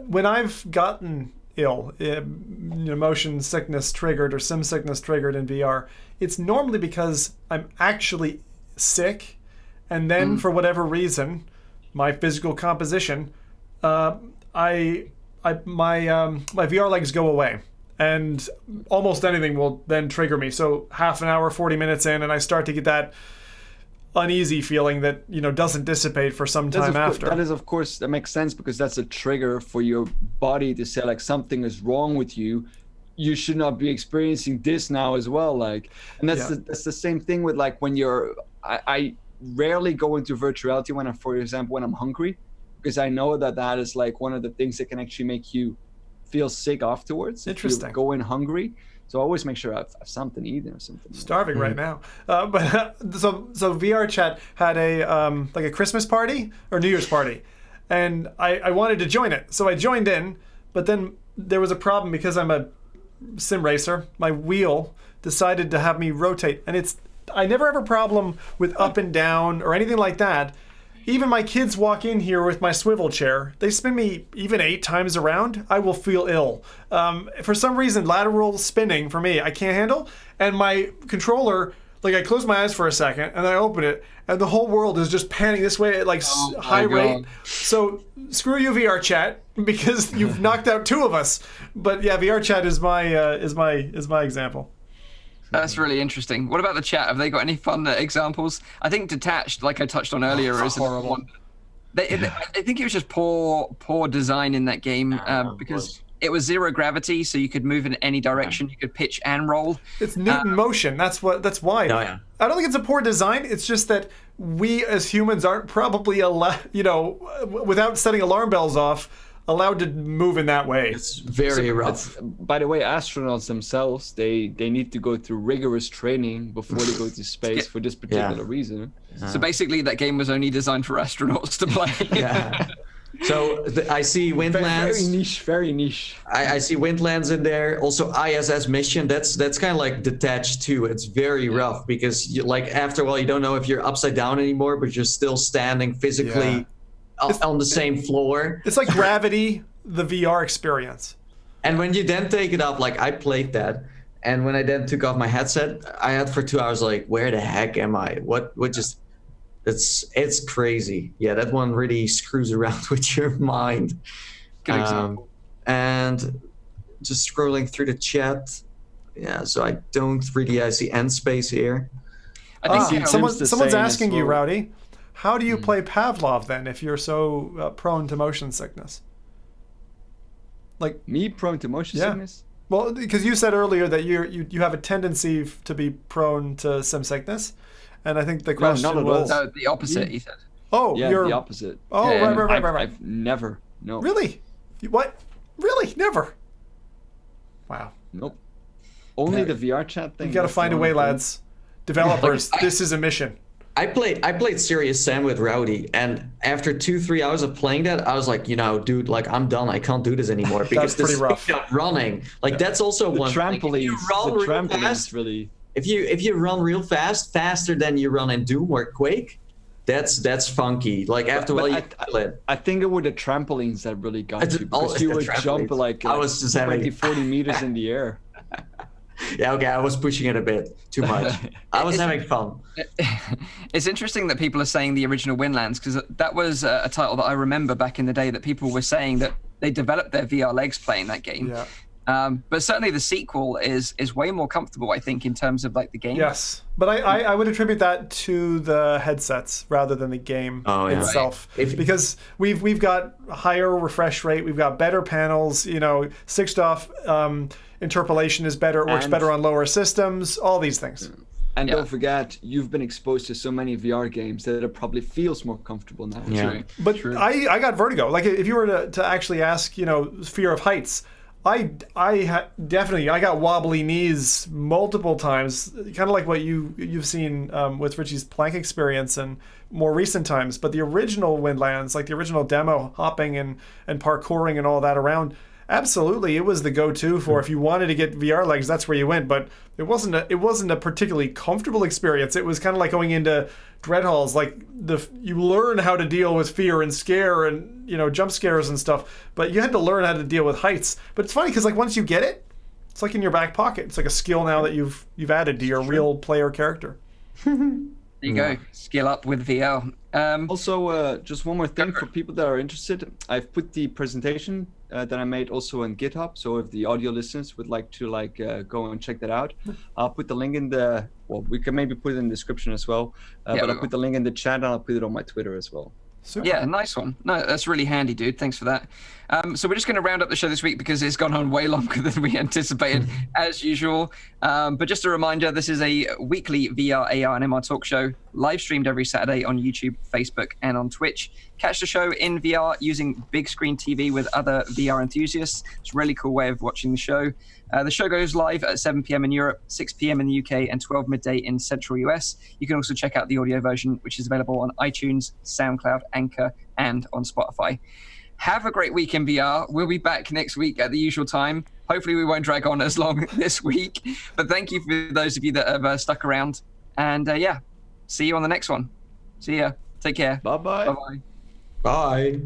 when I've gotten ill, motion sickness triggered or sim sickness triggered in VR, it's normally because I'm actually sick, and then for whatever reason, my physical composition, my VR legs go away, and almost anything will then trigger me. So half an hour, 40 minutes in, and I start to get that uneasy feeling that doesn't dissipate for some time after. That makes sense, because that's a trigger for your body to say something is wrong with you. You should not be experiencing this now as well. And that's the same thing with when you're. I rarely go into virtual reality when I'm hungry, because I know that is one of the things that can actually make you feel sick afterwards. Interesting. If you go in hungry. So I always make sure I have something eating or something. Starving right now. So VR chat had a Christmas party or New Year's party, and I wanted to join it. So I joined in, but then there was a problem because I'm a sim racer. My wheel decided to have me rotate, and I never have a problem with up and down or anything like that. Even my kids walk in here with my swivel chair. They spin me even 8 times around. I will feel ill. For some reason, lateral spinning for me, I can't handle. And my controller, I close my eyes for a second and I open it, and the whole world is just panning this way at high rate. So screw you, VR chat, because you've knocked out 2 of us. But yeah, VR chat is my example. That's really interesting. What about the chat? Have they got any fun examples? I think Detached, like I touched on earlier, is horrible. I think it was just poor design in that game, because it was zero gravity, so you could move in any direction. You could pitch and roll. It's Newton motion. That's why. Oh, yeah. I don't think it's a poor design. It's just that we as humans aren't probably allowed, without setting alarm bells off, allowed to move in that way. It's very rough. By the way, astronauts themselves, they need to go through rigorous training before they go to space for this particular reason. So basically, that game was only designed for astronauts to play. Yeah. So I see Windlands. Very niche. I see Windlands in there. Also ISS Mission. That's kind of like Detached too. It's very rough because after a while you don't know if you're upside down anymore, but you're still standing physically. Yeah. On the same floor. It's like Gravity, the VR experience. And when you then take it off, I played that, and when I then took off my headset, I had for 2 hours where the heck am I? What just? It's crazy. Yeah, that one really screws around with your mind. Good example. And just scrolling through the chat. Yeah, so I see End Space here. I think someone's asking you, Rowdy. How do you play Pavlov then if you're so prone to motion sickness? Me prone to motion sickness? Well, because you said earlier that you have a tendency to be prone to sim sickness, and I think the question was the opposite. He said. Oh, yeah, you're the opposite. Oh, yeah, right. I've never. No. Really? What? Really? Never? Wow. Nope. Only the VR chat thing. You got to find a way, lads. Developers, this is a mission. I played Serious Sam with Rowdy, and after 2-3 hours of playing that, I was like, dude, I'm done. I can't do this anymore because that's pretty rough. Running, that's also one trampolines. The trampolines really. If you run real fast, faster than you run in Doom or Quake, that's funky. After a while, I think it were the trampolines that really got you, because you would jump I was just 20, 40 meters in the air. Yeah, okay, I was pushing it a bit too much. I was having fun. It's interesting that people are saying the original Windlands, because that was a title that I remember back in the day that people were saying that they developed their VR legs playing that game. Yeah. But certainly the sequel is way more comfortable, I think, in terms of like the game. Yes, but I would attribute that to the headsets rather than the game itself, because we've got higher refresh rate, we've got better panels. You know, switched off interpolation is better, it works better on lower systems. All these things. And don't forget, you've been exposed to so many VR games that it probably feels more comfortable now. Yeah. But I got vertigo. Like if you were to actually ask, you know, fear of heights. I got wobbly knees multiple times, kind of like what you've seen with Richie's plank experience and more recent times. But the original Windlands, like the original demo, hopping and parkouring and all that around, absolutely, it was the go-to for if you wanted to get VR legs. That's where you went. But it wasn't a particularly comfortable experience. It was kind of like going into dread halls. Like you learn how to deal with fear and scare and, you know, jump scares and stuff. But you had to learn how to deal with heights. But it's funny because like once you get it, it's like in your back pocket. It's like a skill now that you've added to your real player character. There you go. Skill up with VR. Also, just one more thing for people that are interested. I've put the presentation that I made also on GitHub. So if the audio listeners would like to go and check that out, I'll put the link in the. Well, we can maybe put it in the description as well. But I'll put the link in the chat and I'll put it on my Twitter as well. Super. Yeah, nice one. No, that's really handy, dude. Thanks for that. So we're just going to round up the show this week because it's gone on way longer than we anticipated, as usual. But just a reminder, this is a weekly VR, AR, and MR talk show, live streamed every Saturday on YouTube, Facebook, and on Twitch. Catch the show in VR using big screen TV with other VR enthusiasts. It's a really cool way of watching the show. The show goes live at 7 p.m. in Europe, 6 p.m. in the UK, and 12 midday in Central US. You can also check out the audio version, which is available on iTunes, SoundCloud, Anchor, and on Spotify. Have a great week in VR. We'll be back next week at the usual time. Hopefully we won't drag on as long this week. But thank you for those of you that have stuck around. And see you on the next one. See ya. Take care. Bye-bye. Bye-bye. Bye.